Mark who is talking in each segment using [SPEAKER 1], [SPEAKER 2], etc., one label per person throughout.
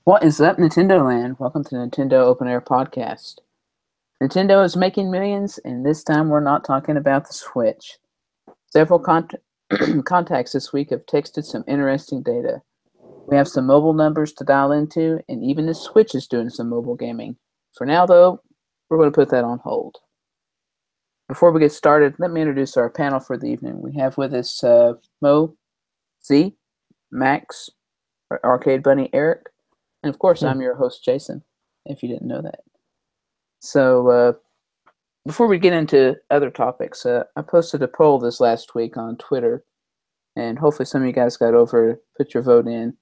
[SPEAKER 1] What is up, Nintendo Land? Welcome to Nintendo Open Air Podcast. Nintendo is making millions, and this time we're not talking about the Switch. Several contacts this week have texted some interesting data. We have some mobile numbers to dial into, and even the Switch is doing some mobile gaming. For now, though, we're going to put that on hold. Before we get started, let me introduce our panel for the evening. We have with us Mo, Z, Max, Arcade Bunny, Eric, and of course, I'm your host, Jason, if you didn't know that. So, before we get into other topics, I posted a poll this last week on Twitter, and hopefully some of you guys got over, put your vote in,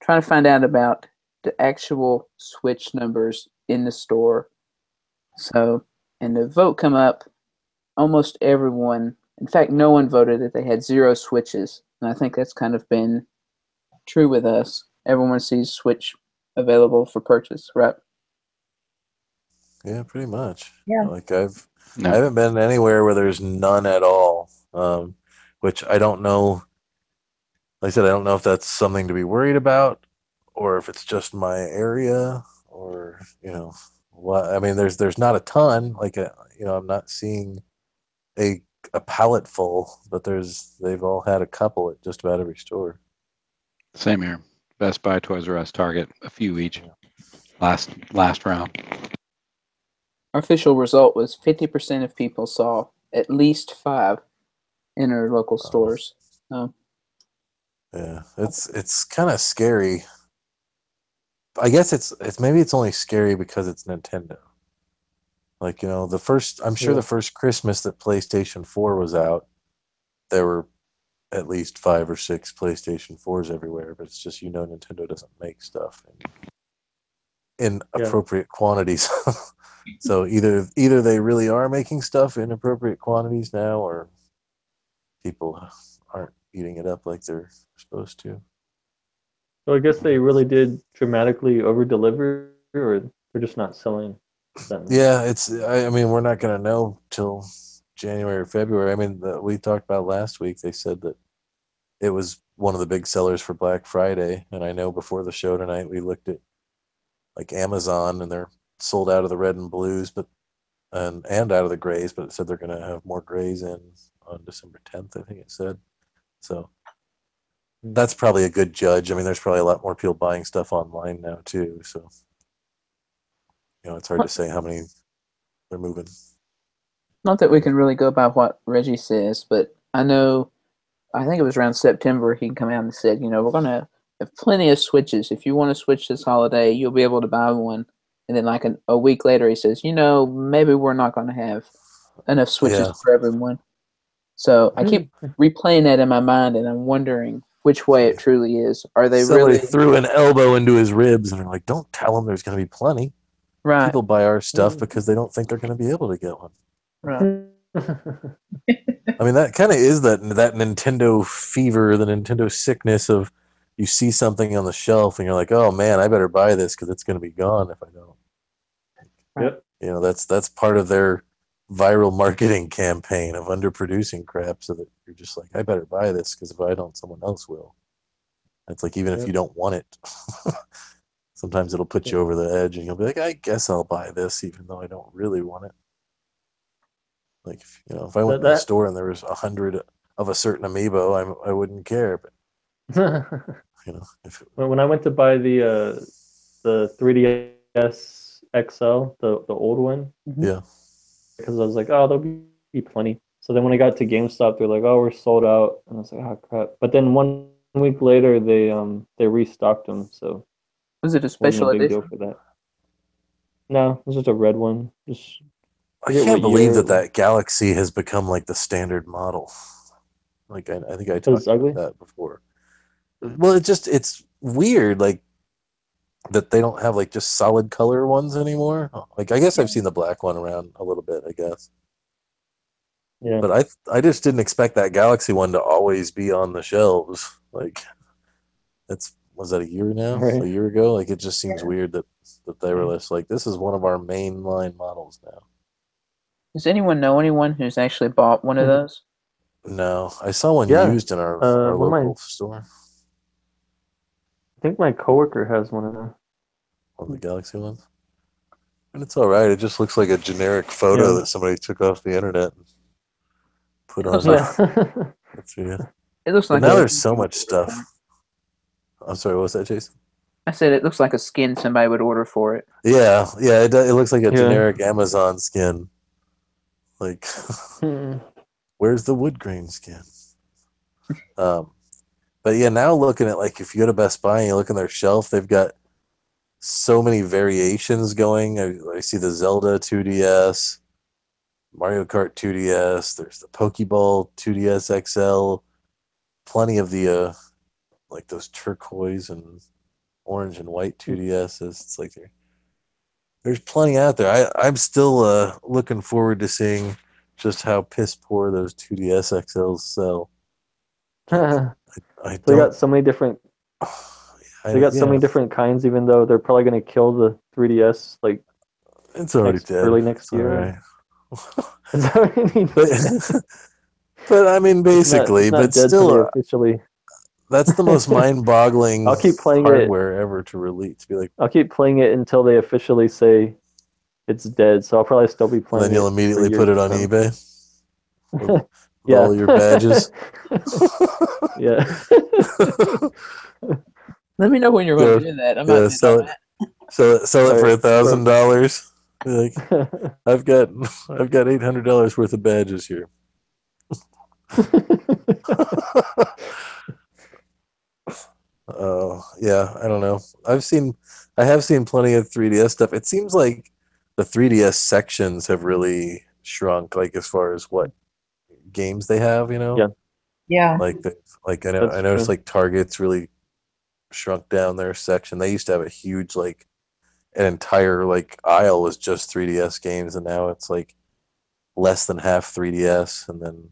[SPEAKER 1] trying to find out about the actual Switch numbers in the store. So, and the vote come up, almost everyone, in fact, no one voted that they had 0 Switches, and I think that's kind of been true with us. Everyone sees Switch available for purchase, right?
[SPEAKER 2] Yeah, pretty much.
[SPEAKER 1] Yeah.
[SPEAKER 2] Like I haven't been anywhere where there's none at all. Which I don't know. Like I said, I don't know if that's something to be worried about, or if it's just my area, or what. I mean, there's not a ton. I'm not seeing a a pallet full, but they've all had a couple at just about every store.
[SPEAKER 3] Same here. Best Buy, Toys R Us, Target, a few each. Last round.
[SPEAKER 1] Our official result was 50% of people saw at least 5 in their local stores.
[SPEAKER 2] Yeah, it's kind of scary. I guess it's maybe it's only scary because it's Nintendo. I'm sure the first Christmas that PlayStation 4 was out, there were at least 5 or 6 PlayStation 4s everywhere, but it's just Nintendo doesn't make stuff in appropriate quantities. So either they really are making stuff in appropriate quantities now, or people aren't eating it up like they're supposed to.
[SPEAKER 4] So I guess they really did dramatically over deliver, or they're just not selling that many.
[SPEAKER 2] Yeah, I mean, we're not going to know till January or February. I mean, we talked about last week. They said that it was one of the big sellers for Black Friday, and I know before the show tonight we looked at like Amazon, and they're sold out of the red and blues, and out of the grays, but it said they're going to have more grays in on December 10th. I think it said. So that's probably a good judge. I mean, there's probably a lot more people buying stuff online now too. So it's hard to say how many they're moving.
[SPEAKER 1] Not that we can really go by what Reggie says, but I think it was around September he come out and said, we're going to have plenty of Switches. If you want to Switch this holiday, you'll be able to buy one. And then like a week later he says, maybe we're not going to have enough Switches for everyone. So I keep replaying that in my mind, and I'm wondering which way it truly is. Are they
[SPEAKER 2] Somebody
[SPEAKER 1] really
[SPEAKER 2] threw an elbow into his ribs, and they're like, "Don't tell them there's going to be plenty."
[SPEAKER 1] right?
[SPEAKER 2] People buy our stuff because they don't think they're going to be able to get one.
[SPEAKER 1] Right.
[SPEAKER 2] I mean, that kind of is that Nintendo fever, the Nintendo sickness of you see something on the shelf and you're like, "Oh man, I better buy this because it's going to be gone if I don't."
[SPEAKER 4] Yep.
[SPEAKER 2] That's part of their viral marketing campaign of underproducing crap, so that you're just like, I better buy this because if I don't, someone else will. It's like, even if you don't want it, sometimes it'll put you over the edge, and you'll be like, I guess I'll buy this even though I don't really want it. Like, if I went to the store and there was 100 of a certain amiibo, I wouldn't care. But
[SPEAKER 4] when I went to buy the 3DS XL, the old one,
[SPEAKER 2] yeah,
[SPEAKER 4] because I was like, oh, there'll be plenty. So then when I got to GameStop, they're like, oh, we're sold out, and I was like, oh crap. But then 1 week later, they restocked them. So
[SPEAKER 1] was it a special
[SPEAKER 4] wasn't a big
[SPEAKER 1] edition?
[SPEAKER 4] deal for that. No, it was just a red one.
[SPEAKER 2] I can't believe that Galaxy has become like the standard model. Like, I think I talked about that before. Well, it's weird, like, that they don't have like just solid color ones anymore. Like, I guess I've seen the black one around a little bit, I guess.
[SPEAKER 4] Yeah.
[SPEAKER 2] But I just didn't expect that Galaxy one to always be on the shelves. Like, was that a year now?
[SPEAKER 4] Right.
[SPEAKER 2] A year ago? Like, it just seems weird that they were just like, this is one of our mainline models now.
[SPEAKER 1] Does anyone know anyone who's actually bought one of those?
[SPEAKER 2] No, I saw one used in our local store.
[SPEAKER 4] think my coworker has one of them.
[SPEAKER 2] One of the Galaxy ones. And it's all right. It just looks like a generic photo
[SPEAKER 4] Yeah.
[SPEAKER 2] that somebody took off the internet and put
[SPEAKER 1] It
[SPEAKER 2] on
[SPEAKER 1] looks
[SPEAKER 2] the
[SPEAKER 4] Yeah.
[SPEAKER 2] that's yeah.
[SPEAKER 1] It looks
[SPEAKER 2] But
[SPEAKER 1] like
[SPEAKER 2] now
[SPEAKER 1] a
[SPEAKER 2] there's
[SPEAKER 1] skin
[SPEAKER 2] so
[SPEAKER 1] somebody
[SPEAKER 2] much
[SPEAKER 1] would order for
[SPEAKER 2] stuff.
[SPEAKER 1] it.
[SPEAKER 2] I'm sorry, what was that, Jason?
[SPEAKER 1] I said it looks like a skin somebody would order for it.
[SPEAKER 2] Yeah, it looks like a
[SPEAKER 4] Yeah.
[SPEAKER 2] generic Amazon skin. Like,
[SPEAKER 4] Hmm.
[SPEAKER 2] where's the wood grain skin? Um, but yeah, now looking at like if you go to Best Buy and you look on their shelf, they've got so many variations going. I see the Zelda 2DS, Mario Kart 2DS. There's the Pokeball 2DS XL. Plenty of the like those turquoise and orange and white 2DSs. It's like there's plenty out there. I'm still looking forward to seeing just how piss poor those 2DS XLs sell. Like, I
[SPEAKER 4] They
[SPEAKER 2] don't.
[SPEAKER 4] got so many different. They got so
[SPEAKER 2] Yeah,
[SPEAKER 4] many different kinds, even though they're probably going to kill the 3DS like
[SPEAKER 2] it's already dead.
[SPEAKER 4] early next
[SPEAKER 2] It's all
[SPEAKER 4] year.
[SPEAKER 2] right.
[SPEAKER 4] It's already
[SPEAKER 2] but, but I mean,
[SPEAKER 4] it's
[SPEAKER 2] basically,
[SPEAKER 4] not
[SPEAKER 2] but
[SPEAKER 4] dead till they
[SPEAKER 2] still,
[SPEAKER 4] officially.
[SPEAKER 2] that's the most mind-boggling
[SPEAKER 4] I'll keep playing it.
[SPEAKER 2] hardware ever to release. To be like,
[SPEAKER 4] I'll keep playing it until they officially say it's dead. So I'll probably still be
[SPEAKER 2] and
[SPEAKER 4] playing
[SPEAKER 2] then you'll
[SPEAKER 4] it for
[SPEAKER 2] immediately
[SPEAKER 4] years
[SPEAKER 2] put it
[SPEAKER 4] to
[SPEAKER 2] on
[SPEAKER 4] come.
[SPEAKER 2] eBay with
[SPEAKER 4] Yeah.
[SPEAKER 2] all your badges.
[SPEAKER 4] Yeah.
[SPEAKER 1] Let me know when you're going to do that. I might bid on that.
[SPEAKER 2] Sell it for
[SPEAKER 4] Alright,
[SPEAKER 2] $1,000. Like, I've got $800 worth of badges here. Oh yeah, I don't know. I have seen plenty of 3DS stuff. It seems like the 3DS sections have really shrunk, like as far as what games they have.
[SPEAKER 4] Yeah.
[SPEAKER 1] Yeah.
[SPEAKER 2] Like I
[SPEAKER 4] That's
[SPEAKER 2] noticed
[SPEAKER 4] true.
[SPEAKER 2] like Target's really shrunk down their section. They used to have a huge like an entire like aisle was just 3DS games, and now it's like less than half 3DS, and then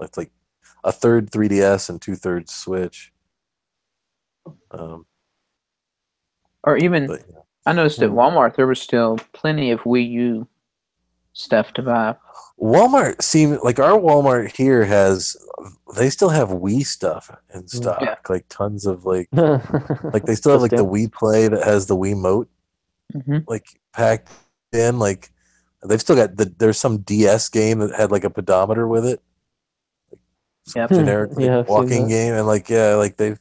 [SPEAKER 2] it's like a third 3DS and two-thirds Switch.
[SPEAKER 1] Or even,
[SPEAKER 2] But yeah.
[SPEAKER 1] I noticed at Walmart there was still plenty of Wii U stuff to buy.
[SPEAKER 2] Walmart seemed like our Walmart here they still have Wii stuff in stock,
[SPEAKER 1] Yeah.
[SPEAKER 2] like tons of like they still have like the Wii Play that has the Wiimote
[SPEAKER 1] Mm-hmm.
[SPEAKER 2] like packed in. Like they've still got there's some DS game that had like a pedometer with it,
[SPEAKER 1] Yep.
[SPEAKER 2] generic like,
[SPEAKER 4] Yeah, I've seen
[SPEAKER 2] walking
[SPEAKER 4] that.
[SPEAKER 2] game, and like yeah, like they've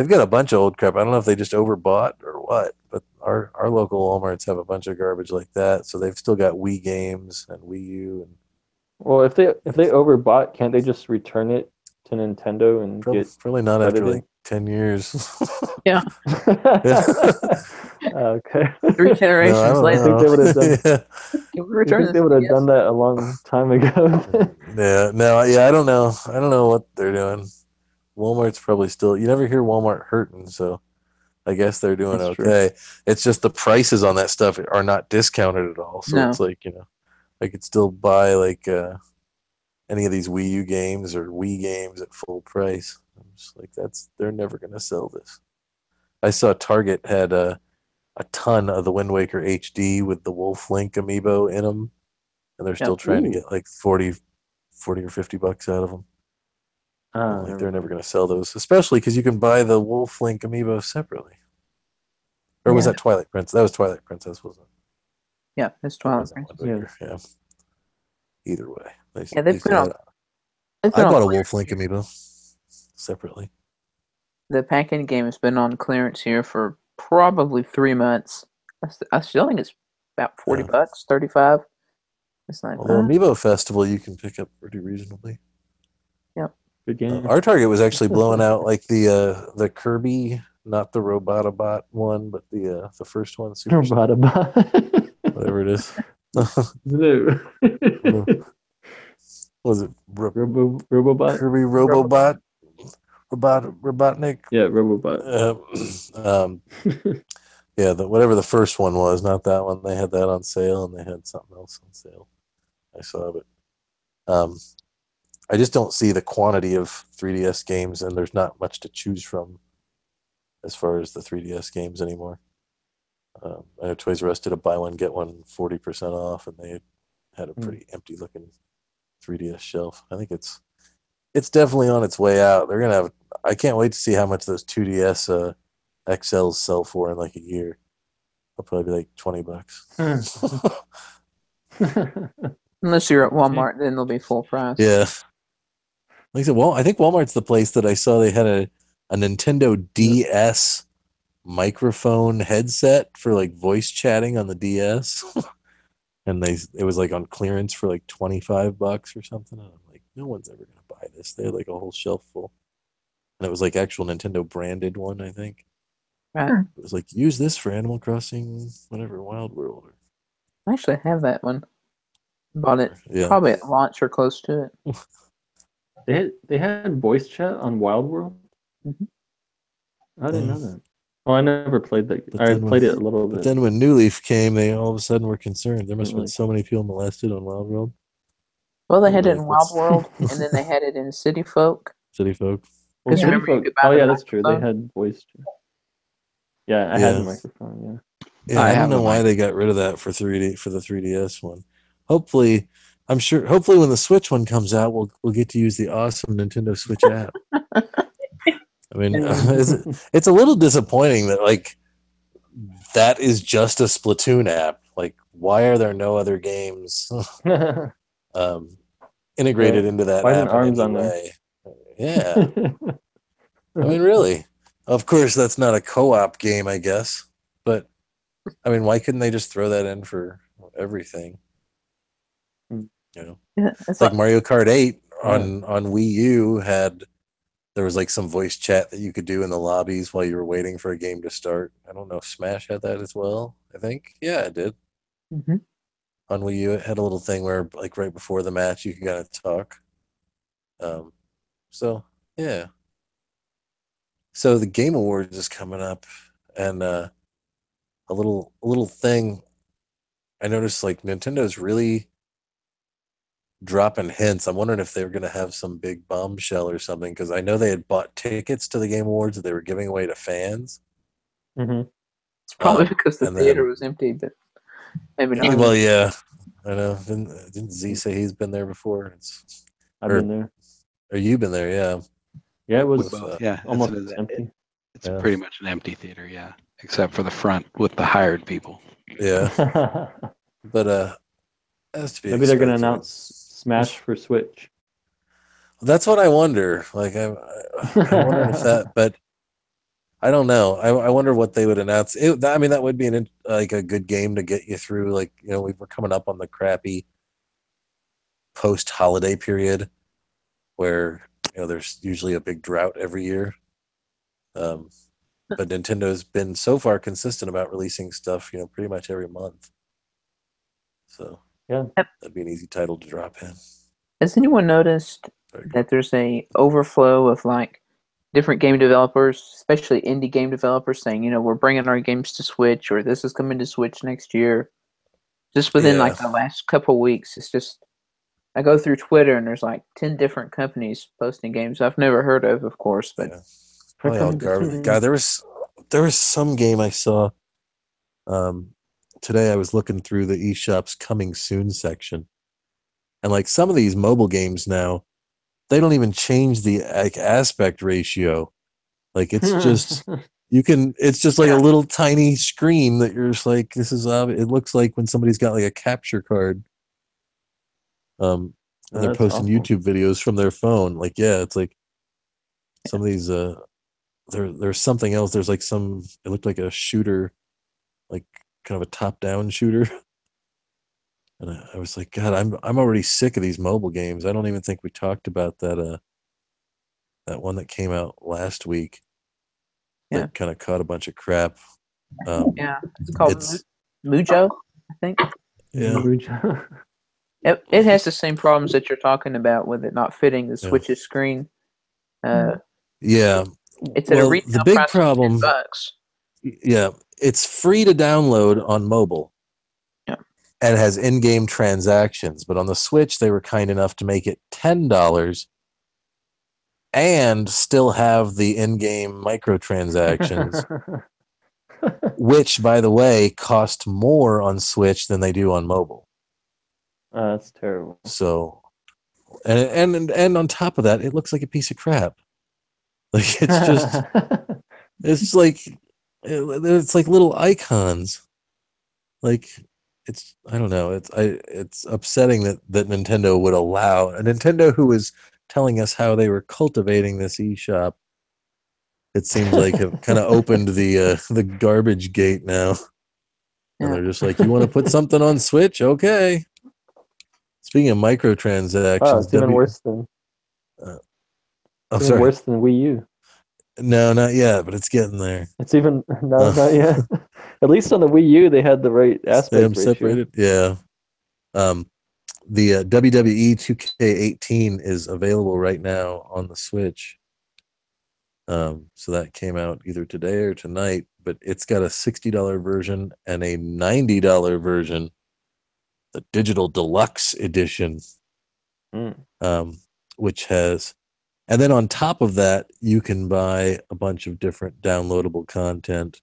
[SPEAKER 2] got a bunch of old crap. I don't know if they just overbought or what, but our local Walmarts have a bunch of garbage like that. So they've still got Wii games and Wii U and.
[SPEAKER 4] Well, if they overbought, can't they just return it to Nintendo and get
[SPEAKER 2] Probably not after
[SPEAKER 4] credited?
[SPEAKER 2] like 10 years.
[SPEAKER 1] Yeah.
[SPEAKER 4] Okay.
[SPEAKER 1] 3
[SPEAKER 2] No, I
[SPEAKER 1] generations
[SPEAKER 2] don't
[SPEAKER 1] later.
[SPEAKER 4] I think they would have done.
[SPEAKER 2] know.
[SPEAKER 1] Can we
[SPEAKER 4] I
[SPEAKER 1] return
[SPEAKER 4] think they
[SPEAKER 1] this
[SPEAKER 4] would have
[SPEAKER 1] 3DS?
[SPEAKER 4] done that a long time ago.
[SPEAKER 2] Yeah, no, yeah, I don't know. I don't know what they're doing. Walmart's probably still. You never hear Walmart hurting, so I guess they're doing
[SPEAKER 4] That's true.
[SPEAKER 2] okay. It's just the prices on that stuff are not discounted at all. So
[SPEAKER 1] No.
[SPEAKER 2] it's like I could still buy like any of these Wii U games or Wii games at full price. I'm just like they're never gonna sell this. I saw Target had a ton of the Wind Waker HD with the Wolf Link amiibo in them, and they're still trying to get like 40 or $50 out of them. Like they're never going to sell those, especially because you can buy the Wolf Link amiibo separately. Or was that Twilight Princess? That was Twilight Princess, wasn't it?
[SPEAKER 1] Yeah, it's Twilight Princess.
[SPEAKER 2] Yeah. Either way,
[SPEAKER 1] Yeah, they've been on.
[SPEAKER 2] I bought a Wolf Link amiibo separately.
[SPEAKER 1] The pack-in game has been on clearance here for probably 3 months. I still think it's about $40, 35. It's like
[SPEAKER 2] Although Amiibo Festival, you can pick up pretty reasonably.
[SPEAKER 1] Yep.
[SPEAKER 4] Good game.
[SPEAKER 2] Our Target was actually blowing out like the Kirby, not the Robotobot one, but the first one, Super
[SPEAKER 4] Robotobot.
[SPEAKER 2] whatever it is.
[SPEAKER 4] No.
[SPEAKER 2] Was it
[SPEAKER 4] Robobot?
[SPEAKER 2] Kirby Robobot? Robotnik?
[SPEAKER 4] Yeah, Robobot.
[SPEAKER 2] Yeah, whatever the first one was, not that one. They had that on sale, and they had something else on sale. I saw it. I just don't see the quantity of 3DS games, and there's not much to choose from as far as the 3DS games anymore. I know Toys R Us did a buy one get one 40% off, and they had a pretty empty looking 3DS shelf. I think it's definitely on its way out. They're gonna have. I can't wait to see how much those 2DS XLs sell for in like a year. They'll probably be like $20.
[SPEAKER 1] Unless you're at Walmart, then they'll be full price.
[SPEAKER 2] Yeah. Like I said, I think Walmart's the place that I saw they had a Nintendo DS microphone headset for like voice chatting on the DS. And it was like on clearance for like $25 or something. And I'm like, no one's ever gonna buy this. They had like a whole shelf full. And it was like actual Nintendo branded one, I think.
[SPEAKER 1] Right.
[SPEAKER 2] It was like, use this for Animal Crossing, whatever, Wild World.
[SPEAKER 1] I actually have that one. Bought it
[SPEAKER 2] Yeah.
[SPEAKER 1] probably at launch or close to it.
[SPEAKER 4] They had voice chat on Wild World.
[SPEAKER 1] Mhm.
[SPEAKER 4] I didn't know that. Well, I never played that.
[SPEAKER 2] But
[SPEAKER 4] I
[SPEAKER 2] then
[SPEAKER 4] played it a little bit.
[SPEAKER 2] But then when New Leaf came, they all of a sudden were concerned. There must have been
[SPEAKER 4] Really?
[SPEAKER 2] so many people molested on Wild World.
[SPEAKER 1] Well, they had it
[SPEAKER 2] Like,
[SPEAKER 1] in Wild
[SPEAKER 2] what's-
[SPEAKER 1] World, and then they had it in City Folk.
[SPEAKER 2] City Folk.
[SPEAKER 4] Well,
[SPEAKER 1] 'Cause
[SPEAKER 4] City
[SPEAKER 1] remember you
[SPEAKER 4] Folk-
[SPEAKER 1] could buy
[SPEAKER 4] oh
[SPEAKER 1] the
[SPEAKER 4] yeah, that's true. They
[SPEAKER 1] microphone?
[SPEAKER 4] had voice chat. Yeah, I had the
[SPEAKER 2] Yeah.
[SPEAKER 4] microphone. Yeah.
[SPEAKER 2] Yeah,
[SPEAKER 3] I
[SPEAKER 2] I don't
[SPEAKER 3] have
[SPEAKER 2] know
[SPEAKER 3] the
[SPEAKER 2] why
[SPEAKER 3] mic.
[SPEAKER 2] they got rid of that for the 3DS one. Hopefully when the Switch one comes out, we'll get to use the awesome Nintendo Switch app. I mean, it's a little disappointing that like that is just a Splatoon app. Like, why are there no other games integrated
[SPEAKER 4] Right.
[SPEAKER 2] into that
[SPEAKER 4] Why
[SPEAKER 2] app
[SPEAKER 4] isn't
[SPEAKER 2] in
[SPEAKER 4] ARMS
[SPEAKER 2] any
[SPEAKER 4] on there?
[SPEAKER 2] way? Yeah, I mean, really. Of course, that's not a co-op game, I guess. But I mean, why couldn't they just throw that in for everything? You know,
[SPEAKER 1] Yeah, it's
[SPEAKER 2] like
[SPEAKER 1] like
[SPEAKER 2] Mario Kart 8
[SPEAKER 4] Yeah.
[SPEAKER 2] on Wii U there was like some voice chat that you could do in the lobbies while you were waiting for a game to start. I don't know if Smash had that as well. I think, yeah, it did.
[SPEAKER 1] Mhm.
[SPEAKER 2] On Wii U, it had a little thing where like right before the match you could kind of talk. So yeah. So the Game Awards is coming up, and a little thing I noticed, like Nintendo's really dropping hints. I'm wondering if they were going to have some big bombshell or something, because I know they had bought tickets to the Game Awards that they were giving away to fans.
[SPEAKER 4] hmm
[SPEAKER 1] It's probably because the
[SPEAKER 2] and
[SPEAKER 1] theater
[SPEAKER 2] then-
[SPEAKER 1] was empty, but maybe
[SPEAKER 4] Yeah.
[SPEAKER 1] not.
[SPEAKER 2] Well, yeah, I know. Didn't Z say he's been there before?
[SPEAKER 4] I've
[SPEAKER 2] Or-
[SPEAKER 4] been there.
[SPEAKER 2] Or you've been there? Yeah.
[SPEAKER 4] Yeah, it
[SPEAKER 3] We
[SPEAKER 4] was
[SPEAKER 3] both, yeah.
[SPEAKER 4] almost
[SPEAKER 3] it's
[SPEAKER 4] empty.
[SPEAKER 2] Yeah.
[SPEAKER 3] pretty much an empty theater, yeah, except for the front with the hired people.
[SPEAKER 2] Yeah, but has to be
[SPEAKER 4] Maybe they're gonna
[SPEAKER 2] expected.
[SPEAKER 4] announce Smash for Switch.
[SPEAKER 2] That's what I wonder. Like, I'm wondering if that, but I don't know. I wonder what they would announce. I mean, that would be like a good game to get you through. Like, you know, we're coming up on the crappy post-holiday period where, you know, there's usually a big drought every year. But Nintendo's been so far consistent about releasing stuff, you know, pretty much every month. So
[SPEAKER 4] Yeah.
[SPEAKER 2] that'd be an easy title to drop in.
[SPEAKER 1] Has anyone noticed
[SPEAKER 2] Very good.
[SPEAKER 1] that there's a overflow of like different game developers, especially indie game developers, saying, you know, we're bringing our games to Switch, or this is coming to Switch next year. Just within like the last couple weeks, it's just I go through Twitter and there's like 10 different companies posting games I've never heard of course, but
[SPEAKER 2] Yeah.
[SPEAKER 4] They're
[SPEAKER 2] Probably all
[SPEAKER 4] coming to
[SPEAKER 2] garbage.
[SPEAKER 4] Switch.
[SPEAKER 2] God, there was some game I saw today. I was looking through the eShop's coming soon section, and like some of these mobile games now, they don't even change the like aspect ratio. Like it's just it's just like a little tiny screen that you're just like, this is it looks like when somebody's got like a capture card. And they're
[SPEAKER 4] That's
[SPEAKER 2] posting
[SPEAKER 4] awful.
[SPEAKER 2] YouTube videos from their phone. Like, yeah, it's like some of these there's something else. There's like it looked like a shooter, like kind of a top-down shooter. And I was like, God, I'm already sick of these mobile games. I don't even think we talked about that one that came out last week.
[SPEAKER 1] Yeah.
[SPEAKER 2] That kind of caught a bunch of crap.
[SPEAKER 1] yeah, it's called
[SPEAKER 2] It's
[SPEAKER 1] Mujo, I think.
[SPEAKER 2] yeah,
[SPEAKER 1] It has the same problems that you're talking about with it not fitting the
[SPEAKER 2] Yeah.
[SPEAKER 1] Switch's screen.
[SPEAKER 2] yeah.
[SPEAKER 1] It's at a
[SPEAKER 2] Well,
[SPEAKER 1] retail
[SPEAKER 2] the big
[SPEAKER 1] price
[SPEAKER 2] problem,
[SPEAKER 1] of $10.
[SPEAKER 2] yeah, it's free to download on mobile.
[SPEAKER 1] Yeah.
[SPEAKER 2] And has in-game transactions, but on the Switch they were kind enough to make it $10 and still have the in-game microtransactions, which, by the way, cost more on Switch than they do on mobile.
[SPEAKER 4] That's terrible.
[SPEAKER 2] So, and on top of that, it looks like a piece of crap. Like it's like It's like little icons. Like I don't know. It's upsetting that Nintendo would allow a Nintendo who was telling us how they were cultivating this eShop. It seems like have kind of opened the garbage gate now, and they're just like, you want to put something on Switch? Okay. Speaking of
[SPEAKER 4] Wow,
[SPEAKER 2] microtransactions,
[SPEAKER 4] it's even worse than
[SPEAKER 2] sorry,
[SPEAKER 4] worse than Wii U.
[SPEAKER 2] no, not yet, but it's getting there.
[SPEAKER 4] It's even no,
[SPEAKER 2] Uh,
[SPEAKER 4] not yet. At least on the Wii U, they had the right
[SPEAKER 2] Stay them
[SPEAKER 4] aspect ratio.
[SPEAKER 2] separated. Yeah. The WWE 2K18 is available right now on the Switch. So that came out either today or tonight, but it's got a $60 version and a $90 version, the digital deluxe edition, which has, and then on top of that, you can buy a bunch of different downloadable content.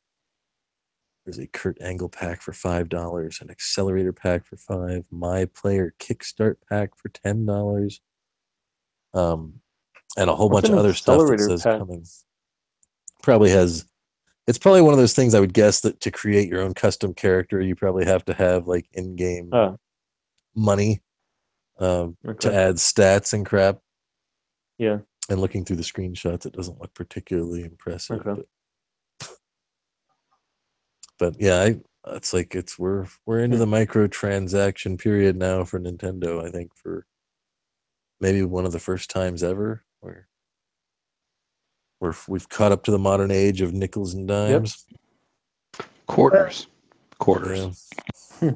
[SPEAKER 2] There's a Kurt Angle pack for $5, an Accelerator pack for $5, My Player Kickstart pack for $10, and a whole
[SPEAKER 4] What's
[SPEAKER 2] bunch
[SPEAKER 4] an
[SPEAKER 2] of other stuff that
[SPEAKER 4] accelerator
[SPEAKER 2] says
[SPEAKER 4] pack?
[SPEAKER 2] coming. It's probably one of those things I would guess that to create your own custom character, you probably have to have like in-game money to add stats and crap.
[SPEAKER 4] Yeah.
[SPEAKER 2] And looking through the screenshots, it doesn't look particularly impressive.
[SPEAKER 4] Okay.
[SPEAKER 2] But yeah, we're into the microtransaction period now for Nintendo. I think for maybe one of the first times ever where we've caught up to the modern age of nickels and dimes.
[SPEAKER 3] Yep. Quarters.
[SPEAKER 2] Yeah.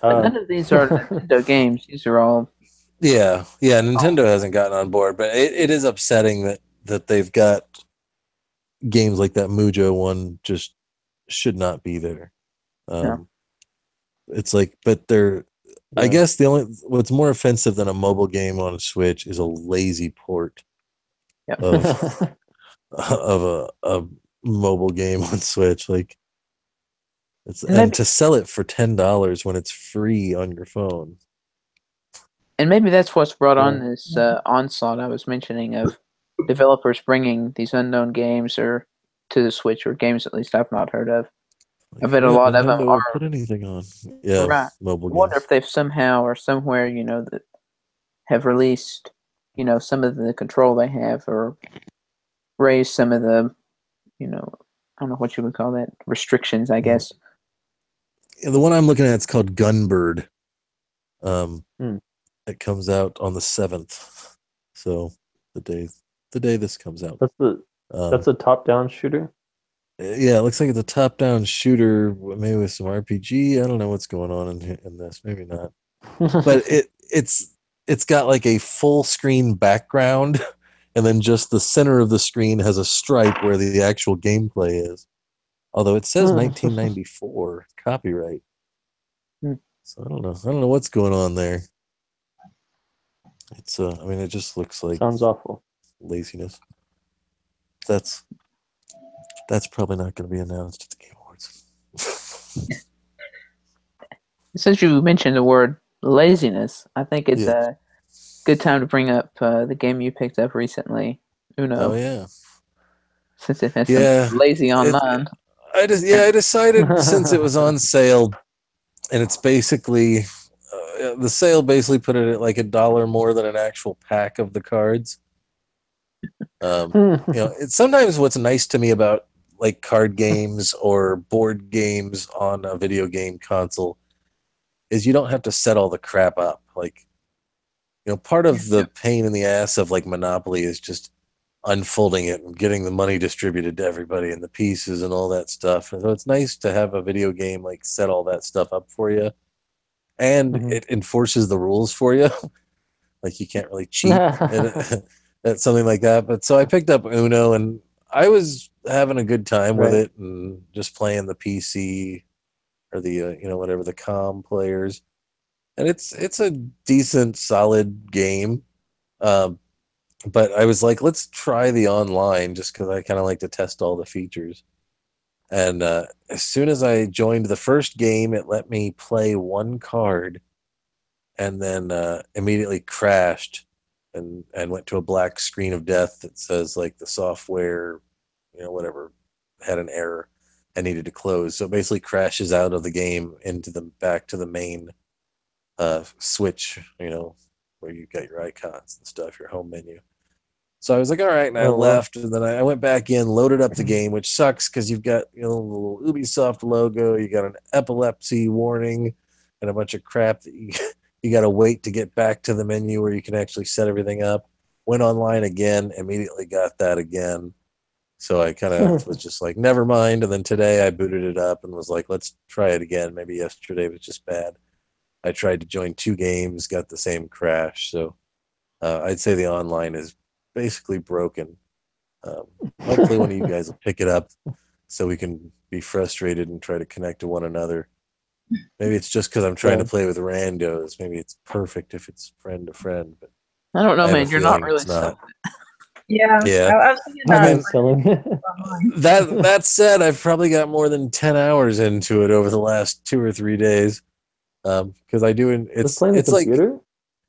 [SPEAKER 1] But none of these are Nintendo games. These are all.
[SPEAKER 2] Yeah. Nintendo hasn't gotten on board, but it is upsetting that they've got games like that Mujo one just should not be there.
[SPEAKER 1] No.
[SPEAKER 2] It's like, but they're. I guess what's more offensive than a mobile game on a Switch is a lazy port of a mobile game on Switch. Like, and to sell it for $10 when it's free on your phone.
[SPEAKER 1] And maybe that's what's brought on this onslaught I was mentioning of developers bringing these unknown games or to the Switch, or games at least I've not heard of. I bet a lot of them are.
[SPEAKER 2] Put anything on. Yeah,
[SPEAKER 1] right.
[SPEAKER 2] Mobile games.
[SPEAKER 1] I wonder if they've somehow or somewhere, that have released, some of the control they have, or raised some of the, I don't know what you would call that, restrictions, I guess.
[SPEAKER 2] Yeah, the one I'm looking at, it's called Gunbird. It comes out on the 7th, so the day this comes out.
[SPEAKER 4] That's a top-down shooter.
[SPEAKER 2] Yeah, it looks like it's a top-down shooter, maybe with some RPG. I don't know what's going on in this. Maybe not. But it's got like a full screen background, and then just the center of the screen has a stripe where the actual gameplay is. Although it says 1994 copyright. So I don't know what's going on there. It's it just looks like
[SPEAKER 4] sounds awful.
[SPEAKER 2] Laziness. That's probably not going to be announced at the Game Awards.
[SPEAKER 1] Since you mentioned the word laziness, I think it's a good time to bring up the game you picked up recently, Uno.
[SPEAKER 2] Oh yeah.
[SPEAKER 1] Since it has some lazy online.
[SPEAKER 2] I decided since it was on sale, and it's basically the sale basically put it at like $1 more than an actual pack of the cards. It's sometimes what's nice to me about like card games or board games on a video game console is you don't have to set all the crap up. Like, part of the pain in the ass of like Monopoly is just unfolding it and getting the money distributed to everybody and the pieces and all that stuff. And so it's nice to have a video game like set all that stuff up for you, and it enforces the rules for you. Like you can't really cheat at something like that. But so I picked up Uno, and I was having a good time with it, and just playing the PC or the whatever the COM players, and it's a decent solid game. But I was like, let's try the online just because I kind of like to test all the features. And as soon as I joined the first game, it let me play one card, and then immediately crashed and went to a black screen of death that says like the software, whatever, had an error. and needed to close. So it basically crashes out of the game into the back to the main switch, where you got your icons and stuff, your home menu. So I was like, all right, and I left, and then I went back in, loaded up the game, which sucks because you've got the little Ubisoft logo, you got an epilepsy warning, and a bunch of crap that you got to wait to get back to the menu where you can actually set everything up. Went online again, immediately got that again. So I kind of was just like, never mind. And then today I booted it up and was like, let's try it again. Maybe yesterday was just bad. I tried to join 2 games, got the same crash. So I'd say the online is basically broken. Hopefully one of you guys will pick it up so we can be frustrated and try to connect to one another. Maybe it's just because I'm trying to play with randos. Maybe it's perfect if it's friend to friend. But
[SPEAKER 1] I don't know,
[SPEAKER 2] I have
[SPEAKER 1] man.
[SPEAKER 2] a
[SPEAKER 1] You're not
[SPEAKER 2] feeling
[SPEAKER 1] really
[SPEAKER 2] it's not.
[SPEAKER 5] Yeah.
[SPEAKER 2] Yeah.
[SPEAKER 5] I was thinking
[SPEAKER 4] selling.
[SPEAKER 2] That said, I've probably got more than 10 hours into it over the last 2 or 3 days. Because I do,
[SPEAKER 4] Just playing the computer?
[SPEAKER 2] like,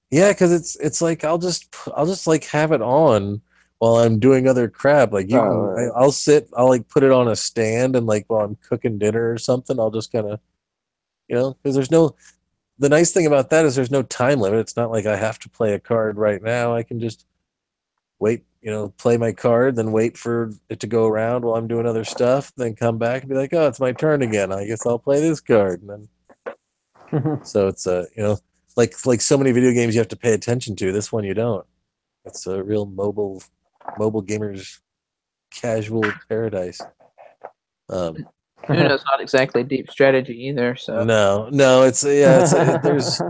[SPEAKER 2] yeah, because it's like I'll just like have it on while I'm doing other crap. Like I'll like put it on a stand, and like while I'm cooking dinner or something, I'll just kind of, because the nice thing about that is there's no time limit. It's not like I have to play a card right now. I can just wait, play my card, then wait for it to go around while I'm doing other stuff, then come back and be like, oh, it's my turn again. I guess I'll play this card. And then, so it's like so many video games you have to pay attention to. This one you don't. It's a real mobile gamers casual paradise.
[SPEAKER 1] Uno's not exactly deep strategy either. So
[SPEAKER 2] No, it's there's.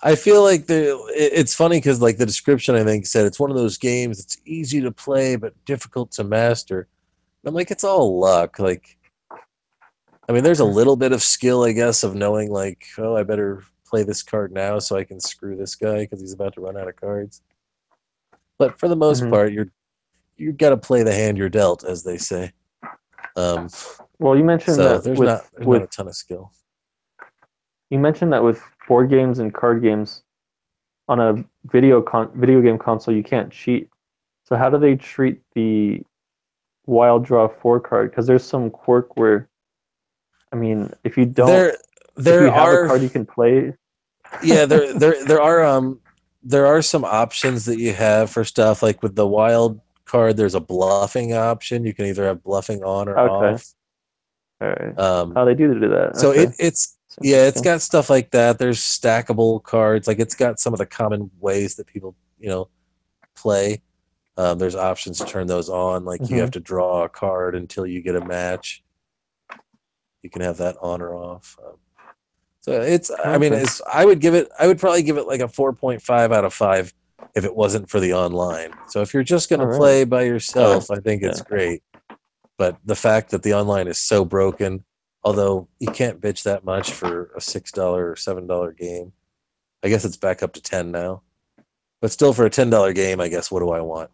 [SPEAKER 2] I feel like it's funny because like the description I think said it's one of those games that's easy to play but difficult to master. I'm like, it's all luck. Like, I mean, there's a little bit of skill, I guess, of knowing like, oh, I better play this card now so I can screw this guy because he's about to run out of cards. But for the most part, you got to play the hand you're dealt, as they say.
[SPEAKER 4] Well, you mentioned that
[SPEAKER 2] there's not a ton of skill.
[SPEAKER 4] You mentioned that with board games and card games on a video game console, you can't cheat. So how do they treat the Wild Draw 4 card? Because there's some quirk where, I mean, if you don't, if you have a card you can play.
[SPEAKER 2] Yeah, there are some options that you have for stuff like with the Wild card. There's a bluffing option. You can either have bluffing on or off.
[SPEAKER 4] All right. They do that.
[SPEAKER 2] So it's got stuff like that. There's stackable cards. Like it's got some of the common ways that people, play. There's options to turn those on. Like you have to draw a card until you get a match. You can have that on or off. So I mean, I would probably give it like a 4.5 out of 5 if it wasn't for the online. So if you're just going to play by yourself, I think it's great. But the fact that the online is so broken, although you can't bitch that much for a $6 or $7 game. I guess it's back up to 10 now. But still, for a $10 game, I guess, what do I want?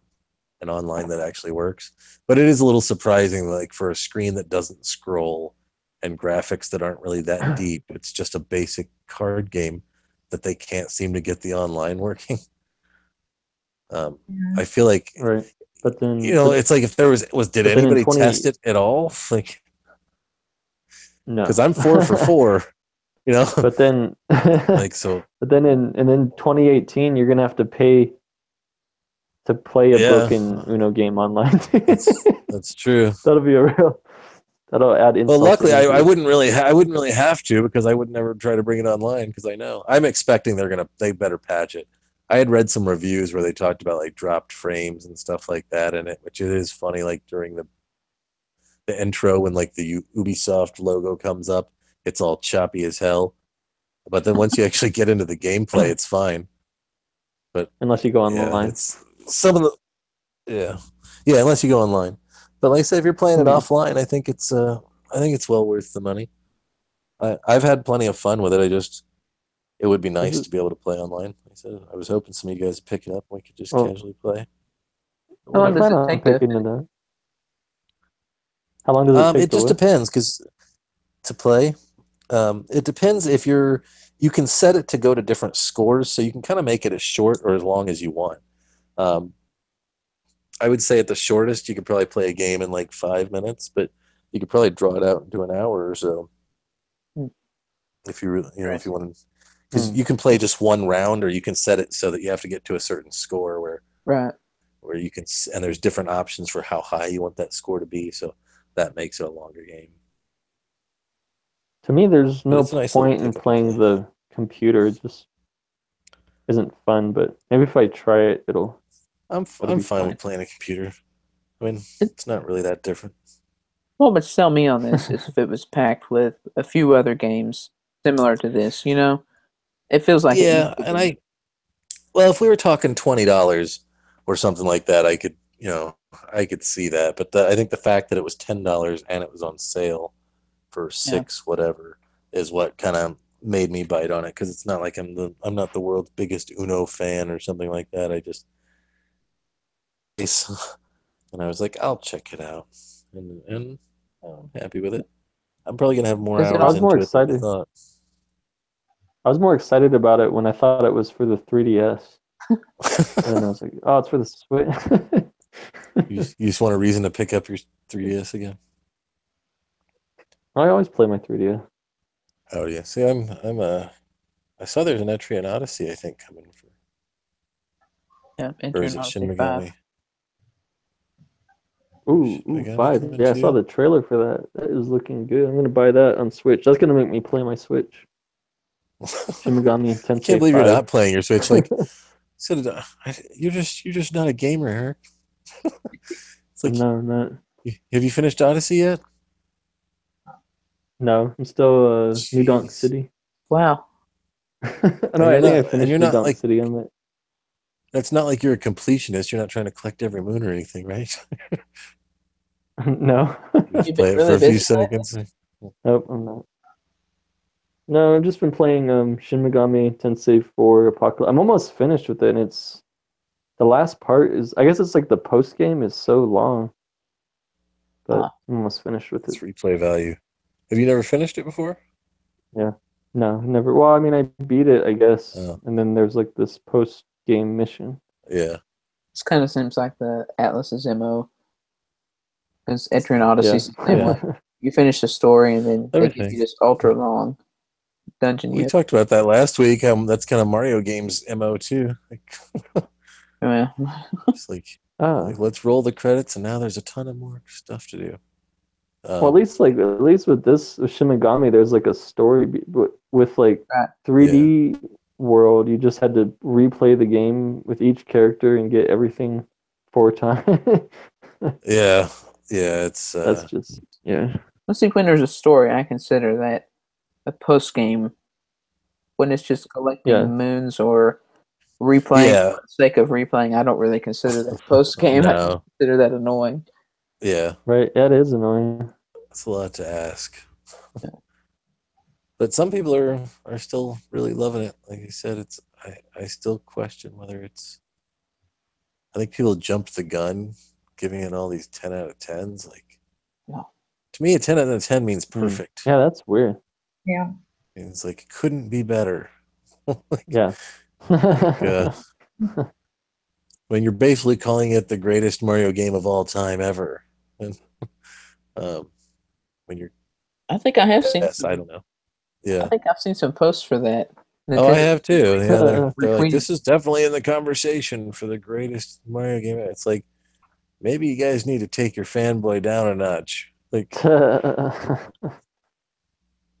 [SPEAKER 2] An online that actually works. But it is a little surprising, like for a screen that doesn't scroll and graphics that aren't really that deep. It's just a basic card game that they can't seem to get the online working. I feel like,
[SPEAKER 4] but then
[SPEAKER 2] it's like if there did anybody test it at all? Like,
[SPEAKER 4] no,
[SPEAKER 2] because I'm 4 for 4.
[SPEAKER 4] But then,
[SPEAKER 2] like so.
[SPEAKER 4] But then in 2018, you're gonna have to pay to play a broken Uno game online.
[SPEAKER 2] That's true.
[SPEAKER 4] That'll add insult.
[SPEAKER 2] Well, luckily, I wouldn't really have to because I would never try to bring it online because I know I'm expecting they better patch it. I had read some reviews where they talked about like dropped frames and stuff like that in it, which it is funny. Like during the intro when like the Ubisoft logo comes up, it's all choppy as hell. But then once you actually get into the gameplay, it's fine. But
[SPEAKER 4] unless you go online,
[SPEAKER 2] it's some of the unless you go online. But like I said, if you're playing it offline, I think it's well worth the money. I've had plenty of fun with it. It would be nice to be able to play online. Like I said, I was hoping some of you guys would pick it up and we could just casually play.
[SPEAKER 1] How long does it take
[SPEAKER 4] How long does it take?
[SPEAKER 2] It just depends because to play, it depends if you can set it to go to different scores, so you can kind of make it as short or as long as you want. I would say at the shortest, you could probably play a game in like 5 minutes, but You could probably draw it out into an hour or so.
[SPEAKER 1] Hmm.
[SPEAKER 2] If you really, if you want to, because you can play just one round, or you can set it so that you have to get to a certain score where you can, and there's different options for how high you want that score to be. So that makes it a longer game.
[SPEAKER 4] To me, there's
[SPEAKER 2] But
[SPEAKER 4] no
[SPEAKER 2] it's a nice little
[SPEAKER 4] point in
[SPEAKER 2] ticket to
[SPEAKER 4] playing
[SPEAKER 2] play.
[SPEAKER 4] the computer. It just isn't fun. But maybe if I try it, it'll
[SPEAKER 2] I'm
[SPEAKER 4] be
[SPEAKER 2] fine
[SPEAKER 4] fun.
[SPEAKER 2] with playing a computer. I mean, it's not really that different.
[SPEAKER 1] What would sell me on this is if it was packed with a few other games similar to this. It feels like it needs
[SPEAKER 2] Yeah,
[SPEAKER 1] to
[SPEAKER 2] and
[SPEAKER 1] be.
[SPEAKER 2] well, if we were talking $20 or something like that, I could, I could see that. But I think the fact that it was $10 and it was on sale for six whatever is what kind of made me bite on it, because it's not like I'm not the world's biggest Uno fan or something like that. I just and I was like, I'll check it out, and I'm happy with it. I'm probably gonna have more
[SPEAKER 1] Does it
[SPEAKER 4] I
[SPEAKER 2] hours
[SPEAKER 4] was more
[SPEAKER 2] into it than I
[SPEAKER 4] excited.
[SPEAKER 2] thought.
[SPEAKER 4] I was more excited about it when I thought it was for the 3DS, and then I was like, "Oh, it's for the Switch."
[SPEAKER 2] You just want a reason to pick up your 3DS again?
[SPEAKER 4] I always play my 3DS.
[SPEAKER 2] Oh yeah. See, I saw there's an Etrian Odyssey, I think, coming for, or is
[SPEAKER 1] Entering
[SPEAKER 2] it
[SPEAKER 1] Odyssey
[SPEAKER 2] Shin
[SPEAKER 1] 5.
[SPEAKER 2] Megami?
[SPEAKER 4] Ooh,
[SPEAKER 2] Shin Megami
[SPEAKER 4] 5.
[SPEAKER 2] coming
[SPEAKER 4] Yeah, I saw
[SPEAKER 2] too?
[SPEAKER 4] the trailer for that. That is looking good. I'm gonna buy that on Switch. That's gonna make me play my Switch. Shin Megami
[SPEAKER 2] I can't
[SPEAKER 4] Tensei
[SPEAKER 2] believe you're
[SPEAKER 4] 5.
[SPEAKER 2] not playing your Switch. Like, you're just not a gamer, Eric. It's like,
[SPEAKER 4] No, not.
[SPEAKER 2] have you finished Odyssey yet?
[SPEAKER 4] No, I'm still New Donk
[SPEAKER 2] Jeez.
[SPEAKER 4] City.
[SPEAKER 1] Wow.
[SPEAKER 4] No, I think I
[SPEAKER 2] And
[SPEAKER 4] finished
[SPEAKER 2] you're
[SPEAKER 4] New
[SPEAKER 2] not
[SPEAKER 4] Donk
[SPEAKER 2] like,
[SPEAKER 4] City. I'm at
[SPEAKER 2] that's not like you're a completionist. You're not trying to collect every moon or anything, right?
[SPEAKER 4] no.
[SPEAKER 2] You just
[SPEAKER 1] You've been
[SPEAKER 2] play it for
[SPEAKER 1] really
[SPEAKER 2] a few
[SPEAKER 1] busy lately?
[SPEAKER 2] seconds.
[SPEAKER 4] Nope, I'm not. No, I've just been playing Shin Megami Tensei 4 Apocalypse. I'm almost finished with it, and it's the last part is, I guess it's like the post game is so long, but I'm almost finished with it.
[SPEAKER 2] It's replay value. Have you never finished it before?
[SPEAKER 4] Yeah. No, never. Well, I mean, I beat it, I guess,
[SPEAKER 2] Oh.
[SPEAKER 4] and then there's like this post game mission.
[SPEAKER 2] Yeah.
[SPEAKER 1] This kind of seems like the Atlas's MO. Because Etrian Odyssey's the same way. You finish the story and then they give you this ultra long dungeon.
[SPEAKER 2] We talked about that last week. That's kind of Mario games MO too. It's like, let's roll the credits, and now there's a ton of more stuff to do.
[SPEAKER 4] Well, at least with this with Shin Megami, there's like a story with like 3D world. You just had to replay the game with each character and get everything 4 times.
[SPEAKER 2] Yeah, it's
[SPEAKER 4] that's just
[SPEAKER 1] Let's see, when there's a story, I consider that a post game. When it's just collecting moons or replaying for the sake of replaying, I don't really consider that post game.
[SPEAKER 2] No.
[SPEAKER 1] I consider that annoying.
[SPEAKER 2] Yeah.
[SPEAKER 4] Right. That is annoying.
[SPEAKER 2] That's a lot to ask. But some people are still really loving it. Like you said, I still question whether it's. I think people jumped the gun, giving it all these 10 out of 10s. Like, to me, a 10 out of 10 means perfect.
[SPEAKER 4] Yeah, that's weird.
[SPEAKER 5] Yeah.
[SPEAKER 2] It's like, it couldn't be better.
[SPEAKER 4] Yeah.
[SPEAKER 2] When you're basically calling it the greatest Mario game of all time ever. And when you're,
[SPEAKER 1] I think I have seen.
[SPEAKER 2] I don't know. Yeah,
[SPEAKER 1] I think I've seen some posts for that.
[SPEAKER 2] Oh, I have too. Yeah, they're like,
[SPEAKER 1] retweeted.
[SPEAKER 2] this is definitely in the conversation for the greatest Mario game. It's like, maybe you guys need to take your fanboy down a notch. Like,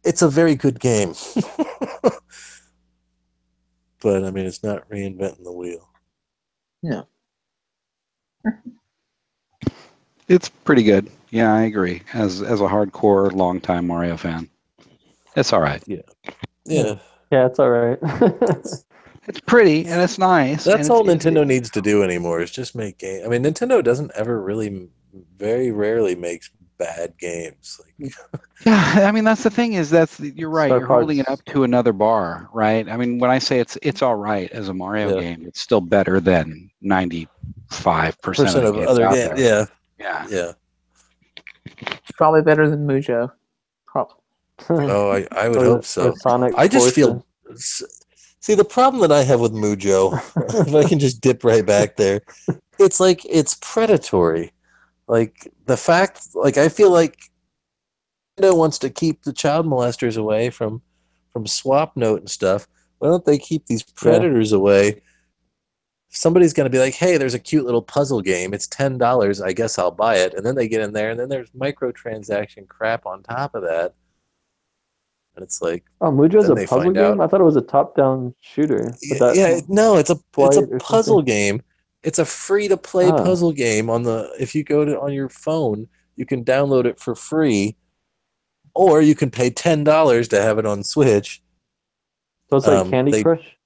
[SPEAKER 2] it's a very good game. But I mean, it's not reinventing the wheel.
[SPEAKER 1] No.
[SPEAKER 3] It's pretty good. Yeah, I agree. As a hardcore, longtime Mario fan, it's all right.
[SPEAKER 2] Yeah,
[SPEAKER 4] it's all right.
[SPEAKER 3] It's pretty and it's nice.
[SPEAKER 2] That's all Nintendo needs to do anymore is just make games. I mean, Nintendo doesn't ever really, very rarely makes bad games. Like,
[SPEAKER 3] yeah, I mean that's the thing is you're right. You're holding it up to another bar, right? I mean, when I say it's all right as a Mario game, it's still better than 95% of the
[SPEAKER 2] other
[SPEAKER 3] games
[SPEAKER 2] games.
[SPEAKER 3] out there.
[SPEAKER 2] Yeah.
[SPEAKER 1] It's probably better than Mujo. Probably.
[SPEAKER 2] Oh, I would hope so.
[SPEAKER 4] Sonic
[SPEAKER 2] I just
[SPEAKER 4] Forza.
[SPEAKER 2] feel. See, the problem that I have with Mujo, if I can just dip right back there, it's like it's predatory. Like the fact, like I feel like wants to keep the child molesters away from Swap Note and stuff. Why don't they keep these predators away? Somebody's going to be like, hey, there's a cute little puzzle game. It's $10. I guess I'll buy it. And then they get in there, and then there's microtransaction crap on top of that. And it's like,
[SPEAKER 4] oh, Mujo's a puzzle game? I thought it was a top-down shooter.
[SPEAKER 2] No, it's a puzzle game. It's a free-to-play puzzle game if you go on your phone, you can download it for free, or you can pay $10 to have it on Switch.
[SPEAKER 4] So it's like Candy Crush?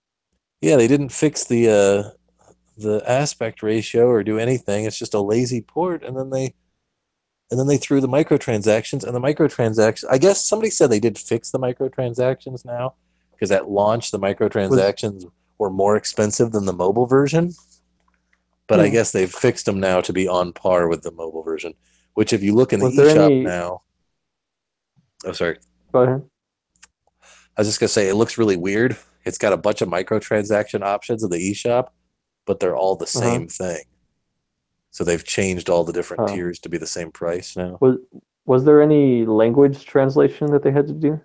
[SPEAKER 2] Yeah, they didn't fix the aspect ratio or do anything. It's just a lazy port, and then they threw the microtransactions, and the microtransactions, I guess somebody said they did fix the microtransactions now, because at launch the microtransactions were more expensive than the mobile version. But I guess they've fixed them now to be on par with the mobile version, which if you look in the eShop now... Oh, sorry.
[SPEAKER 4] Go ahead.
[SPEAKER 2] I was just going to say, it looks really weird. It's got a bunch of microtransaction options in the eShop, but they're all the same thing. So they've changed all the different tiers to be the same price now.
[SPEAKER 4] Was there any language translation that they had to do?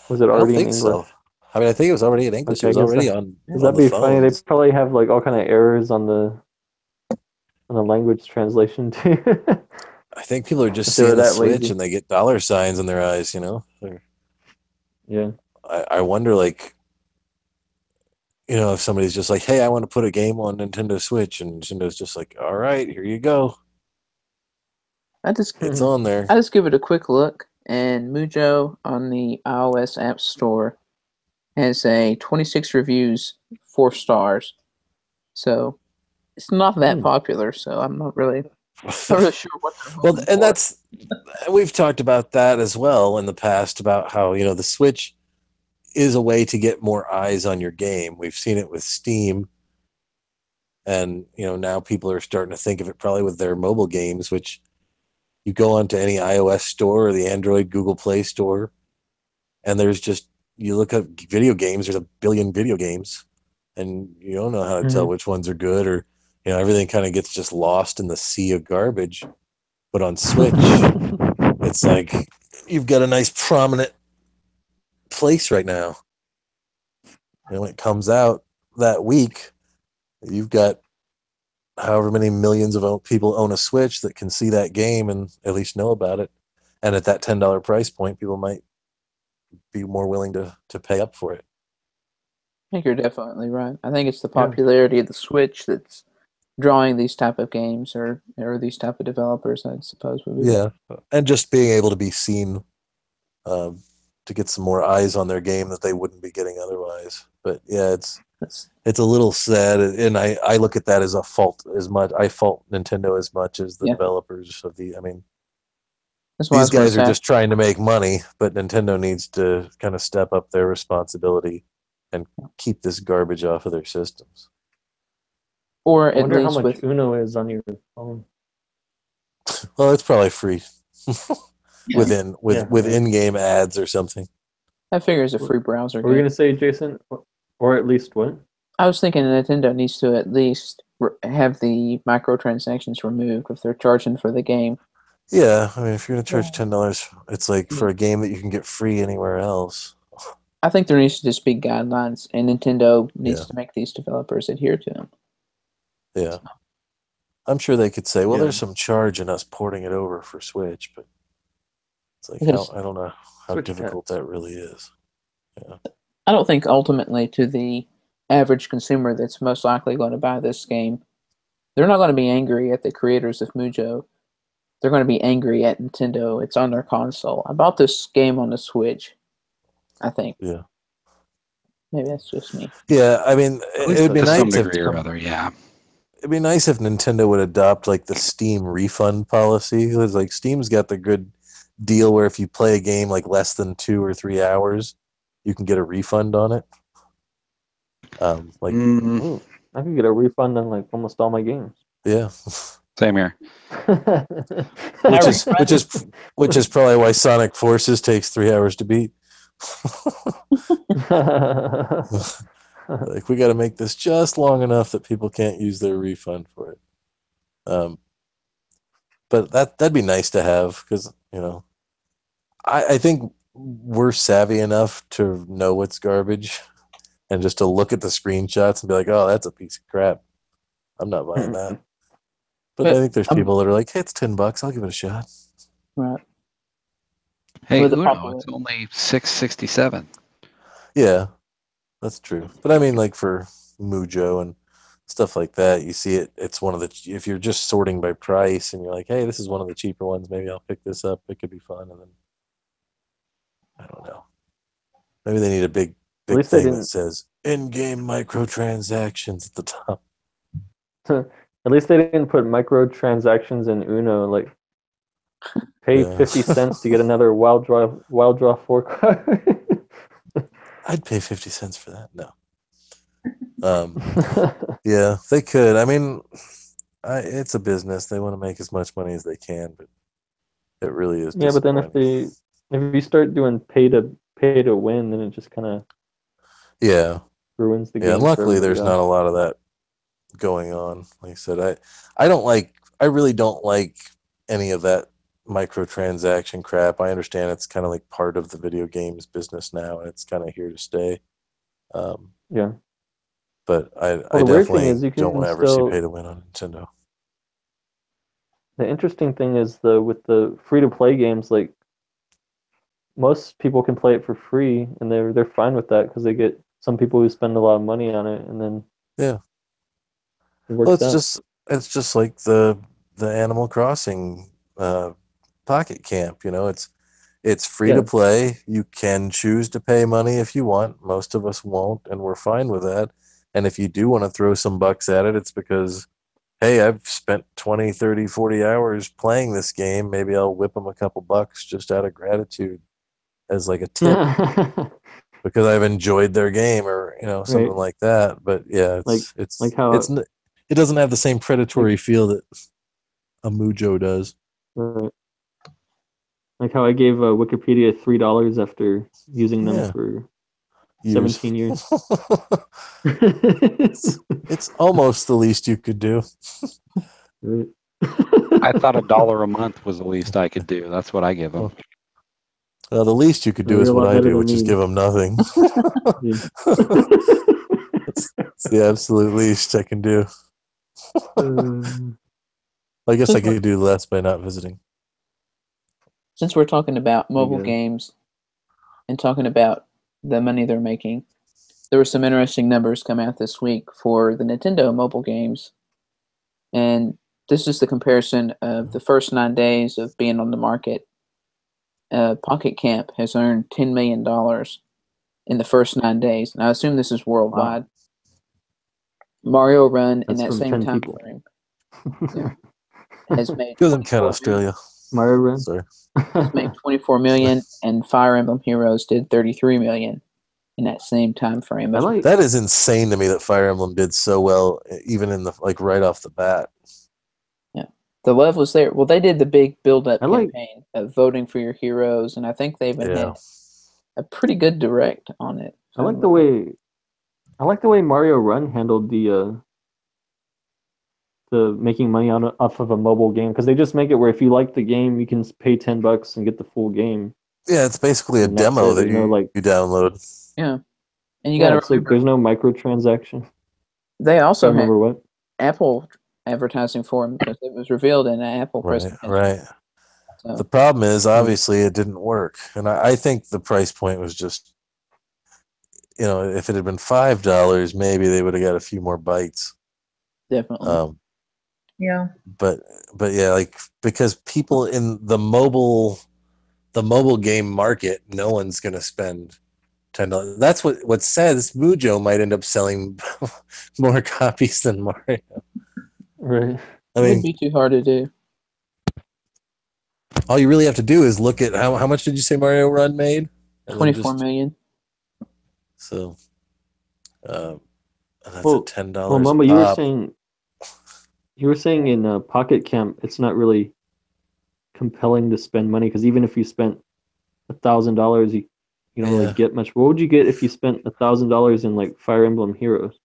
[SPEAKER 4] Was it already in English? So.
[SPEAKER 2] I mean, I think it was already in English. It was already on.
[SPEAKER 4] That'd be funny. They probably have like all kind of errors on the language translation too.
[SPEAKER 2] I think people are just seeing the Switch and they get dollar signs in their eyes. You know.
[SPEAKER 4] Yeah.
[SPEAKER 2] I wonder, like, you know, if somebody's just like, "Hey, I want to put a game on Nintendo Switch," and Nintendo's just like, "All right, here you go." It's on there.
[SPEAKER 1] I just give it a quick look, and Mujo on the iOS App Store has a 26 reviews, 4 stars. So it's not that popular. So I'm not really sure what.
[SPEAKER 2] Well, and we've talked about that as well in the past, about how, you know, the Switch is a way to get more eyes on your game. We've seen it with Steam, and, you know, now people are starting to think of it probably with their mobile games, which you go onto any iOS store or the Android Google Play store, and there's just, you look up video games, there's a billion video games, and you don't know how to tell which ones are good, or, you know, everything kind of gets just lost in the sea of garbage. But on Switch, it's like you've got a nice prominent place right now. And when it comes out that week, you've got however many millions of people own a Switch that can see that game and at least know about it. And at that $10 price point, people might be more willing to pay up for it.
[SPEAKER 1] I think you're definitely right. I think it's the popularity of the Switch that's drawing these type of games or these type of developers, I suppose.
[SPEAKER 2] Yeah, and just being able to be seen, to get some more eyes on their game that they wouldn't be getting otherwise. But yeah, it's a little sad, and I look at that as a fault as much. I fault Nintendo as much as the developers of the. I mean, these guys are just trying to make money, but Nintendo needs to kind of step up their responsibility and keep this garbage off of their systems.
[SPEAKER 1] Or
[SPEAKER 4] I wonder how much Uno is on your phone.
[SPEAKER 2] Well, it's probably free with in-game ads or something.
[SPEAKER 1] I figure it's a free browser.
[SPEAKER 4] What were you going to say, Jason? Or at least what?
[SPEAKER 1] I was thinking Nintendo needs to at least have the microtransactions removed if they're charging for the game.
[SPEAKER 2] Yeah, I mean, if you're going to charge $10, it's like for a game that you can get free anywhere else.
[SPEAKER 1] I think there needs to just be guidelines, and Nintendo needs to make these developers adhere to them.
[SPEAKER 2] Yeah. I'm sure they could say, well, there's some charge in us porting it over for Switch, but it's like, I don't know how difficult that really is. Yeah.
[SPEAKER 1] I don't think ultimately to the average consumer that's most likely going to buy this game, they're not going to be angry at the creators of Mujo. They're going to be angry at Nintendo. It's on their console. I bought this game on the Switch, I think.
[SPEAKER 2] Yeah.
[SPEAKER 1] Maybe that's just me.
[SPEAKER 2] Yeah, I mean, it would be nice
[SPEAKER 3] some degree or other,
[SPEAKER 2] It'd be nice if Nintendo would adopt like the Steam refund policy. It's like Steam's got the good deal where if you play a game like less than 2 or 3 hours, you can get a refund on it.
[SPEAKER 4] I can get a refund on like almost all my games.
[SPEAKER 2] Yeah.
[SPEAKER 3] Same here.
[SPEAKER 2] which is probably why Sonic Forces takes 3 hours to beat. Like, we got to make this just long enough that people can't use their refund for it. But that'd be nice to have, because, you know, I think we're savvy enough to know it's garbage, and just to look at the screenshots and be like, "Oh, that's a piece of crap. I'm not buying that." But I think there's people that are like, "Hey, it's $10. I'll give it a shot."
[SPEAKER 1] Right.
[SPEAKER 3] Hey,
[SPEAKER 1] With the
[SPEAKER 3] Uno,
[SPEAKER 1] popular-
[SPEAKER 3] it's only $6.67.
[SPEAKER 2] Yeah, that's true. But I mean, like for Mujo and stuff like that, you see it. It's one of the, if you're just sorting by price and you're like, "Hey, this is one of the cheaper ones. Maybe I'll pick this up. It could be fun." And then I don't know. Maybe they need a big thing that says in-game microtransactions at the top.
[SPEAKER 4] At least they didn't put microtransactions in Uno, like pay 50 cents to get another wild draw 4 card.
[SPEAKER 2] I'd pay 50 cents for that. No. Yeah, they could. I mean, it's a business. They want to make as much money as they can, but it really is.
[SPEAKER 4] Yeah, but then if you start doing pay to win, then it just kind of ruins the game.
[SPEAKER 2] Yeah, and luckily there's not a lot of that going on. Like I said, I really don't like any of that microtransaction crap. I understand it's kind of like part of the video games business now, and it's kind of here to stay.
[SPEAKER 4] Yeah.
[SPEAKER 2] But I definitely don't ever see pay to win on Nintendo.
[SPEAKER 4] The interesting thing is with the free to play games, like most people can play it for free, and they're fine with that because they get some people who spend a lot of money on it, and then
[SPEAKER 2] it works out. It's just like the Animal Crossing Pocket Camp. You know, it's free to play. You can choose to pay money if you want. Most of us won't, and we're fine with that. And if you do want to throw some bucks at it, it's because, hey, I've spent 20, 30, 40 hours playing this game. Maybe I'll whip them a couple bucks just out of gratitude as like a tip because I've enjoyed their game or, something like that. But yeah, it doesn't have the same predatory feel that a Mujo does.
[SPEAKER 4] Right. Like how I gave Wikipedia $3 after using them for 17 years.
[SPEAKER 2] It's almost the least you could do.
[SPEAKER 4] Right.
[SPEAKER 3] I thought $1 a month was the least I could do. That's what I give them.
[SPEAKER 2] Well, the least you could do is what I do, which is give them nothing. It's the absolute least I can do. I guess I could do less by not visiting.
[SPEAKER 1] Since we're talking about mobile games and talking about the money they're making, there were some interesting numbers come out this week for the Nintendo mobile games. And this is the comparison of the first 9 days of being on the market. Pocket Camp has earned $10 million in the first 9 days. And I assume this is worldwide. Wow. Mario Run in that same time frame has made.
[SPEAKER 2] Doesn't count Australia.
[SPEAKER 4] Mario Run.
[SPEAKER 2] Sorry.
[SPEAKER 1] Has made $24 million, and Fire Emblem Heroes did $33 million in that same time frame.
[SPEAKER 2] That is insane to me that Fire Emblem did so well, even in the right off the bat.
[SPEAKER 1] Yeah, the love was there. Well, they did the big build-up campaign of voting for your heroes, and I think they even had a pretty good direct on it.
[SPEAKER 4] I like the way Mario Run handled the making money off of a mobile game, because they just make it where if you like the game, you can pay $10 and get the full game.
[SPEAKER 2] Yeah, it's basically a demo that you download.
[SPEAKER 1] Yeah, and you got to
[SPEAKER 4] remember, there's no microtransaction.
[SPEAKER 1] They also
[SPEAKER 4] remember what
[SPEAKER 1] Apple advertising for them because it was revealed in an Apple presentation.
[SPEAKER 2] Right. So. The problem is obviously it didn't work, and I think the price point was just, if it had been $5, maybe they would have got a few more bites.
[SPEAKER 1] Definitely.
[SPEAKER 5] Yeah.
[SPEAKER 2] But yeah, because people in the mobile game market, no one's gonna spend $10. That's what says Mujo might end up selling more copies than Mario.
[SPEAKER 4] Right.
[SPEAKER 2] I mean,
[SPEAKER 1] it'd be too hard to do.
[SPEAKER 2] All you really have to do is look at how much did you say Mario Run made?
[SPEAKER 1] $24 million.
[SPEAKER 2] So, that's a $10.
[SPEAKER 4] Well, Mama, you were saying in Pocket Camp, it's not really compelling to spend money because even if you spent $1,000, you don't really get much. What would you get if you spent $1,000 in Fire Emblem Heroes?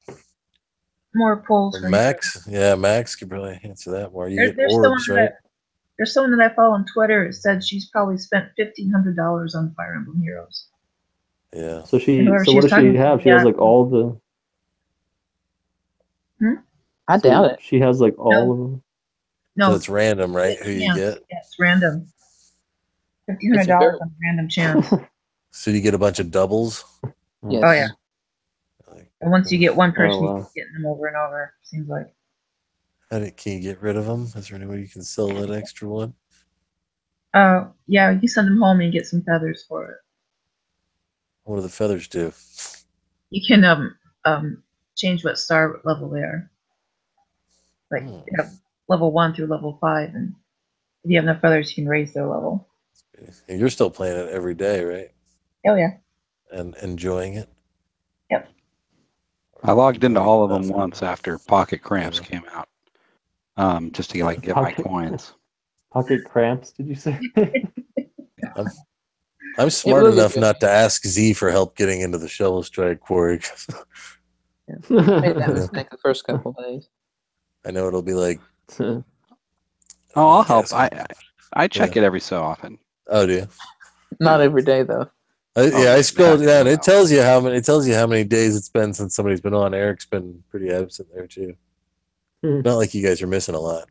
[SPEAKER 5] More pulls.
[SPEAKER 2] Max, Max could probably answer that more. You get
[SPEAKER 5] there's
[SPEAKER 2] orbs, right?
[SPEAKER 5] There's someone that I follow on Twitter that said she's probably spent $1,500 on Fire Emblem Heroes.
[SPEAKER 2] Yeah.
[SPEAKER 4] So what does she have? She has like all the.
[SPEAKER 1] I doubt it.
[SPEAKER 4] She has like all of them.
[SPEAKER 2] No, so it's random, right? Who you get?
[SPEAKER 5] Yeah, it's random. $1,500 on random chance.
[SPEAKER 2] So you get a bunch of doubles?
[SPEAKER 1] Yes.
[SPEAKER 5] Oh, yeah. And once you get one person,
[SPEAKER 4] wow.
[SPEAKER 5] you keep getting them over and over, seems like.
[SPEAKER 2] Can you get rid of them? Is there any way you can sell that extra one?
[SPEAKER 5] Yeah, you send them home and you get some feathers for it.
[SPEAKER 2] What do the feathers do?
[SPEAKER 5] You can change what star level they are. Like you have level 1 through level 5, and if you have enough feathers, you can raise their level.
[SPEAKER 2] And you're still playing it every day, right?
[SPEAKER 5] Oh yeah.
[SPEAKER 2] And enjoying it.
[SPEAKER 5] Yep.
[SPEAKER 3] I logged into all of them once after Pocket Cramps came out, just to like get my coins.
[SPEAKER 4] Pocket Cramps? Did you say?
[SPEAKER 2] I'm smart enough not to ask Z for help getting into the Shovel Strike quarry.
[SPEAKER 1] I made that mistake the first couple days.
[SPEAKER 2] I know it'll be like.
[SPEAKER 3] Oh, I'll help. I check it every so often.
[SPEAKER 2] Oh, do you?
[SPEAKER 1] Not every day though.
[SPEAKER 2] I scrolled down. It tells you how many days it's been since somebody's been on. Eric's been pretty absent there too. Not like you guys are missing a lot.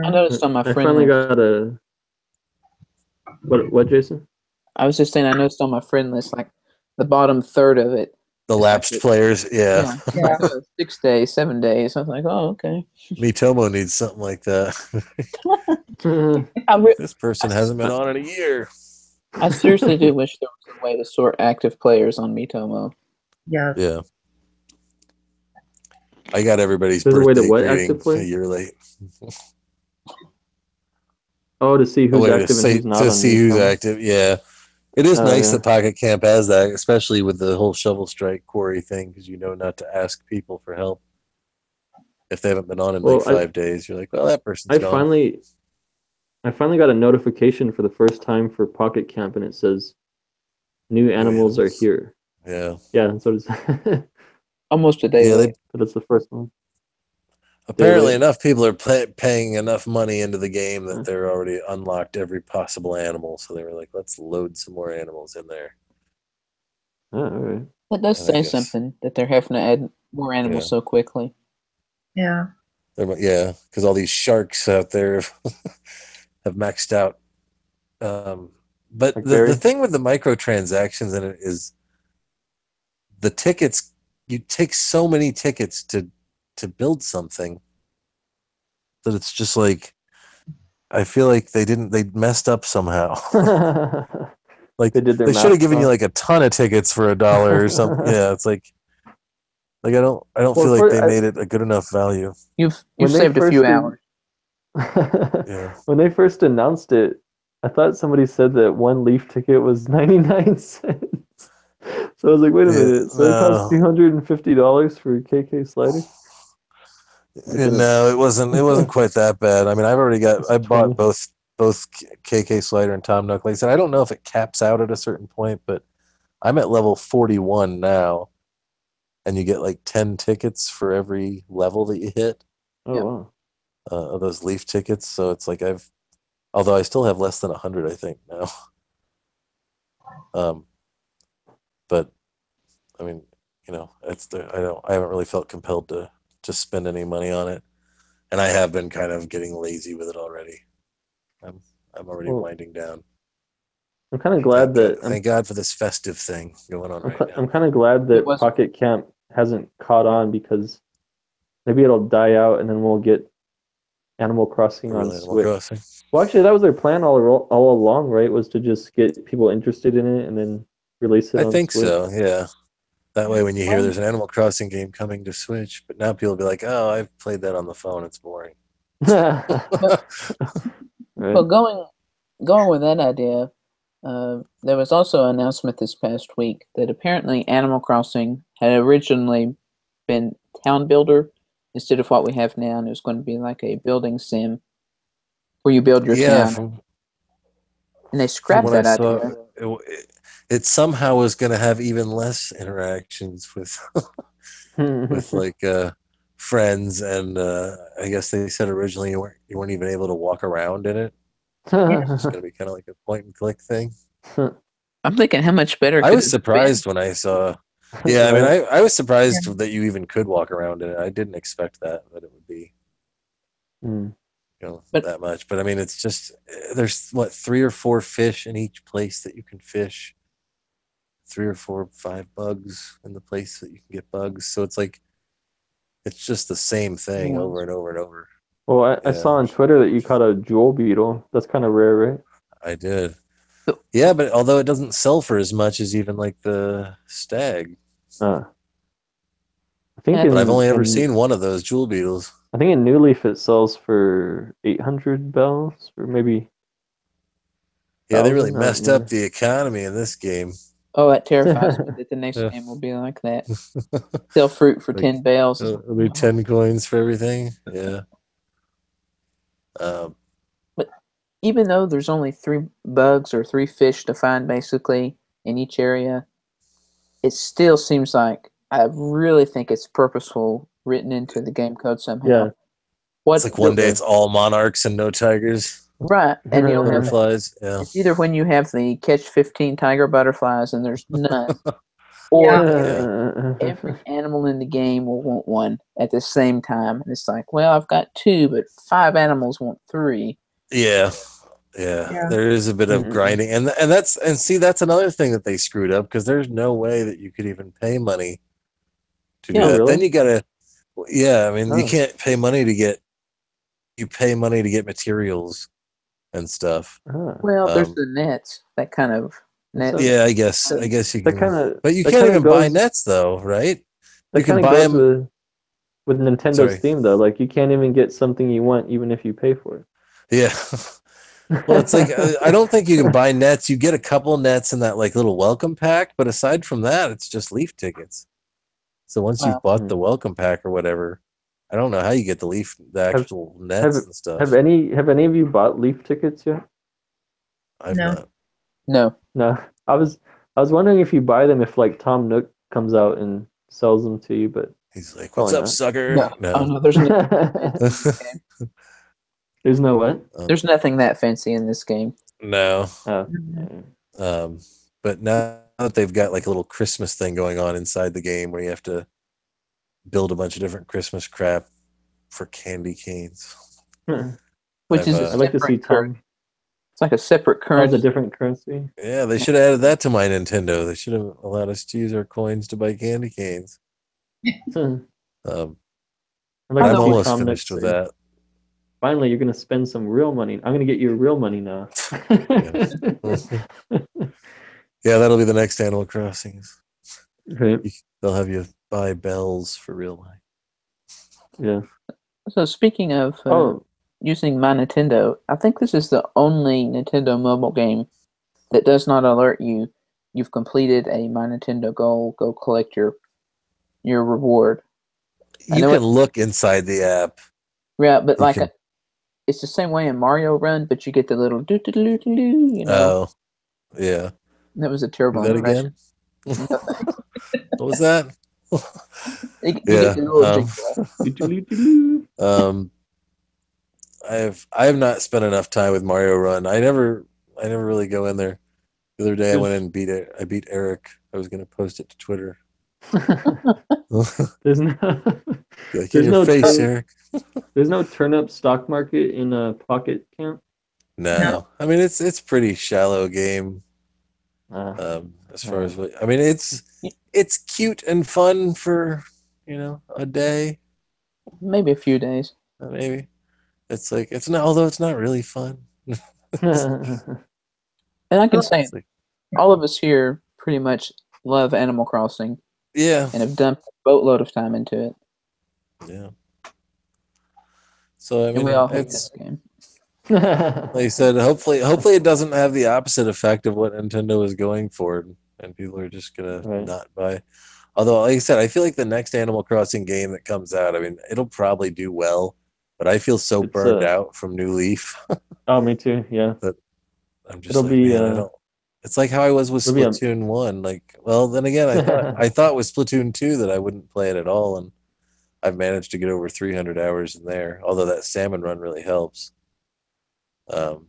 [SPEAKER 1] I noticed on my friend.
[SPEAKER 4] I finally got a. What, Jason?
[SPEAKER 1] I was just saying, I noticed on my friend list, like the bottom third of it.
[SPEAKER 2] The lapsed players, yeah.
[SPEAKER 1] Like 6 days, 7 days. I was like, oh, okay.
[SPEAKER 2] Mitomo needs something like that. This person hasn't been on in a year.
[SPEAKER 1] I seriously do wish there was a way to sort active players on Mitomo.
[SPEAKER 5] Yeah.
[SPEAKER 2] Yeah. I got everybody's birthday greeting a year late.
[SPEAKER 4] Oh, to see who's active and who's not.
[SPEAKER 2] To see who's active, yeah. It is nice that Pocket Camp has that, especially with the whole Shovel Strike quarry thing, because you know not to ask people for help. If they haven't been on in 5 days, you're like, well, that person's gone.
[SPEAKER 4] I finally got a notification for the first time for Pocket Camp, and it says, new animals are here.
[SPEAKER 2] Yeah.
[SPEAKER 4] Yeah, that's what it's
[SPEAKER 1] almost a day late.
[SPEAKER 4] But it's the first one.
[SPEAKER 2] Apparently enough people are paying enough money into the game that they're already unlocked every possible animal. So they were like, let's load some more animals in there.
[SPEAKER 4] Oh, all right.
[SPEAKER 1] That does say something, that they're having to add more animals so quickly.
[SPEAKER 5] Yeah.
[SPEAKER 2] Yeah, because all these sharks out there have maxed out. But the thing with the microtransactions in it is the tickets, you take so many tickets to build something that it's just like, I feel like they messed up somehow. Like they should have given you like a ton of tickets for $1 or something. Yeah, it's like I don't feel like they made it a good enough value.
[SPEAKER 1] You've saved a few hours.
[SPEAKER 4] Yeah. When they first announced it, I thought somebody said that one Leaf ticket was 99 cents. So I was like, wait a minute. So it cost $250 for a KK slider?
[SPEAKER 2] No, it wasn't quite that bad. I mean, I bought both KK Slider and Tom Nook. Like I said, I don't know if it caps out at a certain point, but I'm at level 41 now, and you get like 10 tickets for every level that you hit.
[SPEAKER 4] Oh, wow.
[SPEAKER 2] Of those Leaf tickets. So it's like although I still have less than 100, I think now. But I mean, I haven't really felt compelled to spend any money on it, and I have been kind of getting lazy with it already. I'm already winding down.
[SPEAKER 4] I'm kind of glad
[SPEAKER 2] thank God for this festive thing going on right now.
[SPEAKER 4] I'm kind of glad that Pocket Camp hasn't caught on, because maybe it'll die out and then we'll get Animal Crossing on Switch. Well, actually, that was their plan all along, right? Was to just get people interested in it and then release it on Switch.
[SPEAKER 2] I think so, yeah. That way, when you hear there's an Animal Crossing game coming to Switch, but now people will be like, oh, I've played that on the phone. It's boring.
[SPEAKER 1] Well, going with that idea, there was also an announcement this past week that apparently Animal Crossing had originally been Town Builder instead of what we have now, and it was going to be like a building sim where you build your town. And they scrapped that idea.
[SPEAKER 2] It somehow was going to have even less interactions with with like friends, and I guess they said originally you weren't even able to walk around in it. It's just gonna be kind of like a point and click thing.
[SPEAKER 1] I'm thinking, how much better?
[SPEAKER 2] I
[SPEAKER 1] could
[SPEAKER 2] was
[SPEAKER 1] it have
[SPEAKER 2] surprised when I saw. Yeah, I mean,
[SPEAKER 4] Right?
[SPEAKER 2] I was surprised that you even could walk around in it. I didn't expect that it would be,
[SPEAKER 4] Mm.
[SPEAKER 2] that much. But I mean, it's just there's 3 or 4 fish in each place that you can fish. 3 or 4, 5 bugs in the place that you can get bugs. So it's like it's just the same thing over and over and over.
[SPEAKER 4] Well, I saw on Twitter that you caught a jewel beetle. That's kind of rare, right?
[SPEAKER 2] I did. Yeah, but although it doesn't sell for as much as even like the stag.
[SPEAKER 4] I think
[SPEAKER 2] but I've only ever seen one of those jewel beetles.
[SPEAKER 4] I think in New Leaf it sells for 800 bells, or maybe.
[SPEAKER 2] Yeah, they really messed up the economy in this game.
[SPEAKER 1] Oh, that terrifies me that the next game will be like that. Sell fruit for 10 bells.
[SPEAKER 2] It'll be 10 coins for everything. Yeah.
[SPEAKER 1] But even though there's only 3 bugs or 3 fish to find basically in each area, it still seems like I really think it's purposeful, written into the game code somehow.
[SPEAKER 4] Yeah.
[SPEAKER 2] It's like one day it's all monarchs and no tigers.
[SPEAKER 1] Right, and you'll have
[SPEAKER 2] butterflies. Yeah.
[SPEAKER 1] It's either when you have the catch 15 tiger butterflies and there's none, or every animal in the game will want one at the same time. And it's like, well, I've got 2, but 5 animals want 3.
[SPEAKER 2] Yeah. There is a bit of grinding, and that's another thing that they screwed up, because there's no way that you could even pay money to do that. Really? Then you gotta, I mean, you can't pay money to get. You pay money to get materials and stuff.
[SPEAKER 1] Well, there's the nets, that kind of net.
[SPEAKER 2] Yeah, I guess you can. But you can't even buy nets though, right?
[SPEAKER 4] You can buy them with Nintendo Steam though. Like you can't even get something you want even if you pay for it.
[SPEAKER 2] Yeah. Well, it's like I don't think you can buy nets. You get a couple nets in that like little welcome pack, but aside from that, it's just Leaf tickets. So once you've bought the welcome pack or whatever, I don't know how you get the actual nets and stuff.
[SPEAKER 4] Have any of you bought Leaf tickets yet?
[SPEAKER 2] I've not.
[SPEAKER 1] No.
[SPEAKER 4] I was wondering if you buy them if like Tom Nook comes out and sells them to you, but
[SPEAKER 2] he's like, "What's up, sucker?"
[SPEAKER 1] No. Oh, no, there's no.
[SPEAKER 4] There's no what?
[SPEAKER 1] There's nothing that fancy in this game.
[SPEAKER 2] No. But now that they've got like a little Christmas thing going on inside the game where you have to build a bunch of different Christmas crap for candy canes.
[SPEAKER 1] Which is
[SPEAKER 4] I'd like to see Tom.
[SPEAKER 1] It's like a separate currency.
[SPEAKER 4] A different currency.
[SPEAKER 2] Yeah, they should have added that to my Nintendo. They should have allowed us to use our coins to buy candy canes. I'm almost finished with that.
[SPEAKER 4] Finally, you're going to spend some real money. I'm going to get you real money now.
[SPEAKER 2] Yeah, that'll be the next Animal Crossings.
[SPEAKER 4] Right.
[SPEAKER 2] They'll have you buy bells for real life.
[SPEAKER 4] Yeah.
[SPEAKER 1] So speaking of using my Nintendo, I think this is the only Nintendo mobile game that does not alert you you've completed a My Nintendo goal. Go collect your reward.
[SPEAKER 2] You can look inside the app.
[SPEAKER 1] Yeah, but it's the same way in Mario Run, but you get the little do do do do do. You know.
[SPEAKER 2] Oh, yeah.
[SPEAKER 1] That was a terrible.
[SPEAKER 2] Do that again. What was that? I have not spent enough time with Mario Run. I never really go in there. The other day I went in and beat it. I beat Eric. I was going to post it to Twitter.
[SPEAKER 4] There's no
[SPEAKER 2] Eric.
[SPEAKER 4] There's no turnip stock market in a Pocket Camp.
[SPEAKER 2] No, I mean it's pretty shallow game. As far as it's cute and fun for a day,
[SPEAKER 1] maybe a few days.
[SPEAKER 2] Maybe it's like it's not. Although it's not really fun.
[SPEAKER 1] And I can say, all of us here pretty much love Animal Crossing.
[SPEAKER 2] Yeah,
[SPEAKER 1] and have dumped a boatload of time into it.
[SPEAKER 2] Yeah. So I mean,
[SPEAKER 1] and we all hate this game.
[SPEAKER 2] Like you said, hopefully it doesn't have the opposite effect of what Nintendo is going for, and people are just gonna not buy. Although, like I said, I feel like the next Animal Crossing game that comes out, I mean, it'll probably do well, but I feel so burned out from New Leaf.
[SPEAKER 4] Oh, me too. Yeah.
[SPEAKER 2] That I'm just man, I don't. It's like how I was with Splatoon 1. Like, well, then again, I thought with Splatoon 2 that I wouldn't play it at all, and I've managed to get over 300 hours in there. Although that salmon run really helps.
[SPEAKER 4] The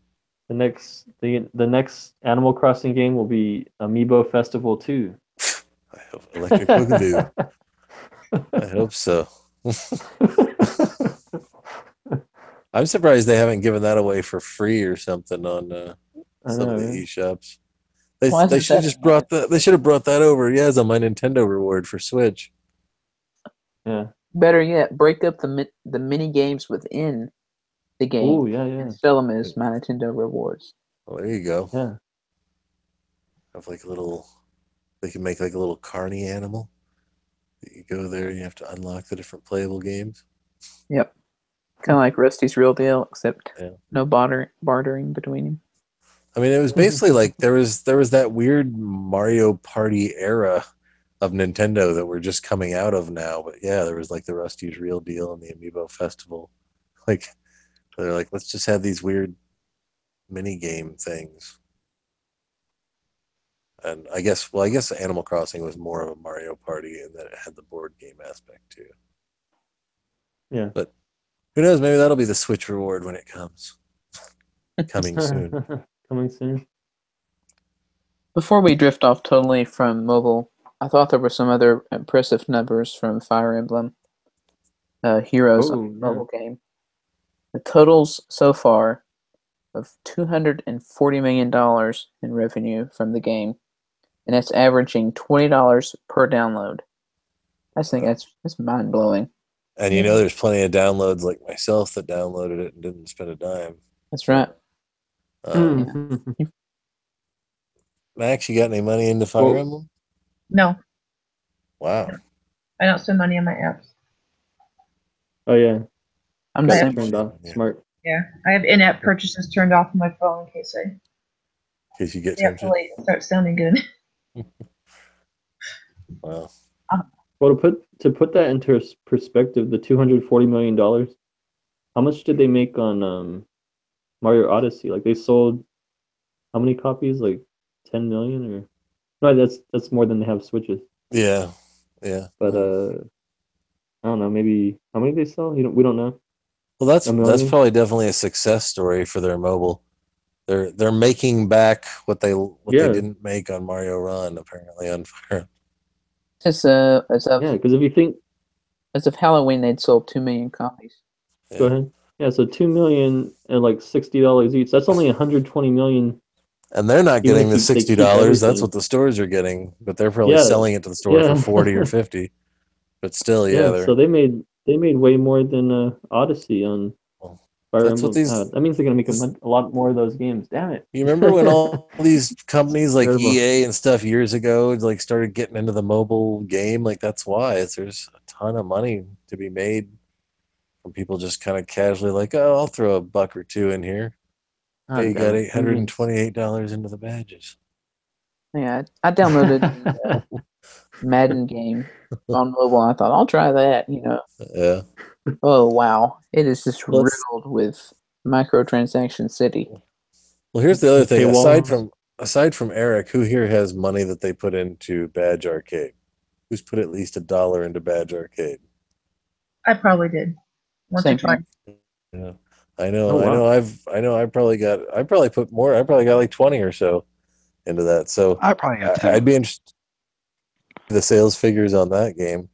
[SPEAKER 4] next Animal Crossing game will be Amiibo Festival 2.
[SPEAKER 2] I hope Electric Boogaloo. I hope so. I'm surprised they haven't given that away for free or something on some of the eShops. They should have just brought that. They should have brought that over. Yeah, as on my Nintendo reward for Switch.
[SPEAKER 4] Yeah.
[SPEAKER 1] Better yet, break up the mini games within the game.
[SPEAKER 4] Oh yeah.
[SPEAKER 1] And sell them as my Nintendo rewards.
[SPEAKER 2] Well, there you go.
[SPEAKER 4] Yeah.
[SPEAKER 2] Have like a little. They can make like a little carny animal. You go there, and you have to unlock the different playable games.
[SPEAKER 1] Yep. Kind of like Rusty's Real Deal, except no bartering between them.
[SPEAKER 2] I mean, it was basically like there was that weird Mario Party era of Nintendo that we're just coming out of now. But yeah, there was like the Rusty's Real Deal and the Amiibo Festival. Like they're like, let's just have these weird mini game things. And I guess Animal Crossing was more of a Mario Party, and then it had the board game aspect too.
[SPEAKER 4] Yeah,
[SPEAKER 2] but who knows? Maybe that'll be the Switch reward when it comes. Coming soon.
[SPEAKER 4] Coming soon.
[SPEAKER 1] Before we drift off totally from mobile, I thought there were some other impressive numbers from Fire Emblem Heroes mobile game. The totals so far of $240 million in revenue from the game, and that's averaging $20 per download. I think that's mind blowing.
[SPEAKER 2] And you know, there's plenty of downloads like myself that downloaded it and didn't spend a dime.
[SPEAKER 1] That's right.
[SPEAKER 2] Max, you got any money into Fire Emblem?
[SPEAKER 5] No.
[SPEAKER 2] Wow.
[SPEAKER 5] I don't spend money on my apps.
[SPEAKER 4] Oh yeah.
[SPEAKER 1] I'm
[SPEAKER 4] just turned off. Smart.
[SPEAKER 5] Yeah, I have in-app purchases turned off on my phone in case
[SPEAKER 2] you get tempted.
[SPEAKER 5] It starts sounding good.
[SPEAKER 2] Wow.
[SPEAKER 4] Well, to put that into perspective, the $240 million, how much did they make on Mario Odyssey? Like they sold how many copies? Like 10 million or no? That's more than they have Switches.
[SPEAKER 2] Yeah.
[SPEAKER 4] But I don't know. Maybe how many they sell? We don't know.
[SPEAKER 2] Well, that's probably definitely a success story for their mobile. They're making back what they didn't make on Mario Run apparently on Fire.
[SPEAKER 1] Because
[SPEAKER 4] if you think
[SPEAKER 1] as of Halloween they'd sold 2 million copies.
[SPEAKER 4] Yeah. Go ahead. Yeah, so 2 million at like $60 each. That's only 120 million.
[SPEAKER 2] And they're not getting the $60. That's what the stores are getting, but they're probably selling it to the store for 40 or 50. But still,
[SPEAKER 4] so they made way more than Odyssey on Fire Emblem. That means they're gonna make a lot more of those games. Damn it!
[SPEAKER 2] You remember when all these companies like EA and stuff years ago like started getting into the mobile game? Like that's why there's a ton of money to be made from people just kind of casually like, oh, I'll throw $1 or $2 in here. Hey, you got $828 into the badges.
[SPEAKER 1] Yeah, I downloaded the Madden game on mobile. I thought I'll try that.
[SPEAKER 2] Yeah.
[SPEAKER 1] Oh wow, it is just riddled with microtransaction city.
[SPEAKER 2] Well, here's the other thing. Aside from Eric, who here has money that they put into Badge Arcade? Who's put at least $1 into Badge Arcade?
[SPEAKER 5] I probably did. Once or twice.
[SPEAKER 2] Yeah. I know. I probably put more. I probably got like 20 or so into that. So
[SPEAKER 3] I probably got 10.
[SPEAKER 2] I'd be interested in the sales figures on that game.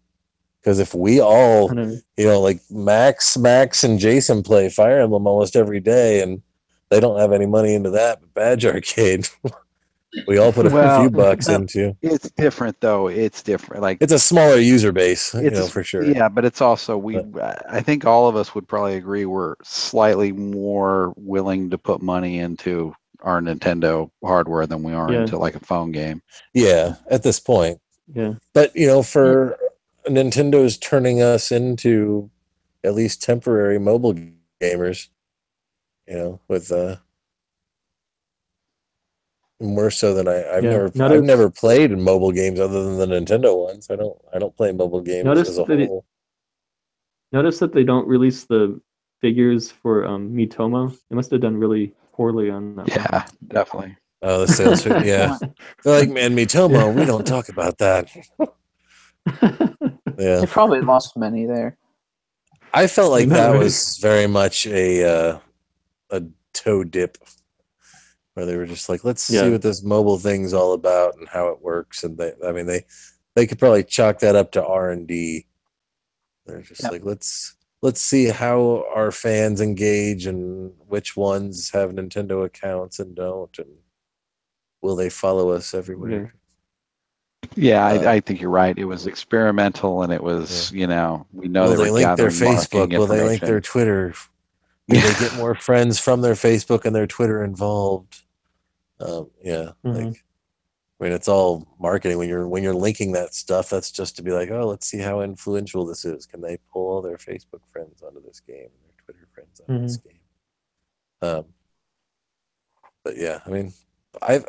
[SPEAKER 2] Because if we all, like Max and Jason play Fire Emblem almost every day, and they don't have any money into that, but Badge Arcade, we all put a few bucks into.
[SPEAKER 3] It's different, though. It's different. Like
[SPEAKER 2] it's a smaller user base, for sure.
[SPEAKER 3] Yeah, but it's also I think all of us would probably agree we're slightly more willing to put money into our Nintendo hardware than we are into like a phone game.
[SPEAKER 2] Yeah, at this point.
[SPEAKER 4] Yeah,
[SPEAKER 2] but for Nintendo's turning us into at least temporary mobile gamers, with more so than I've never played in mobile games other than the Nintendo ones. I don't play mobile games as a whole.
[SPEAKER 4] Notice that they don't release the figures for Miitomo. They must have done really poorly on that.
[SPEAKER 3] Yeah, definitely.
[SPEAKER 2] Oh, the sales figure. Yeah, they're like, man, Miitomo. We don't talk about that. Yeah,
[SPEAKER 1] they probably lost money there.
[SPEAKER 2] I felt like that was very much a toe dip, where they were just like, let's see what this mobile thing's all about and how it works. And they could probably chalk that up to R&D. They're just like, let's see how our fans engage and which ones have Nintendo accounts and don't, and will they follow us everywhere.
[SPEAKER 3] Yeah, I think you're right. It was experimental, and it was, we know
[SPEAKER 2] will
[SPEAKER 3] they were
[SPEAKER 2] link their
[SPEAKER 3] gathering
[SPEAKER 2] Facebook? Will they link their
[SPEAKER 3] information.
[SPEAKER 2] Twitter? Will they get more friends from their Facebook and their Twitter involved? I mean, it's all marketing. When you're linking that stuff, that's just to be like, oh, let's see how influential this is. Can they pull all their Facebook friends onto this game and their Twitter friends onto this game? But yeah, I mean, I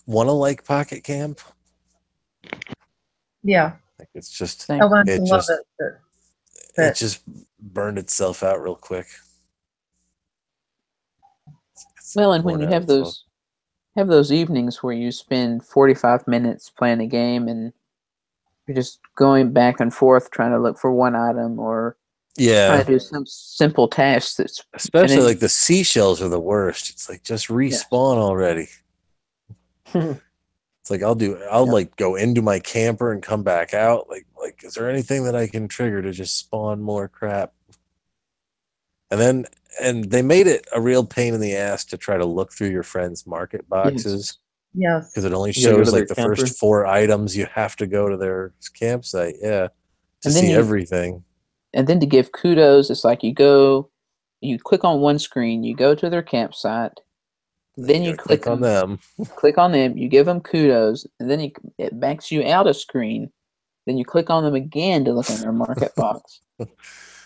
[SPEAKER 2] want to like Pocket Camp.
[SPEAKER 5] Yeah.
[SPEAKER 2] Like, it's just
[SPEAKER 5] I want to love it.
[SPEAKER 2] It just burned itself out real quick.
[SPEAKER 1] Well, and when you have those evenings where you spend 45 minutes playing a game and you're just going back and forth trying to look for one item or trying to do some simple tasks,
[SPEAKER 2] especially like the seashells are the worst. It's like, just respawn already. It's like I'll like go into my camper and come back out. Like is there anything that I can trigger to just spawn more crap? And they made it a real pain in the ass to try to look through your friends' market boxes.
[SPEAKER 5] Yes.
[SPEAKER 2] Because it only shows like the first 4 items. You have to go to their campsite, to see everything.
[SPEAKER 1] And then to give kudos, it's like you click on one screen, you go to their campsite, then you click
[SPEAKER 2] on them.
[SPEAKER 1] Click on them, you give them kudos, and then it backs you out of screen. Then you click on them again to look in their market box.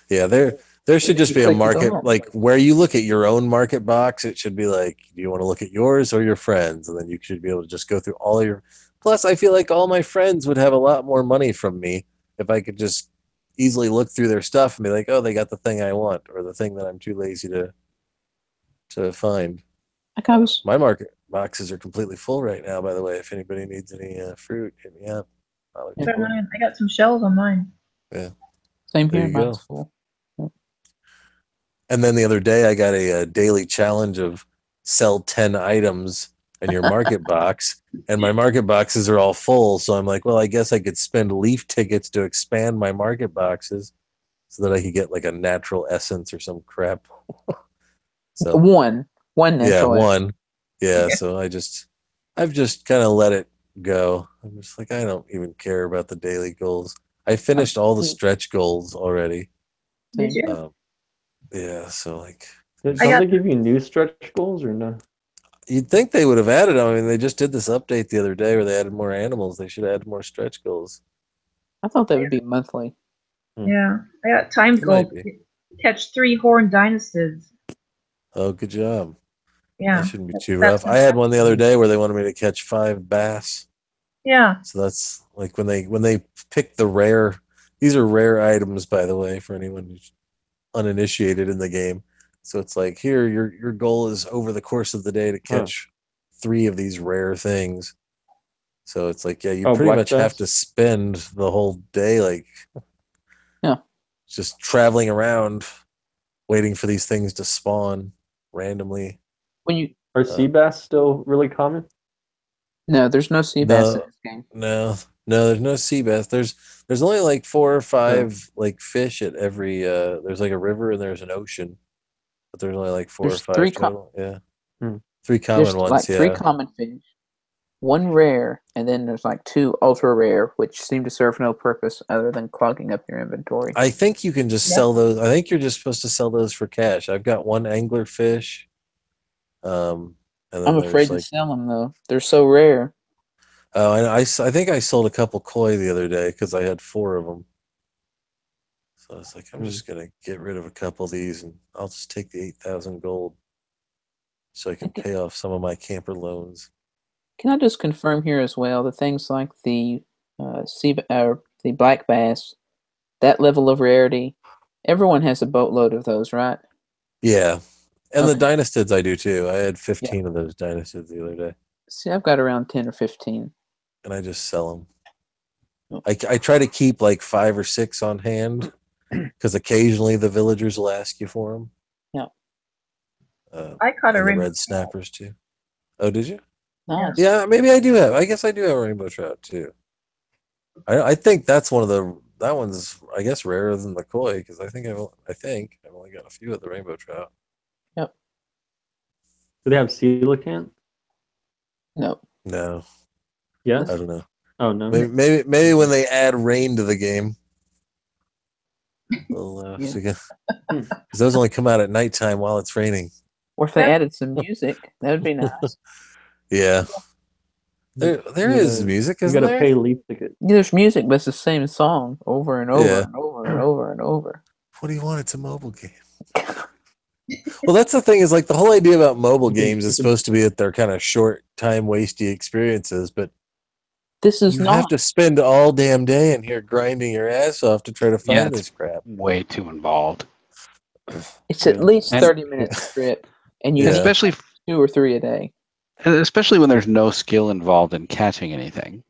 [SPEAKER 2] Yeah, there should just be a market, like where you look at your own market box. It should be like, do you want to look at yours or your friends? And then you should be able to just go through all your. Plus, I feel like all my friends would have a lot more money from me if I could just easily look through their stuff and be like, oh, they got the thing I want or the thing that I'm too lazy to find. My market boxes are completely full right now, by the way. If anybody needs any fruit, hit me up.
[SPEAKER 5] I got some shells on mine.
[SPEAKER 2] Yeah.
[SPEAKER 1] Same here. Mine's full.
[SPEAKER 2] And then the other day, I got a daily challenge of sell 10 items in your market box, and my market boxes are all full. So I'm like, well, I guess I could spend leaf tickets to expand my market boxes so that I could get like a natural essence or some crap.
[SPEAKER 1] So one natural.
[SPEAKER 2] Yeah, one. Yeah, so I've just kind of let it go. I'm just like, I don't even care about the daily goals. I finished all the stretch goals already.
[SPEAKER 5] Did you?
[SPEAKER 2] Yeah, so like,
[SPEAKER 4] don't they give you new stretch goals or no?
[SPEAKER 2] You'd think they would have added them. I mean, they just did this update the other day where they added more animals. They should add more stretch goals.
[SPEAKER 1] I thought that would be monthly.
[SPEAKER 5] Yeah, I got timed goals. Catch 3 horned dinosaurs.
[SPEAKER 2] Oh, good job.
[SPEAKER 5] Yeah,
[SPEAKER 2] that shouldn't be too rough. I had one the other day where they wanted me to catch 5 bass.
[SPEAKER 5] Yeah.
[SPEAKER 2] So that's like when they pick the rare. These are rare items, by the way, for anyone who's uninitiated in the game. So it's like, here, your goal is over the course of the day to catch 3 of these rare things. So it's like, yeah, you pretty much have to spend the whole day like just traveling around waiting for these things to spawn randomly.
[SPEAKER 4] Are sea bass still really common?
[SPEAKER 1] No, there's no sea bass in this game.
[SPEAKER 2] No, there's no sea bass. There's only like 4 or 5 like fish at every there's like a river and there's an ocean. But there's only like 4 or 5 total. 3 common
[SPEAKER 1] there's
[SPEAKER 2] ones.
[SPEAKER 1] Like 3 common fish, 1 rare, and then there's like 2 ultra rare, which seem to serve no purpose other than clogging up your inventory.
[SPEAKER 2] I think you can just sell those. I think you're just supposed to sell those for cash. I've got 1 angler fish. And then
[SPEAKER 1] I'm afraid to sell them though. They're so rare.
[SPEAKER 2] Oh, and I think I sold a couple koi the other day because I had 4 of them. So I was like, I'm just gonna get rid of a couple of these, and I'll just take the 8,000 gold, so I can pay off some of my camper loans.
[SPEAKER 1] Can I just confirm here as well that things like the the black bass, that level of rarity, everyone has a boatload of those, right?
[SPEAKER 2] Yeah, and the dynastids I do too. I had 15 of those dynastids the other day.
[SPEAKER 1] See, I've got around 10 or 15.
[SPEAKER 2] And I just sell them. I try to keep like 5 or 6 on hand because occasionally the villagers will ask you for them.
[SPEAKER 1] Yeah.
[SPEAKER 5] I caught a
[SPEAKER 2] and the
[SPEAKER 5] rainbow
[SPEAKER 2] red snappers too. Oh, did you?
[SPEAKER 1] Nice.
[SPEAKER 2] Yeah, maybe I do have. I guess I do have a rainbow trout too. I think that's that one's I guess rarer than the koi because I think I've only got a few of the rainbow trout.
[SPEAKER 1] Yep.
[SPEAKER 4] Do they have coelacanth?
[SPEAKER 1] No.
[SPEAKER 2] No,
[SPEAKER 4] Yeah.
[SPEAKER 2] I don't know.
[SPEAKER 4] Oh no.
[SPEAKER 2] Maybe when they add rain to the game, we'll
[SPEAKER 1] Yeah.
[SPEAKER 2] because those only come out at nighttime while it's raining.
[SPEAKER 1] Or if they added some music, that would be nice.
[SPEAKER 2] Yeah. There is music, isn't there?
[SPEAKER 4] You gotta pay leaf ticket.
[SPEAKER 1] Yeah, there's music, but it's the same song over and over
[SPEAKER 2] Yeah.
[SPEAKER 1] and over and over and over.
[SPEAKER 2] What do you want? It's a mobile game. Well, that's the thing is like the whole idea about mobile games is supposed to be that they're kind of short, time wasty experiences, but
[SPEAKER 1] This is
[SPEAKER 2] you
[SPEAKER 1] not.
[SPEAKER 2] have to spend all damn day in here grinding your ass off to try to find
[SPEAKER 3] it's
[SPEAKER 2] this crap.
[SPEAKER 3] way too involved.
[SPEAKER 1] It's at least
[SPEAKER 3] And-
[SPEAKER 1] 30 minutes trip, and you
[SPEAKER 2] Yeah.
[SPEAKER 1] need
[SPEAKER 3] Especially
[SPEAKER 1] 2 or 3 a day.
[SPEAKER 3] when there's no skill involved in catching anything.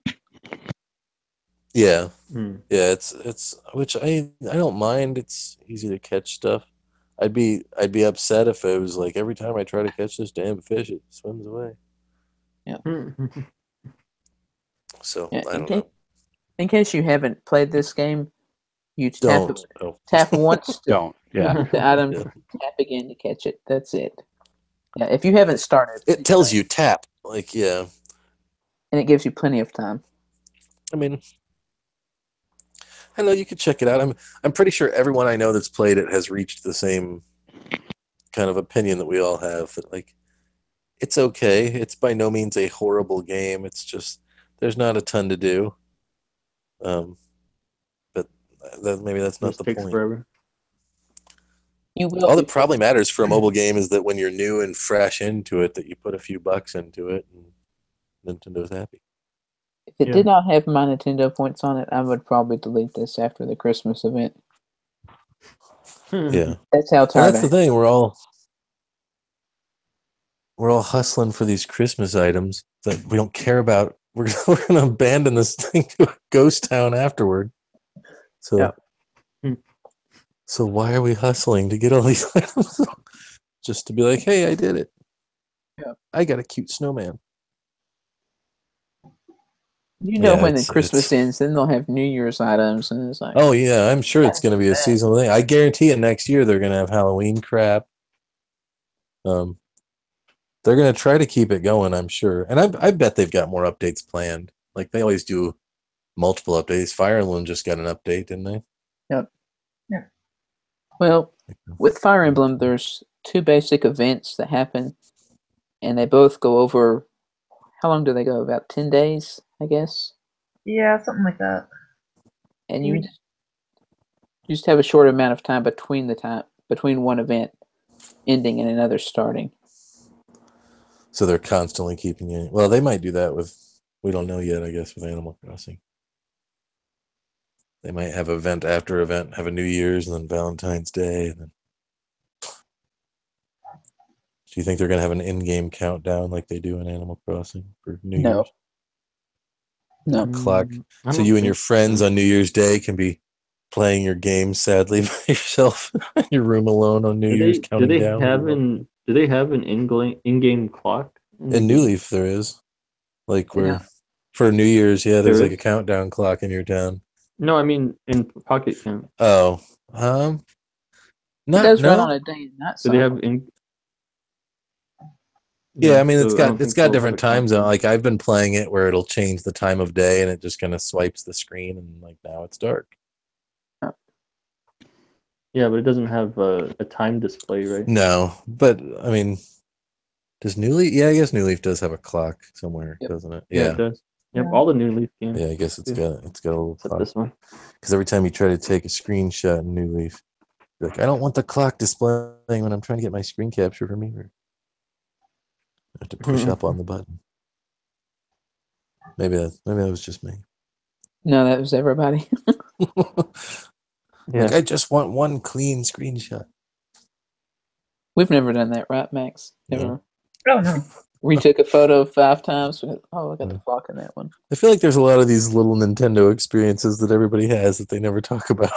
[SPEAKER 2] Yeah.
[SPEAKER 4] Mm.
[SPEAKER 2] Yeah, it's which I don't mind. It's easy to catch stuff. I'd be upset if it was like every time I try to catch this damn fish, it swims away. So
[SPEAKER 1] Yeah,
[SPEAKER 2] I don't know.
[SPEAKER 1] In case you haven't played this game, you tap
[SPEAKER 2] Don't.
[SPEAKER 1] tap once to
[SPEAKER 3] Don't. Yeah.
[SPEAKER 1] hit the item,
[SPEAKER 2] Yeah.
[SPEAKER 1] tap again to catch it. That's it. Yeah, if you haven't started,
[SPEAKER 2] It tells you tap. Like, yeah.
[SPEAKER 1] and it gives you plenty of time.
[SPEAKER 2] I mean, I know you could check it out. I'm pretty sure everyone I know that's played it has reached the same kind of opinion that we all have. That like, it's okay. It's by no means a horrible game. It's just there's not a ton to do. But maybe that's not
[SPEAKER 4] Just
[SPEAKER 2] the
[SPEAKER 4] takes
[SPEAKER 2] point.
[SPEAKER 4] forever.
[SPEAKER 1] You will.
[SPEAKER 2] All that probably matters for a mobile game is that when you're new and fresh into it, that you put a few bucks into it, and Nintendo's happy.
[SPEAKER 1] If it did not have my Nintendo points on it, I would probably delete this after the Christmas event.
[SPEAKER 2] Yeah,
[SPEAKER 1] That's how
[SPEAKER 2] and
[SPEAKER 1] tired.
[SPEAKER 2] that's the thing. We're all hustling for these Christmas items that we don't care about. We're gonna abandon this thing to a ghost town afterward. So, so why are we hustling to get all these items? Just to be like, hey, I did it.
[SPEAKER 1] Yeah.
[SPEAKER 2] I got a cute snowman.
[SPEAKER 1] You know,
[SPEAKER 2] Yeah,
[SPEAKER 1] when the
[SPEAKER 2] it's-
[SPEAKER 1] Christmas ends, then they'll have New Year's items, and it's like,
[SPEAKER 2] Oh yeah, I'm sure it's going to be a seasonal thing. I guarantee it. Next year they're going to have Halloween crap. They're going to try to keep it going, I'm sure, and I bet they've got more updates planned. Like they always do, multiple updates. Fire Emblem just got an update, didn't they?
[SPEAKER 1] Yep. Yeah. Well, with Fire Emblem, there's 2 basic events that happen, and they both go over. How long do they go? About 10 days, I guess.
[SPEAKER 5] Yeah, something like that.
[SPEAKER 1] And you just have a short amount of time between one event ending and another starting.
[SPEAKER 2] So they're constantly keeping it. Well, they might do that with. We don't know yet, I guess, with Animal Crossing. They might have event after event, have a New Year's and then Valentine's Day. And then... Do you think they're going to have an in-game countdown like they do in Animal Crossing for New Year's?
[SPEAKER 1] No.
[SPEAKER 2] Clock. So you and your friends on New Year's Day can be playing your game sadly by yourself in your room alone on New Year's counting down.
[SPEAKER 4] Do they have an in-game clock?
[SPEAKER 2] In New Leaf there is. Like where for New Year's, there's like a countdown clock in your town.
[SPEAKER 4] No, I mean in Pocket Camp.
[SPEAKER 2] Oh.
[SPEAKER 1] It does run on a day and night cycle.
[SPEAKER 4] Do they have in?
[SPEAKER 2] Yeah, I mean it's got different time zone. Like I've been playing it where it'll change the time of day and it just kind of swipes the screen and like now it's dark.
[SPEAKER 4] Yeah, but it doesn't have a time display, right?
[SPEAKER 2] No, but I mean, does New Leaf? Yeah, I guess New Leaf does have a clock somewhere, doesn't it?
[SPEAKER 4] Yeah, it does. Yep, all the New Leaf games.
[SPEAKER 2] Yeah, I guess it's got a little clock.
[SPEAKER 4] This one.
[SPEAKER 2] Because every time you try to take a screenshot in New Leaf, you're like, I don't want the clock displaying when I'm trying to get my screen capture from here. I have to push up on the button. Maybe that was just me.
[SPEAKER 1] No, that was everybody.
[SPEAKER 4] Yeah.
[SPEAKER 2] Like, I just want one clean screenshot.
[SPEAKER 1] We've never done that, right, Max? Never.
[SPEAKER 5] Oh no.
[SPEAKER 1] We took a photo 5 times. Oh, I got the clock in that one.
[SPEAKER 2] I feel like there's a lot of these little Nintendo experiences that everybody has that they never talk about.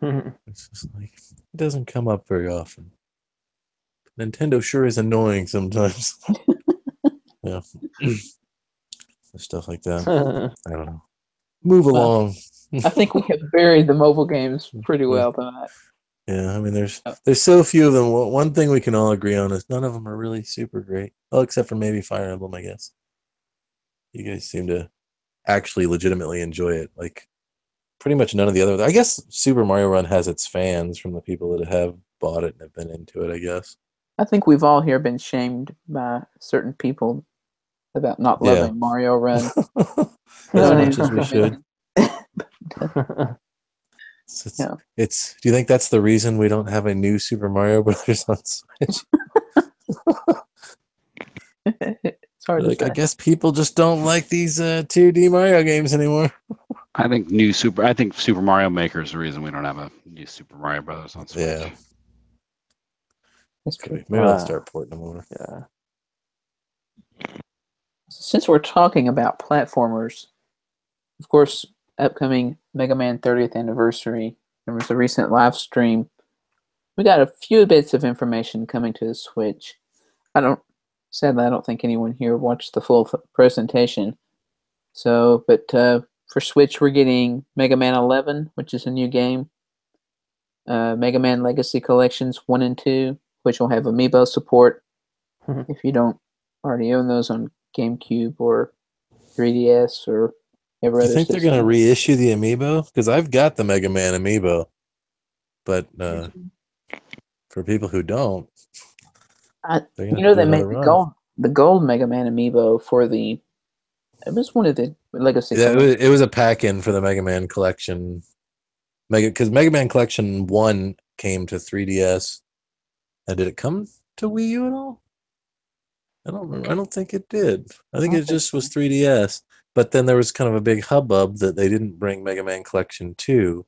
[SPEAKER 2] It's just like it doesn't come up very often. Nintendo sure is annoying sometimes. Yeah. Stuff like that. I don't know. Move along.
[SPEAKER 1] I think we have buried the mobile games pretty well tonight.
[SPEAKER 2] Yeah, I mean, there's so few of them. One thing we can all agree on is none of them are really super great. Well, except for maybe Fire Emblem, I guess. You guys seem to actually legitimately enjoy it. Like, pretty much none of the other. I guess Super Mario Run has its fans from the people that have bought it and have been into it, I guess.
[SPEAKER 1] I think we've all here been shamed by certain people about not loving Mario Run.
[SPEAKER 2] As much as we should. It's. Do you think that's the reason we don't have a new Super Mario Brothers on Switch?
[SPEAKER 1] It's hard to say.
[SPEAKER 2] I guess people just don't like these 2D Mario games anymore.
[SPEAKER 3] I think Super Mario Maker is the reason we don't have a new Super Mario Brothers on Switch.
[SPEAKER 2] Yeah,
[SPEAKER 1] that's true.
[SPEAKER 2] Maybe I'll start porting them over.
[SPEAKER 4] Yeah.
[SPEAKER 1] Since we're talking about platformers, of course, upcoming Mega Man 30th anniversary, there was a recent live stream. We got a few bits of information coming to the Switch. Sadly, I don't think anyone here watched the full presentation. So, but for Switch, we're getting Mega Man 11, which is a new game. Mega Man Legacy Collections 1 and 2, which will have Amiibo support. If you don't already own those on GameCube or 3DS or every other
[SPEAKER 2] You think
[SPEAKER 1] system.
[SPEAKER 2] they're going to reissue the Amiibo? Because I've got the Mega Man Amiibo. But for people who don't,
[SPEAKER 1] they made the gold Mega Man Amiibo for the. It was one of the Legacy.
[SPEAKER 2] Yeah, it was a pack-in for the Mega Man collection. Because Mega Man Collection 1 came to 3DS. And did it come to Wii U at all? I don't remember. I don't think it did. I think it just was 3DS. But then there was kind of a big hubbub that they didn't bring Mega Man Collection 2.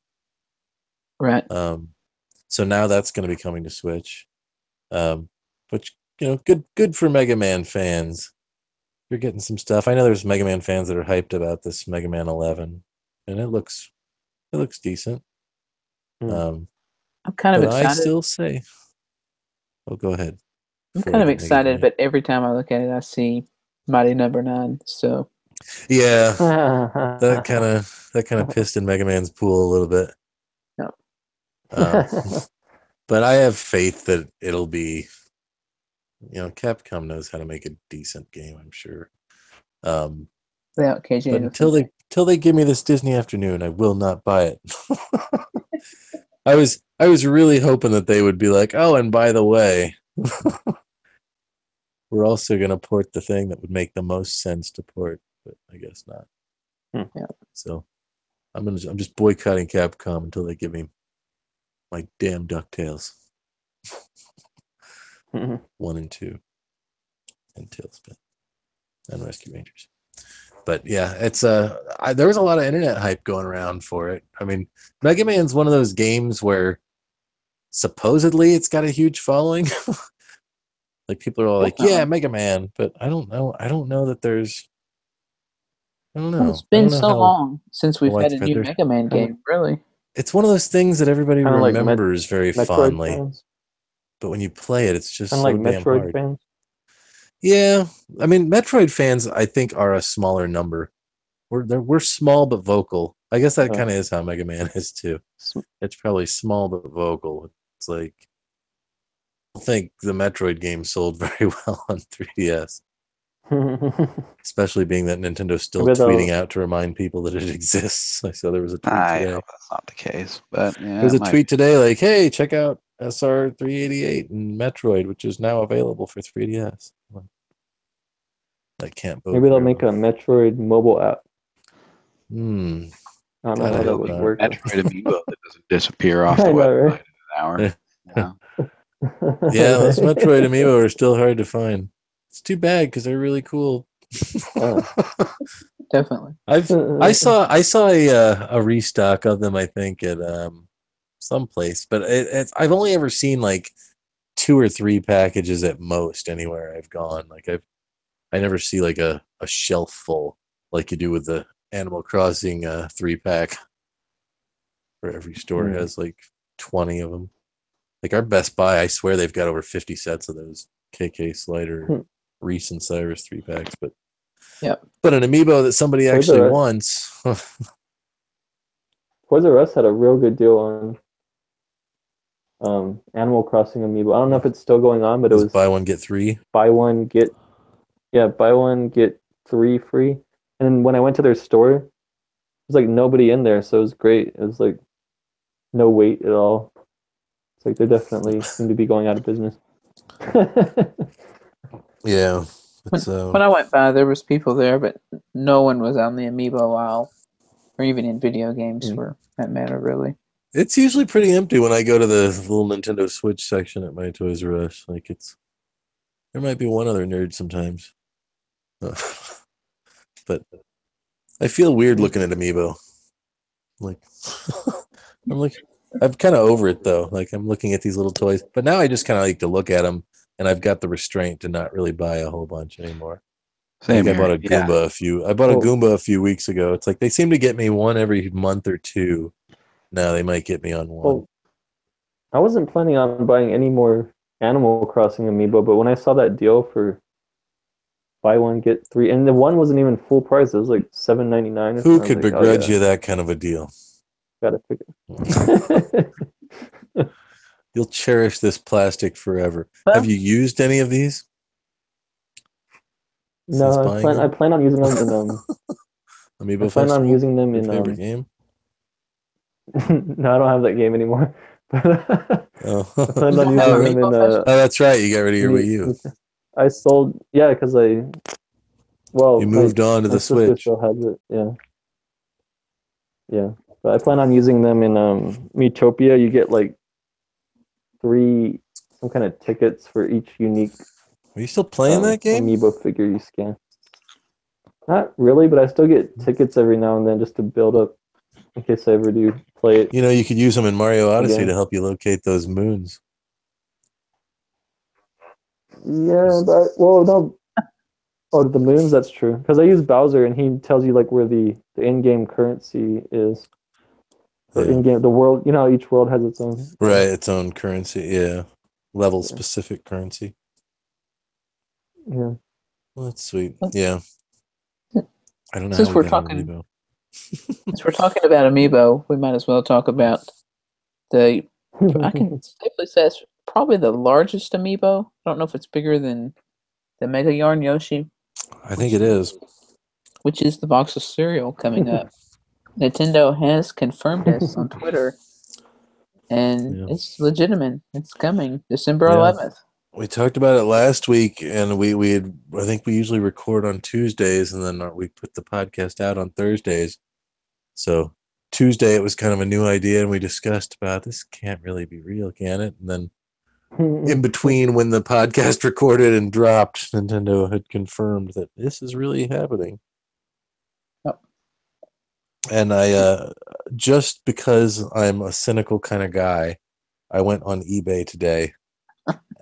[SPEAKER 1] Right.
[SPEAKER 2] So now that's going to be coming to Switch. Which, good for Mega Man fans. You're getting some stuff. I know there's Mega Man fans that are hyped about this Mega Man 11. And it looks decent.
[SPEAKER 1] I'm kind of excited.
[SPEAKER 2] I still say... Oh, go ahead.
[SPEAKER 1] I'm kind of excited, but every time I look at it, I see Mighty Number 9. So
[SPEAKER 2] yeah, that kind of pissed in Mega Man's pool a little bit.
[SPEAKER 1] No.
[SPEAKER 2] But I have faith that it'll be. Capcom knows how to make a decent game. I'm sure.
[SPEAKER 1] Without KJ.
[SPEAKER 2] But until they give me this Disney afternoon, I will not buy it. I was really hoping that they would be like, oh, and by the way, we're also going to port the thing that would make the most sense to port, but I guess not.
[SPEAKER 1] Yeah.
[SPEAKER 2] So I'm just boycotting Capcom until they give me my damn DuckTales 1 and 2 and Tailspin and Rescue Rangers. But yeah, it's there was a lot of internet hype going around for it. I mean, Mega Man's one of those games where supposedly it's got a huge following. Like people are all like, "Yeah, Mega Man," but I don't know. I don't know that there's. I don't know.
[SPEAKER 1] It's been so long since we've had a new Mega Man game. Really,
[SPEAKER 2] it's one of those things that everybody remembers very
[SPEAKER 4] Metroid
[SPEAKER 2] fondly.
[SPEAKER 4] Fans.
[SPEAKER 2] But when you play it, it's just
[SPEAKER 4] so
[SPEAKER 2] like
[SPEAKER 4] damn
[SPEAKER 2] Metroid
[SPEAKER 4] hard. Fans.
[SPEAKER 2] Yeah, I mean, Metroid fans, I think, are a smaller number. We're small but vocal. I guess that kind of is how Mega Man is too. It's probably small but vocal. It's like I don't think the Metroid game sold very well on 3DS, especially being that Nintendo's still tweeting out to remind people that it exists. I saw there was a tweet today.
[SPEAKER 3] I hope that's not the case, but yeah,
[SPEAKER 2] there was a tweet today like, "Hey, check out SR388 and Metroid, which is now available for 3DS." I can't vote.
[SPEAKER 4] Maybe they'll make a Metroid mobile app.
[SPEAKER 2] I don't
[SPEAKER 4] know how that would work.
[SPEAKER 3] Metroid amiibo that doesn't disappear off the website in an hour.
[SPEAKER 2] Yeah, those Metroid amiibo are still hard to find. It's too bad because they're really cool.
[SPEAKER 1] Definitely.
[SPEAKER 2] I saw a restock of them. I think at someplace, but I've only ever seen like 2 or 3 packages at most anywhere I've gone. Like I never see like a shelf full like you do with the Animal Crossing 3-pack, where every store has like 20 of them. Like our Best Buy, I swear they've got over 50 sets of those KK Slider Reese and Cyrus 3-packs. But but an amiibo that somebody actually wants.
[SPEAKER 4] Toys R Us had a real good deal on Animal Crossing amiibo. I don't know if it's still going on, but it was
[SPEAKER 2] buy one get three.
[SPEAKER 4] Buy one get three free. And then when I went to their store, there was like nobody in there, so it was great. It was like no wait at all. It's like they definitely seem to be going out of business.
[SPEAKER 2] Yeah.
[SPEAKER 1] When I went by, there was people there, but no one was on the amiibo aisle, or even in video games for that matter, really.
[SPEAKER 2] It's usually pretty empty when I go to the little Nintendo Switch section at my Toys R Us. Like there might be one other nerd sometimes. But I feel weird looking at amiibo. Like I'm kind of over it though. Like I'm looking at these little toys, but now I just kind of like to look at them, and I've got the restraint to not really buy a whole bunch anymore.
[SPEAKER 3] Same
[SPEAKER 2] I
[SPEAKER 3] here.
[SPEAKER 2] bought a Goomba I bought a Goomba a few weeks ago. It's like they seem to get me one every month or two. Now they might get me on one.
[SPEAKER 4] Well, I wasn't planning on buying any more Animal Crossing amiibo, but when I saw that deal for buy one get three, and the one wasn't even full price, it was like $7.99.
[SPEAKER 2] Who could begrudge you that kind of a deal?
[SPEAKER 4] Gotta pick it.
[SPEAKER 2] You'll cherish this plastic forever. Have you used any of these?
[SPEAKER 4] No, I plan on using them in
[SPEAKER 2] Amiibo
[SPEAKER 4] I plan on using them in
[SPEAKER 2] favorite game.
[SPEAKER 4] No, I don't have that game anymore. I plan on using them in.
[SPEAKER 2] Oh, that's right. You got rid of your Wii U.
[SPEAKER 4] I sold, because you
[SPEAKER 2] moved on to the Switch.
[SPEAKER 4] Still has it, yeah. But I plan on using them in Miitopia. You get like some kind of tickets for each unique.
[SPEAKER 2] Are you still playing that game?
[SPEAKER 4] Amiibo figure you scan. Not really, but I still get tickets every now and then just to build up in case I ever do play it.
[SPEAKER 2] You know, you could use them in Mario Odyssey to help you locate those moons.
[SPEAKER 4] Yeah, but no. Oh, the moons. That's true. Because I use Bowser, and he tells you like where the in-game currency is. Or in-game, the world. You know, each world has its own.
[SPEAKER 2] Right, its own currency. Yeah, level specific currency.
[SPEAKER 4] Yeah.
[SPEAKER 2] Well, that's sweet. Yeah. I don't know.
[SPEAKER 1] Since we're talking about amiibo, we might as well talk about I can safely say it's probably the largest amiibo. I don't know if it's bigger than the Mega Yarn Yoshi.
[SPEAKER 2] I think it is.
[SPEAKER 1] Which is the box of cereal coming up. Nintendo has confirmed this on Twitter, and it's legitimate. It's coming December 11th.
[SPEAKER 2] We talked about it last week, and I think we usually record on Tuesdays, and then we put the podcast out on Thursdays. So Tuesday, it was kind of a new idea, and we discussed about this can't really be real, can it? And then in between when the podcast recorded and dropped, Nintendo had confirmed that this is really happening.
[SPEAKER 1] Yep.
[SPEAKER 2] And I, just because I'm a cynical kind of guy, I went on eBay today,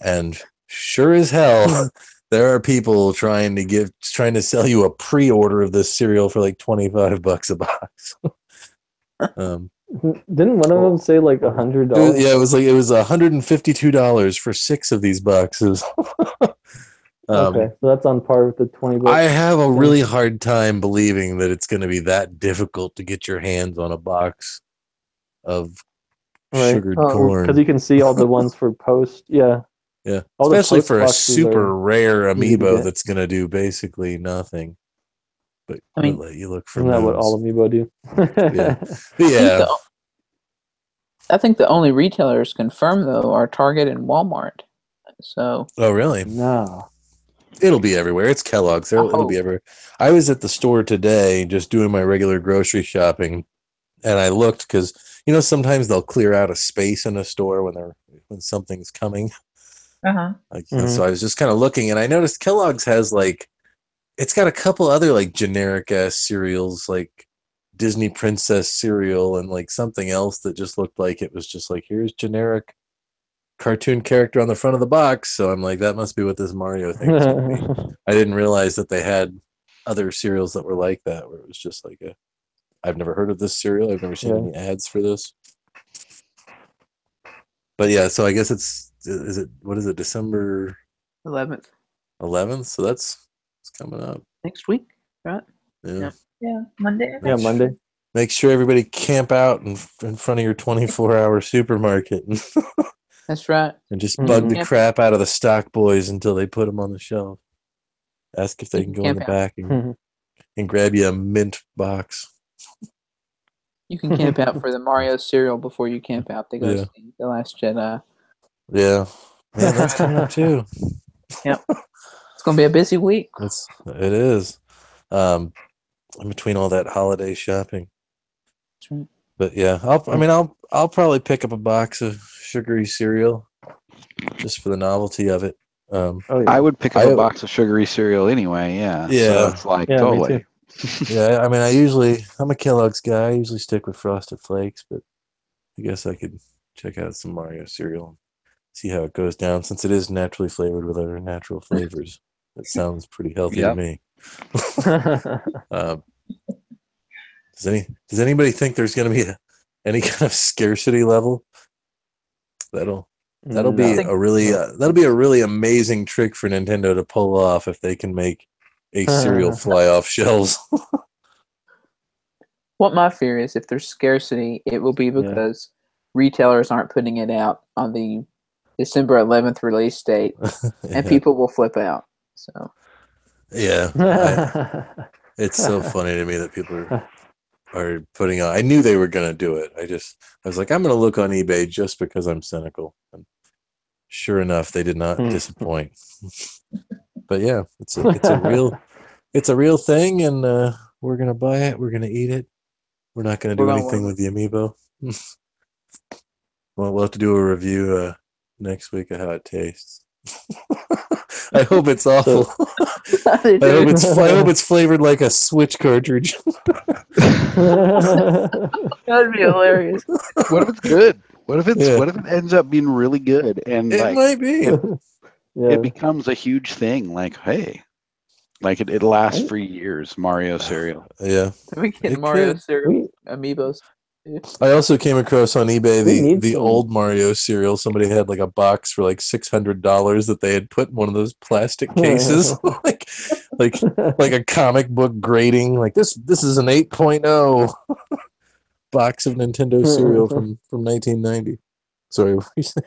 [SPEAKER 2] and sure as hell, there are people trying to sell you a pre-order of this cereal for like $25 a box.
[SPEAKER 4] Didn't one of them say like $100?
[SPEAKER 2] Yeah, it was $152 for 6 of these boxes.
[SPEAKER 4] Okay, so that's on par with the $20.
[SPEAKER 2] I have a really hard time believing that it's going to be that difficult to get your hands on a box of sugared corn,
[SPEAKER 4] because you can see all the ones for post. Yeah,
[SPEAKER 2] especially for a super rare amiibo that's going to do basically nothing. But I mean, let you look for.
[SPEAKER 4] Isn't that what all amiibo do?
[SPEAKER 2] Yeah.
[SPEAKER 1] I think the only retailers confirmed though are Target and Walmart. So.
[SPEAKER 2] Oh really?
[SPEAKER 4] No.
[SPEAKER 2] It'll be everywhere. It's Kellogg's. It'll be everywhere. I was at the store today just doing my regular grocery shopping, and I looked because sometimes they'll clear out a space in a store when something's coming. So I was just kind of looking, and I noticed Kellogg's has it's got a couple other generic ass cereals, like Disney Princess cereal, and something else that just looked like it was just here's generic cartoon character on the front of the box. So I'm like, that must be what this Mario thing is going to be. I didn't realize that they had other cereals that were like that, where it was just I've never heard of this cereal. I've never seen any ads for this. But yeah, so I guess what is it, December
[SPEAKER 1] 11th.
[SPEAKER 2] 11th? So it's coming up.
[SPEAKER 1] Next week, right?
[SPEAKER 2] Yeah.
[SPEAKER 5] Yeah, Monday.
[SPEAKER 4] Yeah, Monday.
[SPEAKER 2] Make sure everybody camp out in front of your 24-hour supermarket.
[SPEAKER 1] That's right.
[SPEAKER 2] And just bug the crap out of the stock boys until they put them on the shelf. Ask if they can go in the back and grab you a mint box.
[SPEAKER 1] You can camp out for the Mario cereal before you camp out to go see The Last Jedi.
[SPEAKER 2] Yeah. Man, that's coming up too.
[SPEAKER 1] Yep. It's going to be a busy week.
[SPEAKER 2] It is. In between all that holiday shopping.
[SPEAKER 1] That's right.
[SPEAKER 2] But yeah, I'll probably pick up a box of sugary cereal just for the novelty of it.
[SPEAKER 3] I would pick up a box of sugary cereal anyway. Yeah. So it's like totally.
[SPEAKER 2] Yeah, I'm a Kellogg's guy. I usually stick with Frosted Flakes, but I guess I could check out some Mario cereal and see how it goes down since it is naturally flavored with other natural flavors. That sounds pretty healthy to me. Does anybody think there's going to be any kind of scarcity level? That'll be a really amazing trick for Nintendo to pull off if they can make a cereal fly off shelves.
[SPEAKER 1] What my fear is, if there's scarcity, it will be because retailers aren't putting it out on the December 11th release date, and people will flip out. So,
[SPEAKER 2] it's so funny to me that people are putting on. I knew they were going to do it. I was like, I'm going to look on eBay just because I'm cynical. And sure enough, they did not disappoint. But yeah, it's a real thing, and we're going to buy it. We're going to eat it. We're not going to do anything with the amiibo. Well, we'll have to do a review next week of how it tastes. I hope it's awful. I hope it's flavored like a Switch cartridge.
[SPEAKER 1] That'd be hilarious.
[SPEAKER 3] What if it's good? What if it ends up being really good and
[SPEAKER 2] it might be?
[SPEAKER 3] It becomes a huge thing. Like, hey, like it lasts for years. Mario cereal.
[SPEAKER 2] Yeah,
[SPEAKER 1] we get Mario cereal amiibos.
[SPEAKER 2] I also came across on eBay the old Mario cereal. Somebody had like a box for like $600 that they had put in one of those plastic cases, like a comic book grading. Like this is an 8.0 box of Nintendo cereal from 1990. Sorry, what were you saying?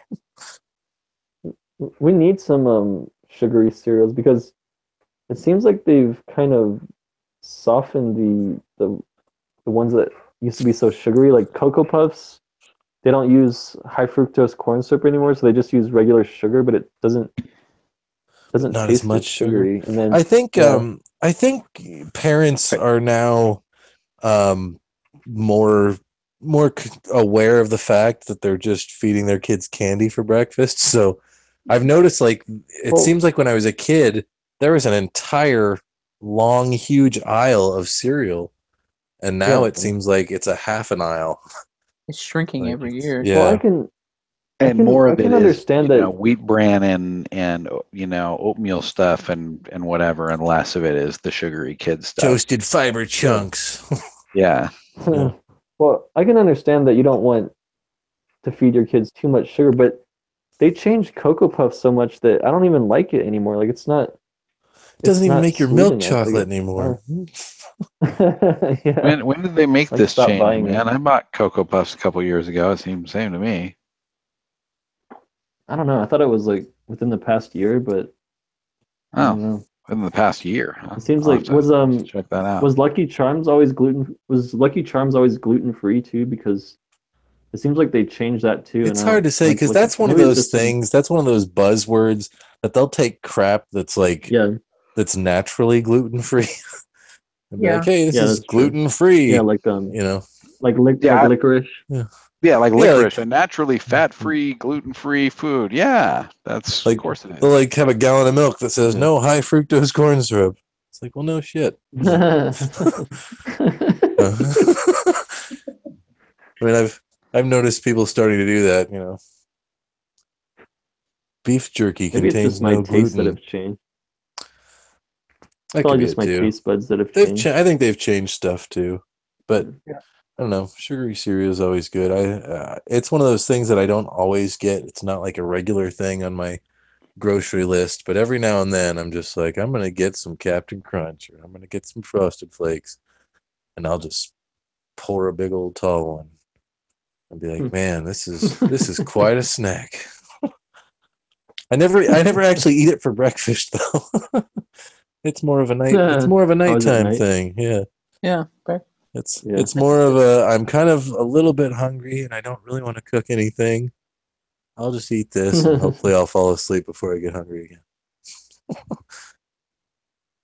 [SPEAKER 4] We need some sugary cereals because it seems like they've kind of softened the ones that used to be so sugary, like Cocoa Puffs. They don't use high fructose corn syrup anymore, so they just use regular sugar, but it doesn't not taste as much sugary. And then
[SPEAKER 2] I think parents are now more aware of the fact that they're just feeding their kids candy for breakfast. So I've noticed, like, it seems like when I was a kid, there was an entire long, huge aisle of cereal. And now it seems like it's a half an aisle.
[SPEAKER 1] It's shrinking every year.
[SPEAKER 2] Yeah.
[SPEAKER 4] Well,
[SPEAKER 3] more of it is
[SPEAKER 4] understand that
[SPEAKER 3] wheat bran and oatmeal stuff and whatever, and less of it is the sugary kid stuff.
[SPEAKER 2] Toasted fiber chunks.
[SPEAKER 3] Yeah.
[SPEAKER 4] Well, I can understand that you don't want to feed your kids too much sugar, but they changed Cocoa Puffs so much that I don't even like it anymore. Like it
[SPEAKER 2] doesn't even make your milk chocolate anymore.
[SPEAKER 3] When did they make this change, man? I bought Cocoa Puffs a couple years ago. It seemed the same to me.
[SPEAKER 4] I don't know. I thought it was like within the past year, but I don't know.
[SPEAKER 3] Within the past year. Huh?
[SPEAKER 4] It seems like
[SPEAKER 3] check that out.
[SPEAKER 4] Was Lucky Charms always gluten free too? Because it seems like they changed that too.
[SPEAKER 2] It's hard to say because that's one of those things. That's one of those buzzwords that they'll take crap that's like that's naturally gluten free. Like, hey, this is gluten free.
[SPEAKER 4] Yeah, like like licorice.
[SPEAKER 3] Yeah, like licorice, a naturally fat-free, gluten-free food. Yeah, that's
[SPEAKER 2] like,
[SPEAKER 3] of course it is.
[SPEAKER 2] They'll like have a gallon of milk that says no high fructose corn syrup. It's like, well, no shit. I mean, I've noticed people starting to do that. Beef jerky contains no gluten.
[SPEAKER 4] That have changed.
[SPEAKER 2] It's
[SPEAKER 4] probably just my taste buds that have changed.
[SPEAKER 2] I think they've changed stuff too, but don't know. Sugary cereal is always good. It's one of those things that I don't always get. It's not like a regular thing on my grocery list, but every now and then I'm just like, I'm gonna get some Captain Crunch or I'm gonna get some Frosted Flakes, and I'll just pour a big old tall one and be like, man, this is quite a snack. I never actually eat it for breakfast though. It's more of a nighttime thing. Yeah.
[SPEAKER 1] Yeah.
[SPEAKER 2] It's more of a, I'm kind of a little bit hungry and I don't really want to cook anything. I'll just eat this and hopefully I'll fall asleep before I get hungry again.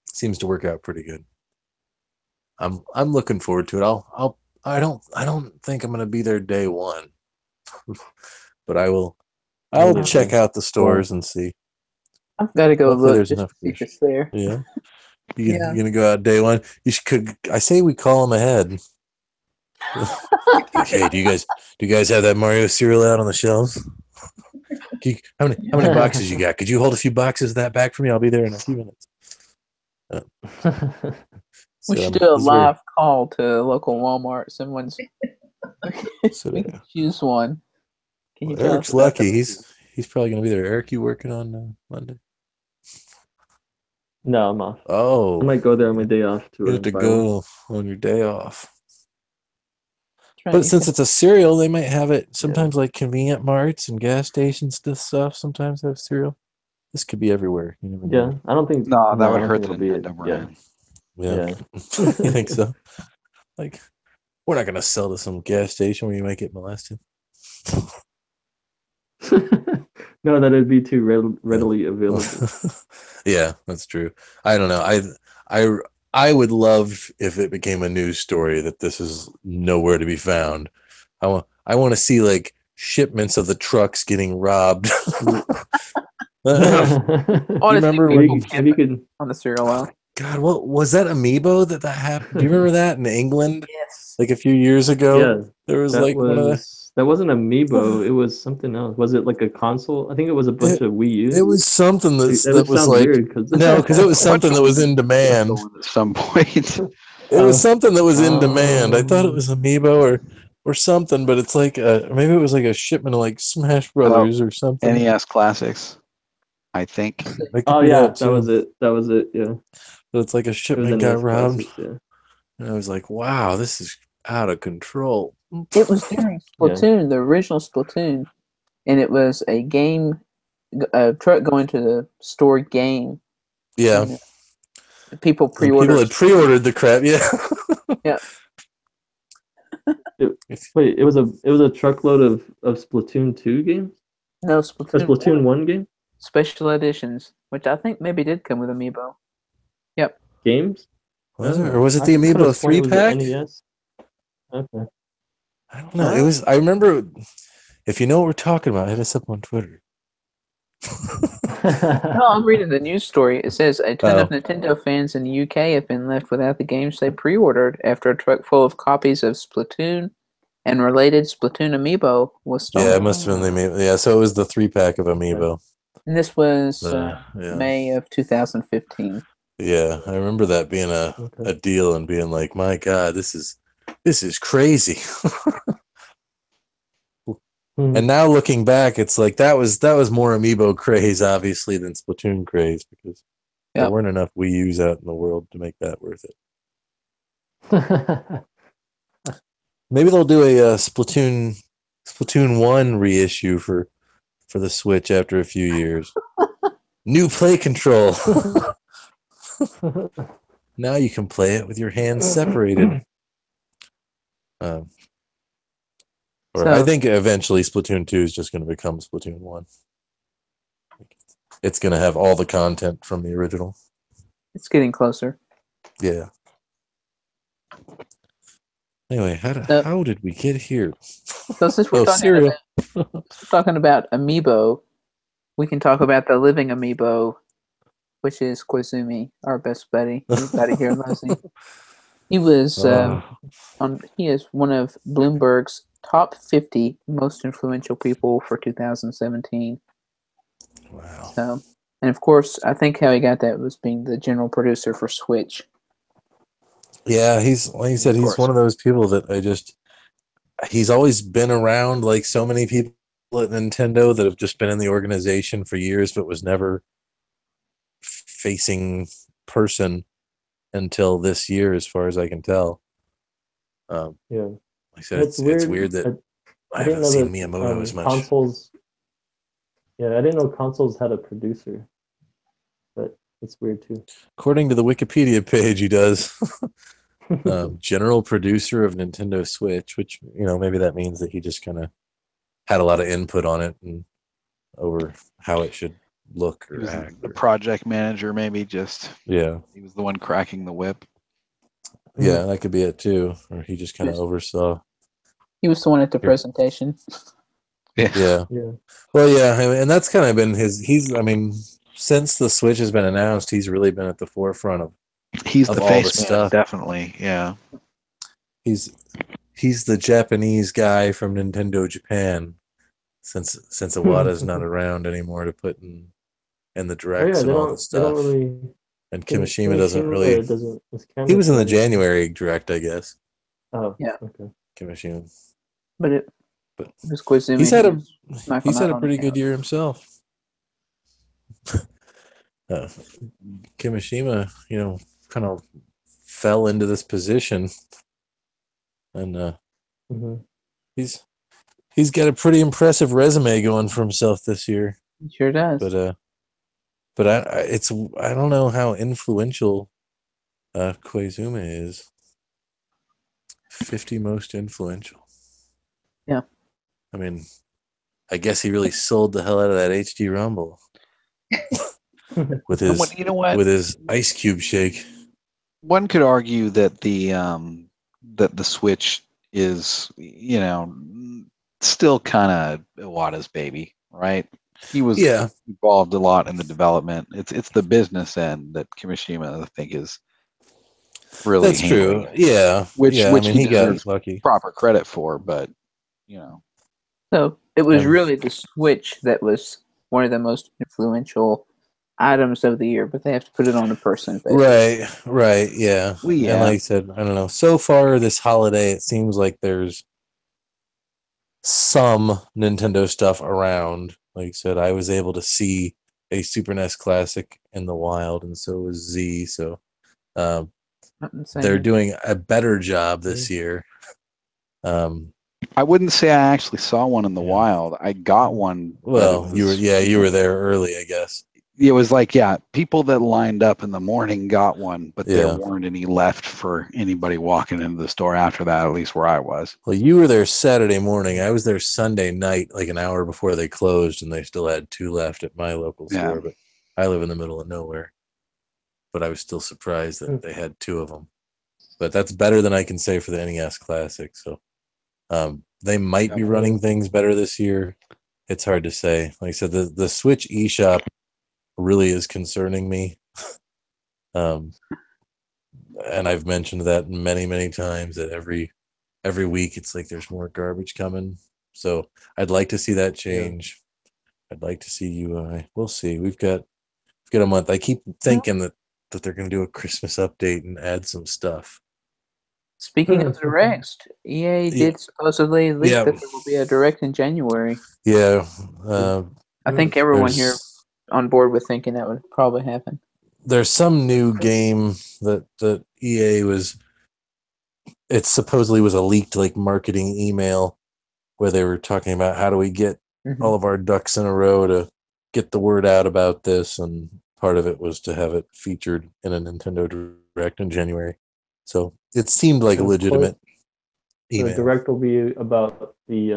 [SPEAKER 2] Seems to work out pretty good. I'm looking forward to it. I don't think I'm gonna be there day one. But I'll check out the stores and see.
[SPEAKER 1] I've got to go
[SPEAKER 2] Hopefully
[SPEAKER 1] look
[SPEAKER 2] there's
[SPEAKER 1] just
[SPEAKER 2] enough
[SPEAKER 1] to see if
[SPEAKER 2] fish.
[SPEAKER 1] it's there.
[SPEAKER 2] Yeah. You're gonna go out day one. I say we call them ahead. Like, hey, do you guys have that Mario cereal out on the shelves? How many boxes you got? Could you hold a few boxes of that back for me? I'll be there in a few minutes.
[SPEAKER 1] We should do a live call to a local Walmart. Someone's we can choose one. Can you tell
[SPEAKER 2] Eric's lucky. He's probably gonna be there. Eric, you working on Monday?
[SPEAKER 4] No, I'm off.
[SPEAKER 2] Oh,
[SPEAKER 4] I might go there on my day off too.
[SPEAKER 2] You have to go on your day off. But since it's a cereal, they might have it sometimes like convenient marts and gas stations and stuff sometimes have cereal. This could be everywhere. You never know.
[SPEAKER 4] Yeah, I don't think.
[SPEAKER 3] No, that would
[SPEAKER 4] I
[SPEAKER 3] hurt
[SPEAKER 4] don't
[SPEAKER 3] the
[SPEAKER 4] think it'll
[SPEAKER 3] Nintendo brand.
[SPEAKER 2] Yeah. You think so? Like, we're not going to sell to some gas station where you might get molested.
[SPEAKER 4] No, that would be too readily available.
[SPEAKER 2] Yeah, that's true. I don't know. I would love if it became a news story that this is nowhere to be found. I want to see like shipments of the trucks getting robbed.
[SPEAKER 1] Remember if you could on the cereal aisle?
[SPEAKER 2] God, what was that Amiibo that happened? Do you remember that in England?
[SPEAKER 1] Yes.
[SPEAKER 2] Like a few years ago?
[SPEAKER 4] Yeah.
[SPEAKER 2] There was
[SPEAKER 4] that wasn't Amiibo, it was something else. Was it like a console? I think it was a bunch of Wii U's.
[SPEAKER 2] It was something that was like
[SPEAKER 4] weird
[SPEAKER 2] because it was something that was in demand
[SPEAKER 3] at some point.
[SPEAKER 2] It was something that was in demand. I thought it was Amiibo or something, but it's like maybe it was like a shipment of like Smash Brothers or something.
[SPEAKER 3] NES Classics, I think.
[SPEAKER 4] Oh yeah, that was it. Yeah.
[SPEAKER 2] So it's like a shipment got robbed. And I was like, wow, this is out of control.
[SPEAKER 1] It was during Splatoon, the original Splatoon, and it was a game, a truck going to the store game.
[SPEAKER 2] Yeah.
[SPEAKER 1] People pre-ordered.
[SPEAKER 2] People had pre-ordered the crap. Yeah.
[SPEAKER 1] Yeah.
[SPEAKER 4] Wait, it was a truckload of Splatoon 2 games?
[SPEAKER 1] No,
[SPEAKER 4] Splatoon 1 game?
[SPEAKER 1] Special editions, which I think maybe did come with Amiibo. Yep.
[SPEAKER 4] Games?
[SPEAKER 2] Or was it the Amiibo 3-pack?
[SPEAKER 4] NES? Okay.
[SPEAKER 2] I don't know. I remember, if you know what we're talking about, hit us up on Twitter.
[SPEAKER 1] No, I'm reading the news story. It says a ton of Nintendo fans in the UK have been left without the games they pre-ordered after a truck full of copies of Splatoon and related Splatoon Amiibo was stolen.
[SPEAKER 2] Yeah, it must have been the Amiibo. Yeah, so it was the 3-pack of Amiibo.
[SPEAKER 1] And this was May of 2015.
[SPEAKER 2] Yeah, I remember that being a deal and being like, my God, this is crazy. And now looking back, it's like that was more Amiibo craze, obviously, than Splatoon craze because there weren't enough Wii U's out in the world to make that worth it. Maybe they'll do a Splatoon 1 reissue for the Switch after a few years. New play control. Now you can play it with your hands separated. I think eventually Splatoon 2 is just going to become Splatoon 1. It's going to have all the content from the original.
[SPEAKER 1] It's getting closer.
[SPEAKER 2] Yeah. Anyway, how did we get here?
[SPEAKER 1] So since we're talking about Amiibo, we can talk about the living Amiibo, which is Koizumi, our best buddy. Everybody here loves him. He was he is one of Bloomberg's top 50 most influential people for 2017.
[SPEAKER 2] Wow.
[SPEAKER 1] So, and of course, I think how he got that was being the general producer for Switch.
[SPEAKER 2] Yeah, he's like you said, he's one of those people that he's always been around like so many people at Nintendo that have just been in the organization for years, but was never facing person until this year, as far as I can tell.
[SPEAKER 4] Yeah.
[SPEAKER 2] Like I said,
[SPEAKER 4] It's
[SPEAKER 2] it's weird that I
[SPEAKER 4] didn't
[SPEAKER 2] haven't
[SPEAKER 4] know
[SPEAKER 2] seen
[SPEAKER 4] that
[SPEAKER 2] Miyamoto as much.
[SPEAKER 4] consoles. Yeah, I didn't know consoles had a producer, but it's weird too.
[SPEAKER 2] According to the Wikipedia page, he does. General producer of Nintendo Switch, which, you know, maybe that means that he just kind of had a lot of input on it and over how it should look or act.
[SPEAKER 3] The project manager, maybe just.
[SPEAKER 2] Yeah.
[SPEAKER 3] He was the one cracking the whip.
[SPEAKER 2] Yeah, that could be it too. Or he just kind of oversaw.
[SPEAKER 1] He was the one at the presentation.
[SPEAKER 2] Yeah.
[SPEAKER 4] Yeah.
[SPEAKER 2] Well, yeah, and that's kind of been I mean, since the Switch has been announced, he's really been at the forefront of
[SPEAKER 3] the
[SPEAKER 2] all
[SPEAKER 3] face
[SPEAKER 2] the
[SPEAKER 3] man,
[SPEAKER 2] stuff.
[SPEAKER 3] definitely. Yeah.
[SPEAKER 2] He's the Japanese guy from Nintendo Japan, since Iwata's not around anymore to put in the directs and all the stuff.
[SPEAKER 4] They don't really.
[SPEAKER 2] And Kimishima doesn't really.
[SPEAKER 4] He
[SPEAKER 2] was in the January direct, I guess.
[SPEAKER 4] Oh,
[SPEAKER 1] yeah.
[SPEAKER 4] Okay.
[SPEAKER 2] Kimishima.
[SPEAKER 1] But it was Koizumi.
[SPEAKER 2] He's had a pretty good year himself. Kimishima, you know, kind of fell into this position, and he's got a pretty impressive resume going for himself this year.
[SPEAKER 1] He sure does.
[SPEAKER 2] But I don't know how influential Koizumi is. 50 most influential.
[SPEAKER 1] Yeah.
[SPEAKER 2] I mean, I guess he really sold the hell out of that HD Rumble. with his with his ice cube shake.
[SPEAKER 3] One could argue that the Switch is, you know, still kind of Iwata's baby, right? He was involved a lot in the development. It's the business end that Kimishima, I think, is really
[SPEAKER 2] That's true. Yeah.
[SPEAKER 3] Which
[SPEAKER 2] I mean,
[SPEAKER 3] he
[SPEAKER 2] got lucky.
[SPEAKER 3] Proper credit for, but you know.
[SPEAKER 1] So it was really the Switch that was one of the most influential items of the year, but they have to put it on a person.
[SPEAKER 2] Basically. Right, yeah. And like I said, I don't know. So far this holiday, it seems like there's some Nintendo stuff around. Like I said, I was able to see a Super NES Classic in the wild, and so was Z. So they're doing a better job this year.
[SPEAKER 3] I wouldn't say I actually saw one in the wild. I got one.
[SPEAKER 2] Well, you were there early, I guess.
[SPEAKER 3] It was like, people that lined up in the morning got one, but there weren't any left for anybody walking into the store after that, at least where I was.
[SPEAKER 2] Well, you were there Saturday morning. I was there Sunday night, like an hour before they closed, and they still had 2 left at my local store, but I live in the middle of nowhere. But I was still surprised that they had 2 of them. But that's better than I can say for the NES Classic, so they might be running things better this year. It's hard to say. Like I said, the Switch eShop really is concerning me. And I've mentioned that many, many times, that every week it's like there's more garbage coming. So I'd like to see that change. I'd like to see UI. We'll see. We've got a month. I keep thinking that they're going to do a Christmas update and add some stuff.
[SPEAKER 1] Speaking of directs, EA did supposedly leak that there will be a direct in January.
[SPEAKER 2] Yeah.
[SPEAKER 1] I think everyone here on board with thinking that would probably happen.
[SPEAKER 2] There's some new game that EA it supposedly was a leaked like marketing email where they were talking about how do we get all of our ducks in a row to get the word out about this, and part of it was to have it featured in a Nintendo Direct in January. So it seemed like a legitimate email.
[SPEAKER 4] The Direct will be about the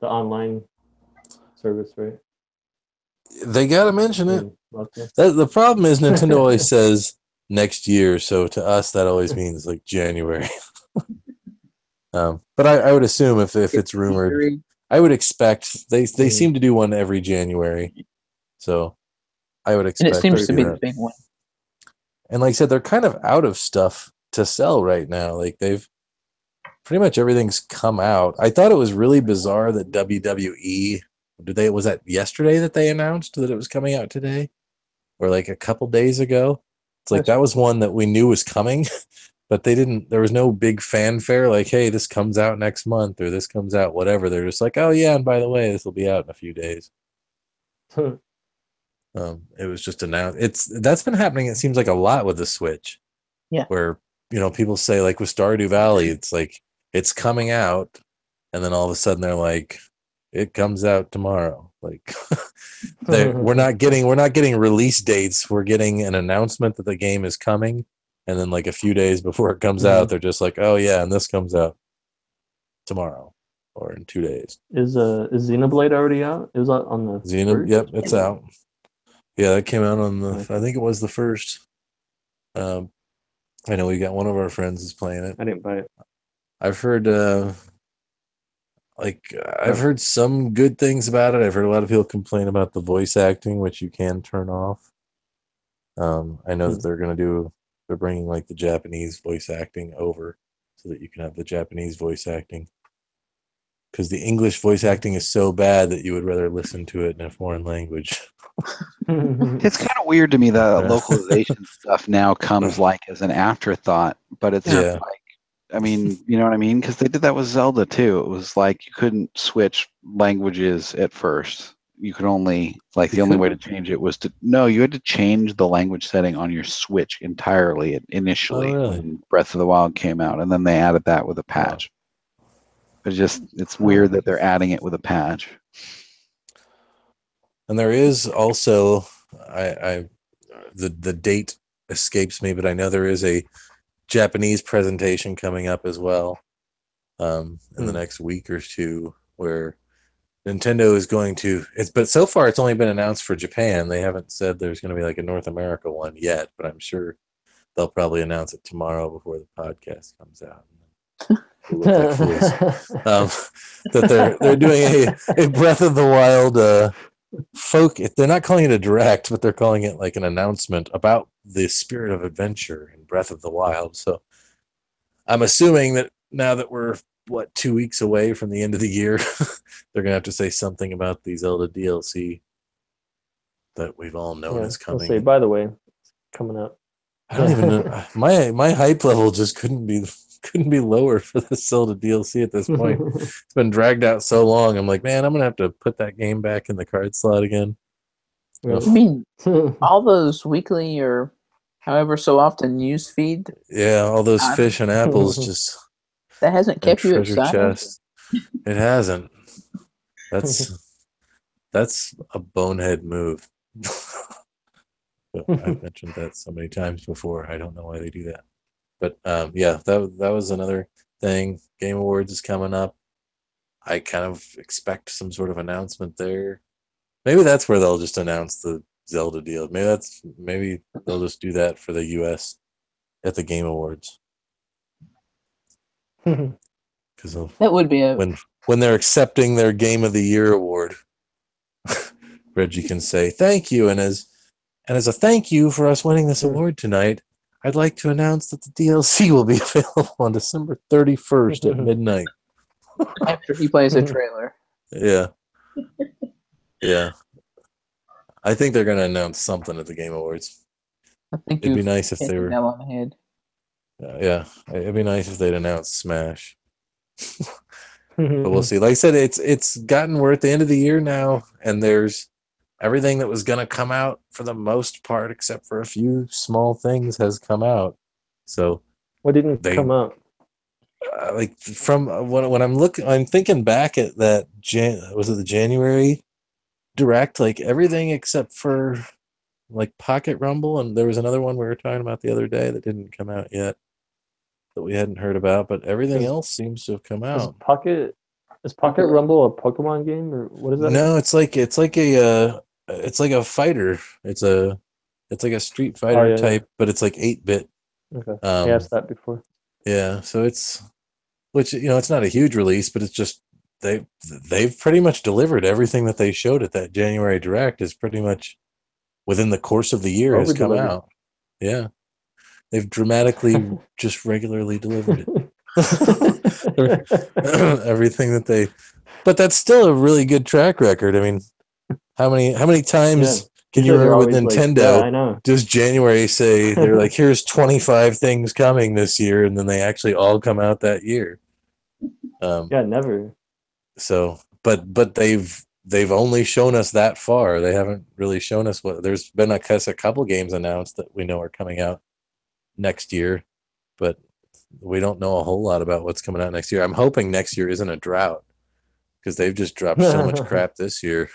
[SPEAKER 4] online service, right?
[SPEAKER 2] They got to mention it. The problem is Nintendo always says next year, so to us that always means like January. But I would assume if it's rumored, I would expect they seem to do one every January, so I would expect.
[SPEAKER 1] And it seems to be the big one.
[SPEAKER 2] And like I said, they're kind of out of stuff to sell right now. Like they've pretty much everything's come out. I thought it was really bizarre that WWE. Was that yesterday that they announced that it was coming out today? Or like a couple days ago? It's like that was one that we knew was coming, but they didn't. There was no big fanfare like, "Hey, this comes out next month," or "This comes out whatever." They're just like, "Oh yeah, and by the way, this will be out in a few days." It was just announced. That's been happening. It seems like a lot with the Switch.
[SPEAKER 1] Yeah.
[SPEAKER 2] Where people say like with Stardew Valley, it's like it's coming out, and then all of a sudden they're like, it comes out tomorrow. Like we're not getting release dates. We're getting an announcement that the game is coming, and then like a few days before it comes out, they're just like, oh yeah, and this comes out tomorrow or in 2 days.
[SPEAKER 4] Is Xenoblade already out? It was on the
[SPEAKER 2] Xenoblade. Yep, it's out. Yeah, that came out on the. I think it was the first. I know we got one of our friends is playing it.
[SPEAKER 4] I didn't buy it.
[SPEAKER 2] I've heard I've heard some good things about it. I've heard a lot of people complain about the voice acting, which you can turn off. I know that they're bringing like the Japanese voice acting over so that you can have the Japanese voice acting. Because the English voice acting is so bad that you would rather listen to it in a foreign language.
[SPEAKER 3] It's kind of weird to me that localization stuff now comes like as an afterthought, but it's like, I mean, you know what I mean? Because they did that with Zelda too. It was like you couldn't switch languages at first. You could only, like, the only way to change it was you had to change the language setting on your Switch entirely initially when Breath of the Wild came out, and then they added that with a patch. It's weird that they're adding it with a patch.
[SPEAKER 2] And there is also, the date escapes me, but I know there is a Japanese presentation coming up as well in the next week or two, where Nintendo is going to. But so far it's only been announced for Japan. They haven't said there's going to be like a North America one yet, but I'm sure they'll probably announce it tomorrow before the podcast comes out. We'll look like fools. That they're doing a Breath of the Wild they're not calling it a direct, but they're calling it like an announcement about the spirit of adventure in Breath of the Wild. So I'm assuming that now that we're 2 weeks away from the end of the year, they're gonna have to say something about the Zelda DLC that we've all known is coming.
[SPEAKER 4] I'll say, by the way, it's coming up.
[SPEAKER 2] I don't even know. My hype level just couldn't be lower for the Zelda DLC at this point. It's been dragged out so long. I'm like, man, I'm gonna have to put that game back in the card slot again.
[SPEAKER 1] I mean, all those weekly or however so often news feed.
[SPEAKER 2] Yeah, all those fish and apples just
[SPEAKER 1] that hasn't kept you excited.
[SPEAKER 2] Chest. It hasn't. That's a bonehead move. I've mentioned that so many times before. I don't know why they do that. But that was another thing. Game Awards is coming up. I kind of expect some sort of announcement there. Maybe that's where they'll just announce the Zelda deal. Maybe they'll just do that for the US at the Game Awards. Because
[SPEAKER 1] that would be
[SPEAKER 2] when they're accepting their Game of the Year award, Reggie can say thank you, and as a thank you for us winning this award tonight, I'd like to announce that the DLC will be available on December 31st at midnight.
[SPEAKER 1] After he plays a trailer.
[SPEAKER 2] Yeah. Yeah. I think they're going to announce something at the Game Awards.
[SPEAKER 1] I think
[SPEAKER 2] it'd be nice if they were.
[SPEAKER 1] Nail on the head.
[SPEAKER 2] Yeah, it'd be nice if they'd announce Smash. But we'll see. Like I said, it's gotten, we're at the end of the year now, and there's everything that was going to come out for the most part, except for a few small things, has come out. So
[SPEAKER 4] what didn't come out?
[SPEAKER 2] Like from when I'm thinking back at that was it the January Direct? Like everything except for like Pocket Rumble, and there was another one we were talking about the other day that didn't come out yet that we hadn't heard about, but everything else seems to have come out.
[SPEAKER 4] Is Pocket Rumble a Pokemon game, or what is that?
[SPEAKER 2] No, it's like a fighter. It's like a Street Fighter type, but it's like 8-bit.
[SPEAKER 4] Okay, I asked that before.
[SPEAKER 2] Yeah, so it's not a huge release, but it's just they've pretty much delivered everything that they showed at that January Direct is pretty much within the course of the year has come out. Yeah. They've dramatically just regularly delivered it. Everything that but that's still a really good track record. I mean, how many times Can you remember with Nintendo?
[SPEAKER 4] Like, I know.
[SPEAKER 2] Just January say they're like, here's 25 things coming this year, and then they actually all come out that year.
[SPEAKER 4] Yeah, never.
[SPEAKER 2] So, but they've only shown us that far. They haven't really shown us what. There's been a couple games announced that we know are coming out next year, but we don't know a whole lot about what's coming out next year. I'm hoping next year isn't a drought because they've just dropped so much crap this year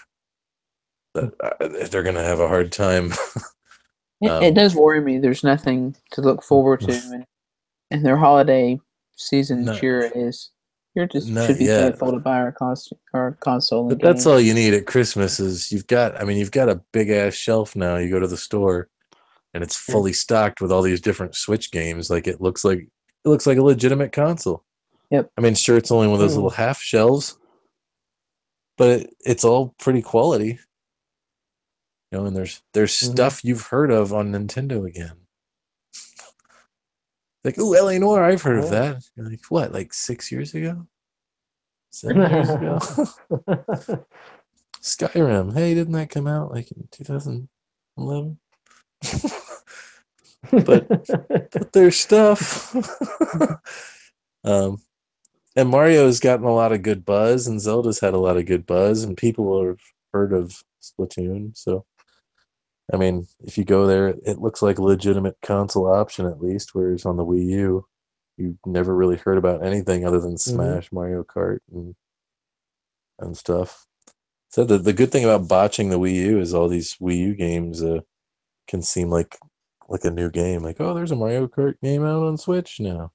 [SPEAKER 2] that they're gonna have a hard time.
[SPEAKER 1] It does worry me. There's nothing to look forward to, and their holiday season cheer is. Should be faithful to buy our console.
[SPEAKER 2] But that's all you need at Christmas is you've got a big ass shelf now. You go to the store, and it's fully stocked with all these different Switch games. Like it looks like a legitimate console.
[SPEAKER 1] Yep.
[SPEAKER 2] I mean, sure, it's only one of those little half shelves, but it's all pretty quality. You know, and there's stuff you've heard of on Nintendo again. Like, ooh, L.A. Noire, I've heard of that. You're like, what, like 6 years ago? 7 years ago? Skyrim. Hey, didn't that come out like in 2011? but there's stuff. And Mario's gotten a lot of good buzz, and Zelda's had a lot of good buzz, and people have heard of Splatoon, so I mean, if you go there, it looks like a legitimate console option at least, whereas on the Wii U, you never really heard about anything other than Smash, Mario Kart, and stuff. So the good thing about botching the Wii U is all these Wii U games can seem like a new game. Like, oh, there's a Mario Kart game out on Switch now.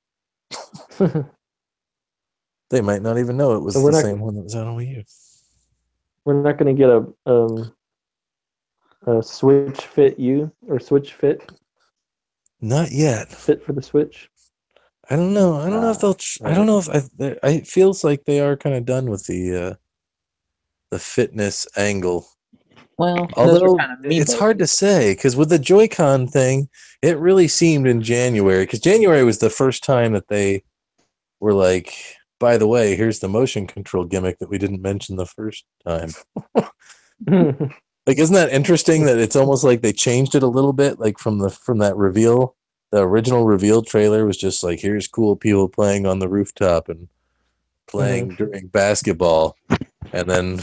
[SPEAKER 2] They might not even know it was the same one that was out on Wii U.
[SPEAKER 4] We're not going to get a Switch Fit U or Switch Fit?
[SPEAKER 2] Not yet.
[SPEAKER 4] Fit for the Switch?
[SPEAKER 2] I don't know. I don't know if they'll. I don't know if it feels like they are kind of done with the fitness angle.
[SPEAKER 1] Well,
[SPEAKER 2] although it's hard to say because with the Joy-Con thing, it really seemed in January because January was the first time that they were like, by the way, here's the motion control gimmick that we didn't mention the first time. Like, isn't that interesting that it's almost like they changed it a little bit, like from that reveal? The original reveal trailer was just like, here's cool people playing on the rooftop and playing during basketball. And then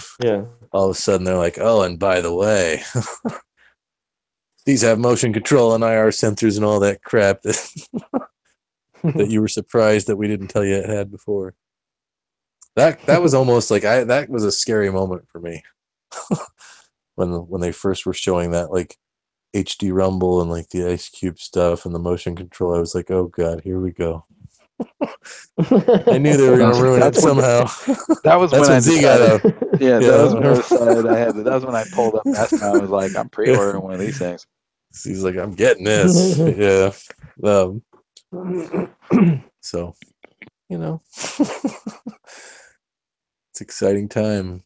[SPEAKER 2] all of a sudden they're like, oh, and by the way, these have motion control and IR sensors and all that crap that you were surprised that we didn't tell you it had before. That was almost like that was a scary moment for me. When they first were showing that like HD Rumble and like the Ice Cube stuff and the motion control, I was like, oh god, here we go. I knew they were going to ruin it somehow.
[SPEAKER 3] That was when I decided.
[SPEAKER 2] Yeah,
[SPEAKER 3] that was when I decided I had. That was when I pulled up Best and I was like, I'm pre-ordering one of these things.
[SPEAKER 2] He's like, I'm getting this. Yeah. So, you know, it's exciting time.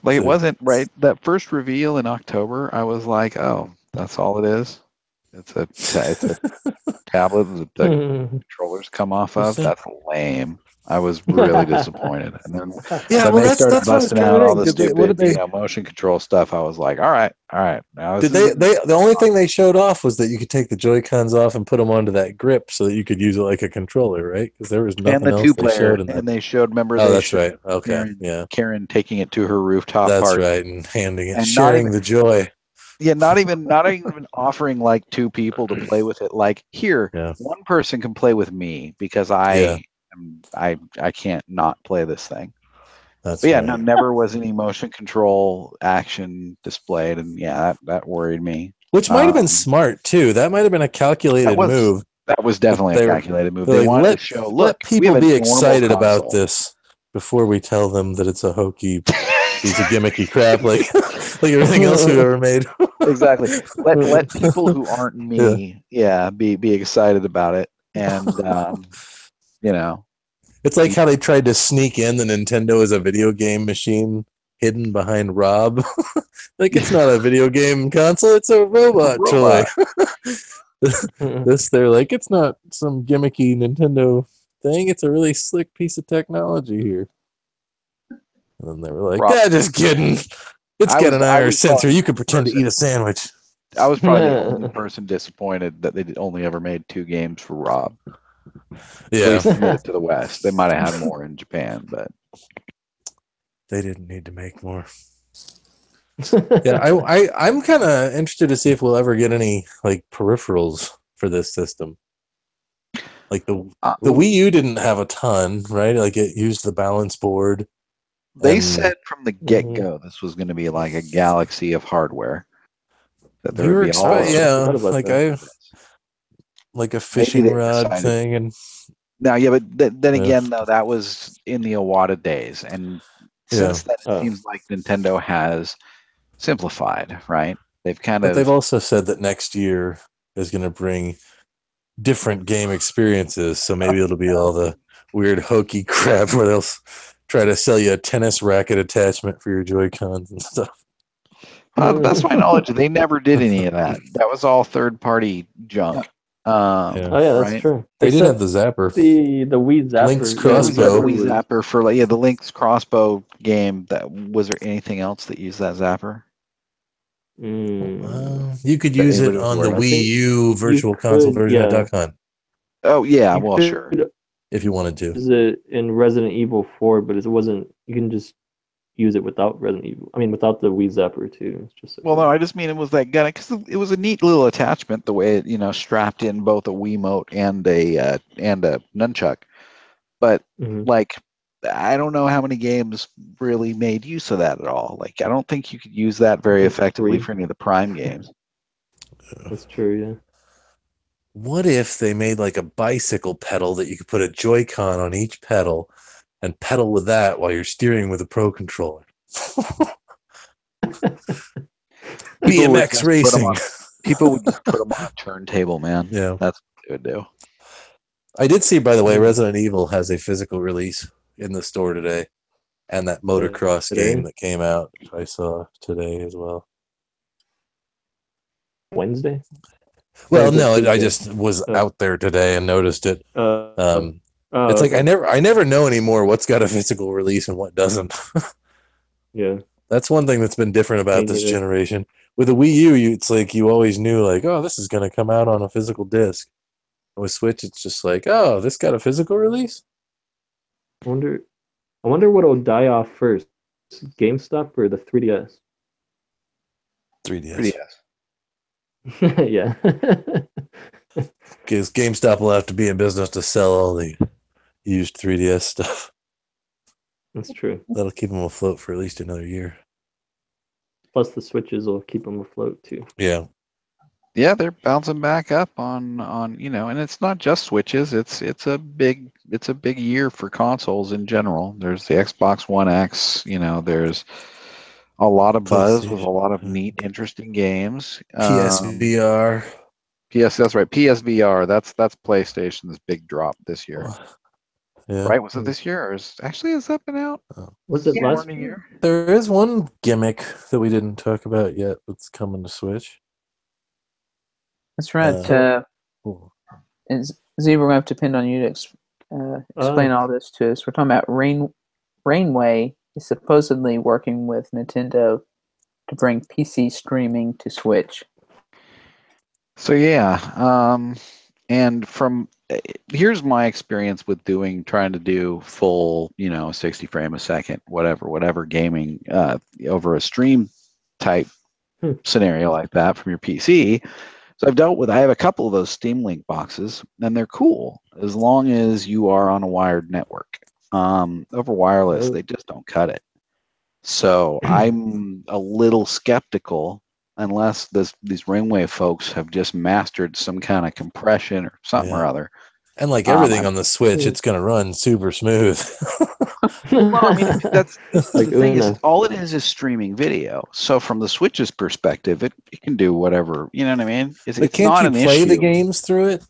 [SPEAKER 3] Like it wasn't right. That first reveal in October, I was like, "Oh, that's all it is. It's a tablet that the controllers come off of. That's lame." I was really disappointed. And then when they started busting out all the stupid motion control stuff, I was like, "All right." Now
[SPEAKER 2] the only thing they showed off was that you could take the Joy-Cons off and put them onto that grip so that you could use it like a controller, right? Because there was nothing else they showed in that.
[SPEAKER 3] And they showed, remember,
[SPEAKER 2] that's right. Okay,
[SPEAKER 3] Karen taking it to her rooftop.
[SPEAKER 2] That's right, and handing it, and sharing the joy.
[SPEAKER 3] Yeah, not even offering like two people to play with it. Like here, one person can play with me because I can't not play this thing. No, never was any motion control action displayed, and that worried me.
[SPEAKER 2] Which might have been smart too. That might have been a calculated move.
[SPEAKER 3] That was definitely a calculated move. They wanted to show, look,
[SPEAKER 2] people be excited about this before we tell them that it's a hokey piece of gimmicky crap like everything else we've ever made.
[SPEAKER 3] Exactly. Let people who aren't me, be excited about it, and
[SPEAKER 2] It's like how they tried to sneak in the Nintendo as a video game machine hidden behind Rob. Like, it's not a video game console, it's a robot toy. They're like, it's not some gimmicky Nintendo thing, it's a really slick piece of technology here. And then they were like, just kidding. It's got an IR sensor. You could pretend to eat a sandwich.
[SPEAKER 3] I was probably the only person disappointed that they only ever made 2 games for Rob.
[SPEAKER 2] Yeah.
[SPEAKER 3] At least limited to the West. They might have had more in Japan, but
[SPEAKER 2] they didn't need to make more. Yeah, I'm kind of interested to see if we'll ever get any like peripherals for this system. Like the Wii U didn't have a ton, right? Like it used the balance board.
[SPEAKER 3] They said from the get-go this was going to be like a galaxy of hardware. That there would be all
[SPEAKER 2] like a fishing rod thing, and
[SPEAKER 3] now, but then again, though, that was in the Iwata days, and since then, it seems like Nintendo has simplified, right? They've
[SPEAKER 2] also said that next year is going to bring different game experiences, so maybe it'll be all the weird hokey crap where they'll try to sell you a tennis racket attachment for your Joy-Cons and stuff.
[SPEAKER 3] To the best of my knowledge, they never did any of that. That was all third-party junk.
[SPEAKER 4] That's true.
[SPEAKER 2] They did have the Zapper.
[SPEAKER 4] The Wii Zapper.
[SPEAKER 2] Link's Crossbow.
[SPEAKER 3] The Wii Zapper for the Link's Crossbow game. Was there anything else that used that Zapper?
[SPEAKER 2] You could use it on the Wii U Virtual Console version of Duck Hunt.
[SPEAKER 3] Oh yeah, sure.
[SPEAKER 2] If you wanted to.
[SPEAKER 4] Use it in Resident Evil 4, but it wasn't. You can just use it without Resident Evil. I mean, without the Wii Zapper too. It's just
[SPEAKER 3] no, I just mean it was that gun because it was a neat little attachment. The way it strapped in both a Wiimote and a nunchuck. But I don't know how many games really made use of that at all. Like I don't think you could use that very effectively for any of the Prime games.
[SPEAKER 4] That's true. Yeah.
[SPEAKER 2] What if they made like a bicycle pedal that you could put a Joy-Con on each pedal and pedal with that while you're steering with a Pro Controller? BMX racing.
[SPEAKER 3] People would just put them on a turntable, man.
[SPEAKER 2] Yeah.
[SPEAKER 3] That's what they would do.
[SPEAKER 2] I did see, by the way, Resident Evil has a physical release in the store today. And that motocross game that came out, I saw today as well.
[SPEAKER 4] Wednesday?
[SPEAKER 2] Well, no, I just was out there today and noticed it. It's like I never know anymore what's got a physical release and what doesn't.
[SPEAKER 4] Yeah,
[SPEAKER 2] that's one thing that's been different about this generation. With the Wii U, it's like you always knew, like, oh, this is going to come out on a physical disc. And with Switch, it's just like, oh, this got a physical release.
[SPEAKER 4] I wonder what'll die off first, GameStop or the 3DS.
[SPEAKER 2] 3DS.
[SPEAKER 4] Yeah.
[SPEAKER 2] Because GameStop will have to be in business to sell all the used 3DS stuff.
[SPEAKER 4] That's true.
[SPEAKER 2] That'll keep them afloat for at least another year.
[SPEAKER 4] Plus the Switches will keep them afloat too.
[SPEAKER 2] Yeah.
[SPEAKER 3] Yeah, they're bouncing back up on and it's not just Switches. It's a big year for consoles in general. There's the Xbox One X. There's a lot of buzz with a lot of neat, interesting games.
[SPEAKER 2] PSVR.
[SPEAKER 3] That's right. PSVR. That's PlayStation's big drop this year.
[SPEAKER 2] Yeah.
[SPEAKER 3] Right? Was it this year, or has that been out?
[SPEAKER 4] Was it last year?
[SPEAKER 2] There is one gimmick that we didn't talk about yet that's coming to Switch.
[SPEAKER 1] That's right. Z, we're going to have to depend on you to explain all this to us. We're talking about Rainway is supposedly working with Nintendo to bring PC streaming to Switch.
[SPEAKER 3] So and from here's my experience with trying to do full 60 frame a second whatever gaming over a stream type scenario like that from your PC. So I have a couple of those Steam Link boxes, and they're cool as long as you are on a wired network. Over wireless, they just don't cut it. So I'm a little skeptical unless these Rainway folks have just mastered some kind of compression or something or other.
[SPEAKER 2] And like everything on the Switch, it's going to run super smooth.
[SPEAKER 3] Well, I mean, that's the thing is, all it is streaming video. So from the Switch's perspective, it can do whatever. You know what I mean?
[SPEAKER 2] It's not an issue. Can't you play the games through it?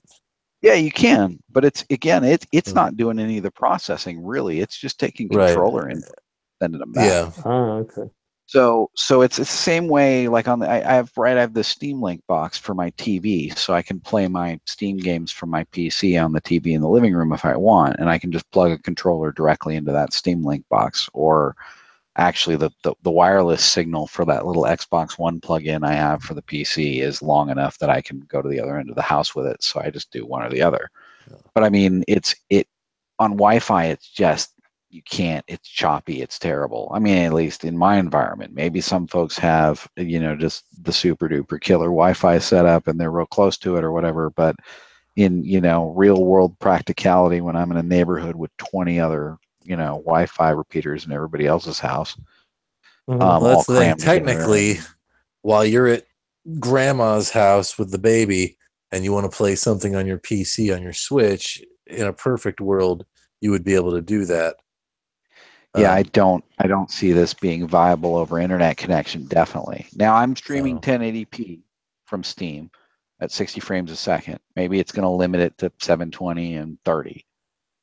[SPEAKER 3] Yeah, you can, but it's not doing any of the processing really. It's just taking controller and sending them back.
[SPEAKER 2] Yeah.
[SPEAKER 4] Oh, okay.
[SPEAKER 3] So it's the same way. Like I have the Steam Link box for my TV, so I can play my Steam games from my PC on the TV in the living room if I want, and I can just plug a controller directly into that Steam Link box, or actually the wireless signal for that little Xbox One plug-in I have for the PC is long enough that I can go to the other end of the house with it. So I just do one or the other. But I mean, it on Wi-Fi, it's just, you can't, it's choppy, it's terrible. I mean, at least in my environment. Maybe some folks have, just the super duper killer Wi-Fi setup and they're real close to it or whatever. But in, real world practicality, when I'm in a neighborhood with 20 other, Wi-Fi repeaters in everybody else's house,
[SPEAKER 2] well, that's
[SPEAKER 3] all
[SPEAKER 2] the thing.
[SPEAKER 3] crammed together.
[SPEAKER 2] Technically, while you're at grandma's house with the baby and you want to play something on your PC, on your Switch, in a perfect world, you would be able to do that.
[SPEAKER 3] Yeah, I don't see this being viable over internet connection, definitely. Now I'm streaming 1080p from Steam at 60 frames a second. Maybe it's going to limit it to 720 and 30.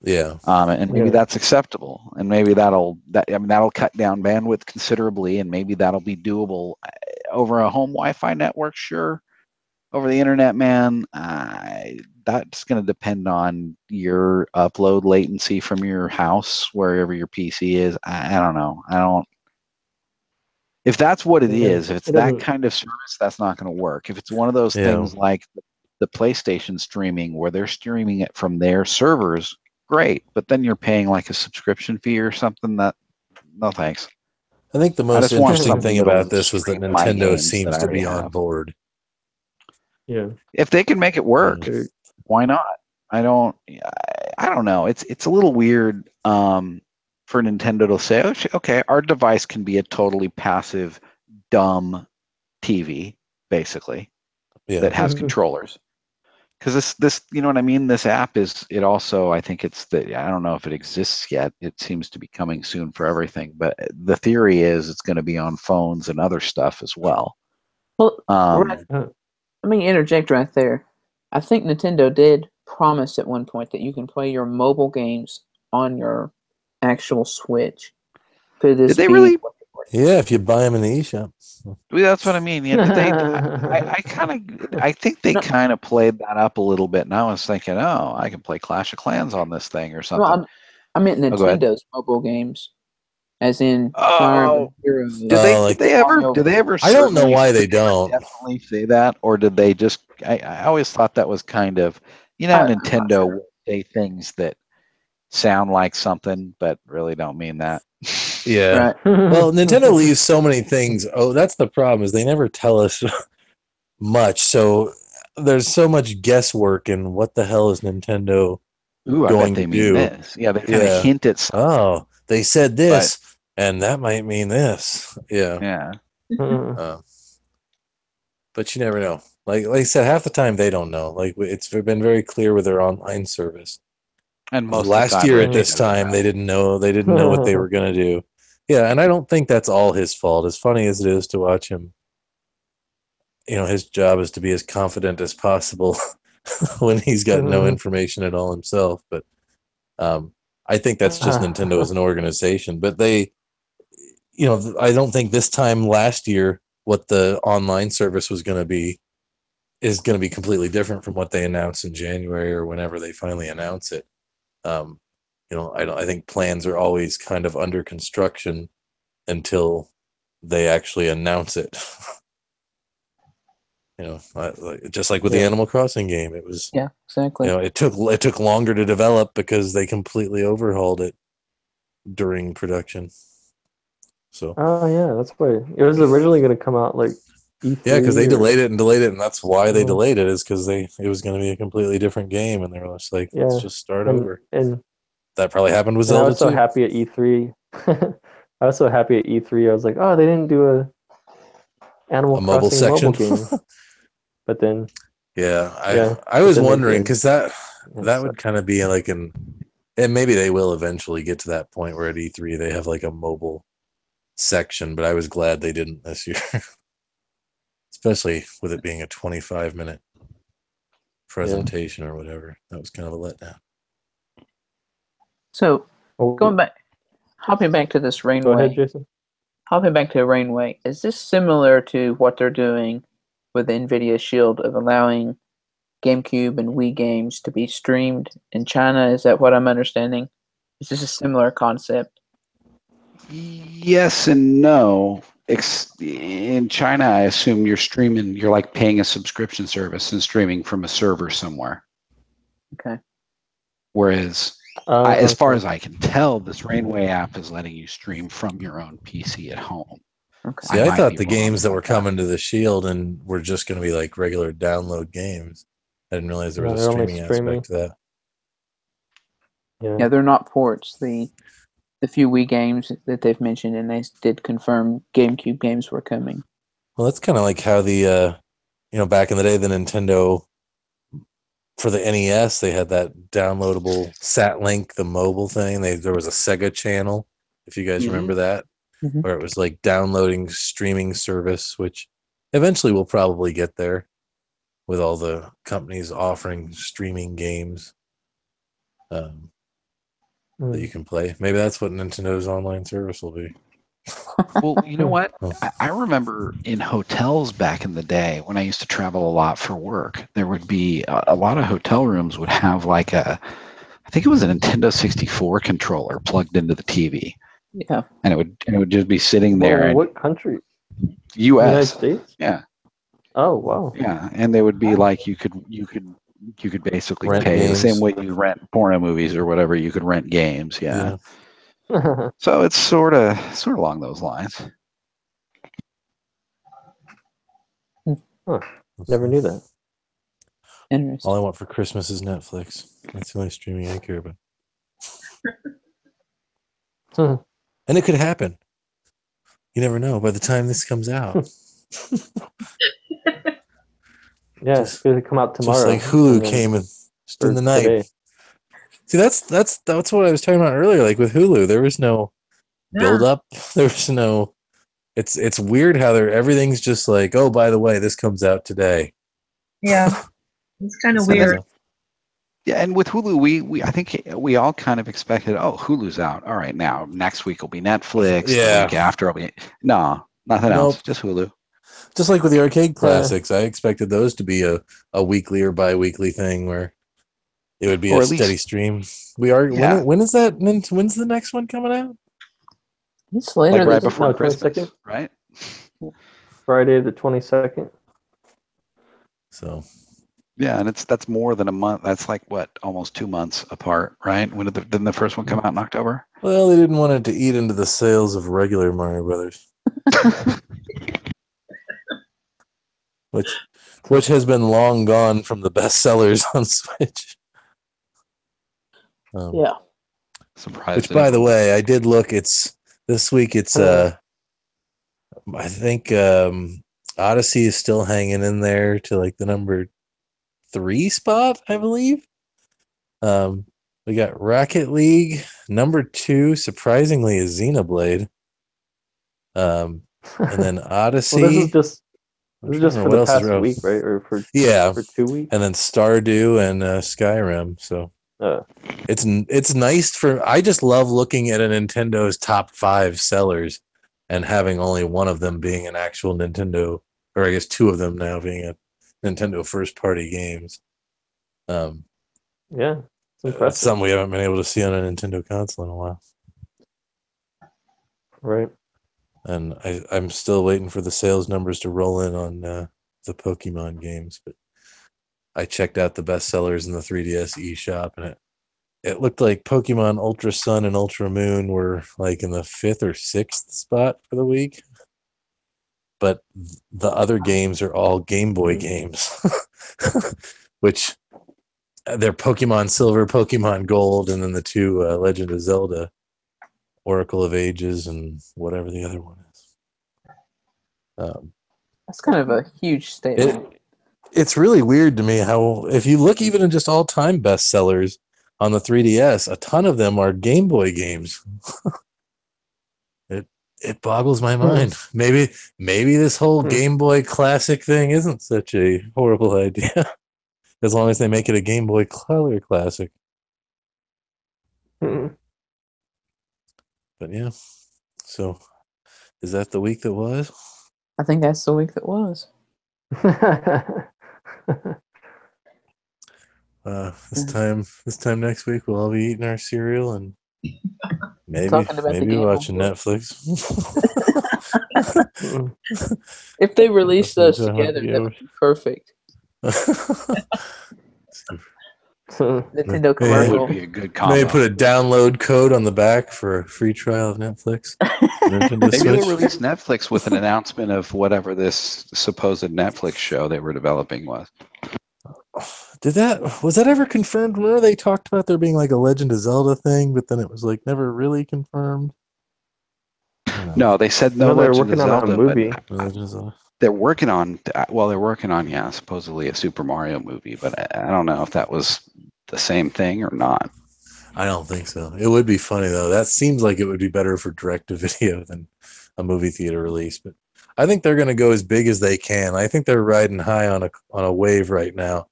[SPEAKER 2] Yeah.
[SPEAKER 3] And maybe that's acceptable. And maybe that'll cut down bandwidth considerably, and maybe that'll be doable over a home Wi-Fi network, sure. Over the internet, man, that's going to depend on your upload latency from your house, wherever your PC is. I don't know. If that's what it is, if it's that kind of service, that's not going to work. If it's one of those things like the PlayStation streaming, where they're streaming it from their servers, great. But then you're paying like a subscription fee or something. No thanks.
[SPEAKER 2] I think the most interesting thing about this was that Nintendo seems to be on board.
[SPEAKER 4] Yeah.
[SPEAKER 3] If they can make it work, why not? I don't know. It's a little weird for Nintendo to say, okay, our device can be a totally passive, dumb TV, basically, that has controllers. Because this, you know what I mean? This app it also, I think I don't know if it exists yet. It seems to be coming soon for everything. But the theory is it's going to be on phones and other stuff as well.
[SPEAKER 1] Well, let me interject right there. I think Nintendo did promise at one point that you can play your mobile games on your actual Switch.
[SPEAKER 3] Did they really?
[SPEAKER 2] Yeah, if you buy them in the eShop.
[SPEAKER 3] That's what I mean. Yeah, I think they kind of played that up a little bit, and I was thinking, oh, I can play Clash of Clans on this thing or something.
[SPEAKER 1] No, I meant Nintendo's mobile games, as in
[SPEAKER 3] Fire Emblem Heroes. Did they ever?
[SPEAKER 2] I don't know why they don't.
[SPEAKER 3] Definitely say that, or did they just? I always thought that was kind of, Nintendo will say things that sound like something, but really don't mean that.
[SPEAKER 2] Yeah.
[SPEAKER 1] Right.
[SPEAKER 2] Well, Nintendo leaves so many things. Oh, that's the problem, is they never tell us much. So there's so much guesswork in what the hell is Nintendo going to do.
[SPEAKER 3] This. Yeah, they kind of hint at something.
[SPEAKER 2] Oh, they said this, and that might mean this. Yeah.
[SPEAKER 3] Yeah.
[SPEAKER 2] But you never know. Like I said, half the time they don't know. Like, it's been very clear with their online service.
[SPEAKER 3] And most
[SPEAKER 2] last year at this time, they didn't know. They didn't know what they were going to do. Yeah, and I don't think that's all his fault. As funny as it is to watch him, his job is to be as confident as possible when he's got no information at all himself. But I think that's just Nintendo as an organization. But they, I don't think this time last year what the online service was going to be is going to be completely different from what they announced in January or whenever they finally announce it. I think plans are always kind of under construction until they actually announce it. Just like with the Animal Crossing game, it was
[SPEAKER 1] exactly.
[SPEAKER 2] It took longer to develop because they completely overhauled it during production. So
[SPEAKER 4] that's why it was originally going to come out like E3.
[SPEAKER 2] Yeah, because they delayed it, and that's why they delayed it, is because it was going to be a completely different game, and they were just like, let's just start over.
[SPEAKER 4] And
[SPEAKER 2] that probably happened with Zelda
[SPEAKER 4] I was so
[SPEAKER 2] too.
[SPEAKER 4] happy at E3. I was so happy at E3. I was like, oh, they didn't do a Animal Crossing mobile game. But then,
[SPEAKER 2] I was wondering, because that would kind of be like and maybe they will eventually get to that point where at E3 they have like a mobile section, but I was glad they didn't this year. Especially with it being a 25-minute presentation or whatever. That was kind of a letdown.
[SPEAKER 1] So, hopping back to this Rainway.
[SPEAKER 4] Go ahead, Jason.
[SPEAKER 1] Hopping back to Rainway, is this similar to what they're doing with the Nvidia Shield of allowing GameCube and Wii games to be streamed in China? Is that what I'm understanding? Is this a similar concept?
[SPEAKER 3] Yes and no. In China, I assume you're streaming. You're like paying a subscription service and streaming from a server somewhere.
[SPEAKER 1] Okay.
[SPEAKER 3] Whereas, as far
[SPEAKER 4] Okay.
[SPEAKER 3] as I can tell, this Rainway app is letting you stream from your own PC at home.
[SPEAKER 1] Okay.
[SPEAKER 2] See, I
[SPEAKER 3] might
[SPEAKER 2] thought
[SPEAKER 3] be
[SPEAKER 2] the
[SPEAKER 3] wrong
[SPEAKER 2] games that
[SPEAKER 3] about
[SPEAKER 2] were coming to the Shield and were just going to be like regular download games. I didn't realize there was a
[SPEAKER 4] they're only
[SPEAKER 2] streaming
[SPEAKER 4] streaming.
[SPEAKER 2] aspect to that.
[SPEAKER 1] Yeah, they're not ports. The few Wii games that they've mentioned, and they did confirm GameCube games were coming.
[SPEAKER 2] Well, that's kind of like how the back in the day, the Nintendo for the NES, they had that downloadable SatLink, the mobile thing. There was a Sega channel, if you guys remember that, where it was like downloading streaming service, which eventually we'll probably get there with all the companies offering streaming games that you can play. Maybe that's what Nintendo's online service will be.
[SPEAKER 3] Well, you know what? I remember in hotels back in the day when I used to travel a lot for work, there would be a lot of hotel rooms would have like I think it was a Nintendo 64 controller plugged into the TV.
[SPEAKER 1] Yeah.
[SPEAKER 3] And it would just be sitting there.
[SPEAKER 4] What country?
[SPEAKER 3] U.S.
[SPEAKER 4] United States?
[SPEAKER 3] Yeah.
[SPEAKER 4] Oh, wow.
[SPEAKER 3] Yeah, and they would be like you could basically
[SPEAKER 2] Rent
[SPEAKER 3] pay
[SPEAKER 2] games.
[SPEAKER 3] the same way you rent porno movies or whatever. You could rent games. Yeah. So it's sort of along those lines.
[SPEAKER 4] Huh. Never knew that.
[SPEAKER 1] Interesting.
[SPEAKER 2] All I want for Christmas is Netflix. That's the only streaming I care about. And it could happen. You never know by the time this comes out.
[SPEAKER 4] Yeah, it's going to come out tomorrow.
[SPEAKER 2] Just like Hulu came in the night.
[SPEAKER 4] Today.
[SPEAKER 2] See, that's what I was talking about earlier. Like with Hulu, there was no build up. There was no. It's weird how everything's just like, oh, by the way, this comes out today.
[SPEAKER 5] Yeah, it's kind of weird.
[SPEAKER 3] Yeah, and with Hulu, I think we all kind of expected, oh, Hulu's out. All right, now next week will be Netflix.
[SPEAKER 2] Yeah.
[SPEAKER 3] The week after will be nothing else, just Hulu.
[SPEAKER 2] Just like with the arcade classics, I expected those to be a weekly or bi-weekly thing where it would be a steady stream. When is that? When's the next one coming out?
[SPEAKER 1] It's later,
[SPEAKER 3] like right before Christmas,
[SPEAKER 4] 22nd?
[SPEAKER 3] Right?
[SPEAKER 4] Friday the 22nd.
[SPEAKER 2] So.
[SPEAKER 3] Yeah, and that's more than a month. That's like what, almost 2 months apart, right? When didn't the first one come out in October?
[SPEAKER 2] Well, they didn't want it to eat into the sales of regular Mario Brothers, which has been long gone from the best sellers on Switch.
[SPEAKER 1] Yeah.
[SPEAKER 3] Surprised.
[SPEAKER 2] Which, by the way, I did look. This week. It's I think Odyssey is still hanging in there to like the number 3 spot, I believe. We got Rocket League. Number 2, surprisingly, is Xenoblade. And then Odyssey.
[SPEAKER 4] Well, this is just for the past week, right? Or for 2 weeks.
[SPEAKER 2] And then Stardew and Skyrim. So it's nice I just love looking at a Nintendo's top 5 sellers and having only one of them being an actual Nintendo, or I guess 2 of them now being a Nintendo first party games.
[SPEAKER 4] Yeah, it's impressive.
[SPEAKER 2] That's something we haven't been able to see on a Nintendo console in a while.
[SPEAKER 4] Right.
[SPEAKER 2] And I'm still waiting for the sales numbers to roll in on the Pokemon games, but I checked out the bestsellers in the 3DS eShop, and it looked like Pokemon Ultra Sun and Ultra Moon were like in the 5th or 6th spot for the week. But the other games are all Game Boy games, which they're Pokemon Silver, Pokemon Gold, and then the 2 Legend of Zelda, Oracle of Ages, and whatever the other one is.
[SPEAKER 1] That's kind of a huge statement.
[SPEAKER 2] It's really weird to me how, if you look even in just all-time bestsellers on the 3DS, a ton of them are Game Boy games. It boggles my mind. Maybe this whole Game Boy Classic thing isn't such a horrible idea, as long as they make it a Game Boy Color Classic. But yeah, so is that the week that was?
[SPEAKER 1] I think that's the week that was.
[SPEAKER 2] This time next week we'll all be eating our cereal and Maybe
[SPEAKER 1] talking about the game
[SPEAKER 2] watching
[SPEAKER 1] before.
[SPEAKER 2] Netflix.
[SPEAKER 1] If they release those
[SPEAKER 2] That's
[SPEAKER 1] together, that would be perfect. Nintendo
[SPEAKER 3] That
[SPEAKER 1] commercial.
[SPEAKER 3] would be a good combo.
[SPEAKER 2] Maybe put a download code on the back for a free trial of Netflix. Nintendo
[SPEAKER 3] Maybe they'll
[SPEAKER 2] Switch.
[SPEAKER 3] release Netflix with an announcement of whatever this supposed Netflix show they were developing was.
[SPEAKER 2] Was that ever confirmed? Remember they talked about there being like a Legend of Zelda thing, but then it was like never really confirmed.
[SPEAKER 3] No, they said no
[SPEAKER 4] they're
[SPEAKER 3] Legend
[SPEAKER 4] working
[SPEAKER 3] of
[SPEAKER 4] on
[SPEAKER 3] Zelda,
[SPEAKER 4] a movie.
[SPEAKER 3] but they're working on. Well, they're working on supposedly a Super Mario movie, but I don't know if that was the same thing or not.
[SPEAKER 2] I don't think so. It would be funny though. That seems like it would be better for direct to video than a movie theater release. But I think they're going to go as big as they can. I think they're riding high on a wave right now,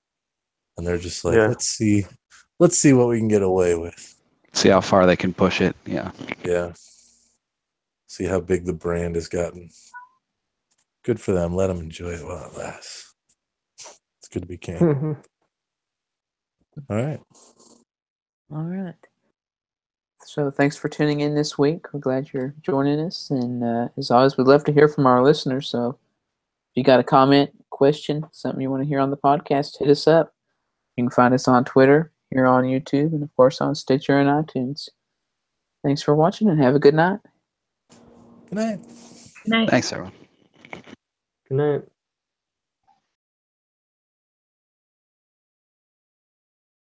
[SPEAKER 2] and they're just like, let's see what we can get away with.
[SPEAKER 3] See how far they can push it. Yeah.
[SPEAKER 2] Yeah. See how big the brand has gotten. Good for them. Let them enjoy it while it lasts. It's good to be king. All right.
[SPEAKER 1] All right. So thanks for tuning in this week. We're glad you're joining us. And as always, we'd love to hear from our listeners. So if you got a comment, question, something you want to hear on the podcast, hit us up. You can find us on Twitter, here on YouTube, and of course on Stitcher and iTunes. Thanks for watching and have a good night.
[SPEAKER 2] Good night.
[SPEAKER 5] Good night.
[SPEAKER 3] Thanks, everyone.
[SPEAKER 4] Good night.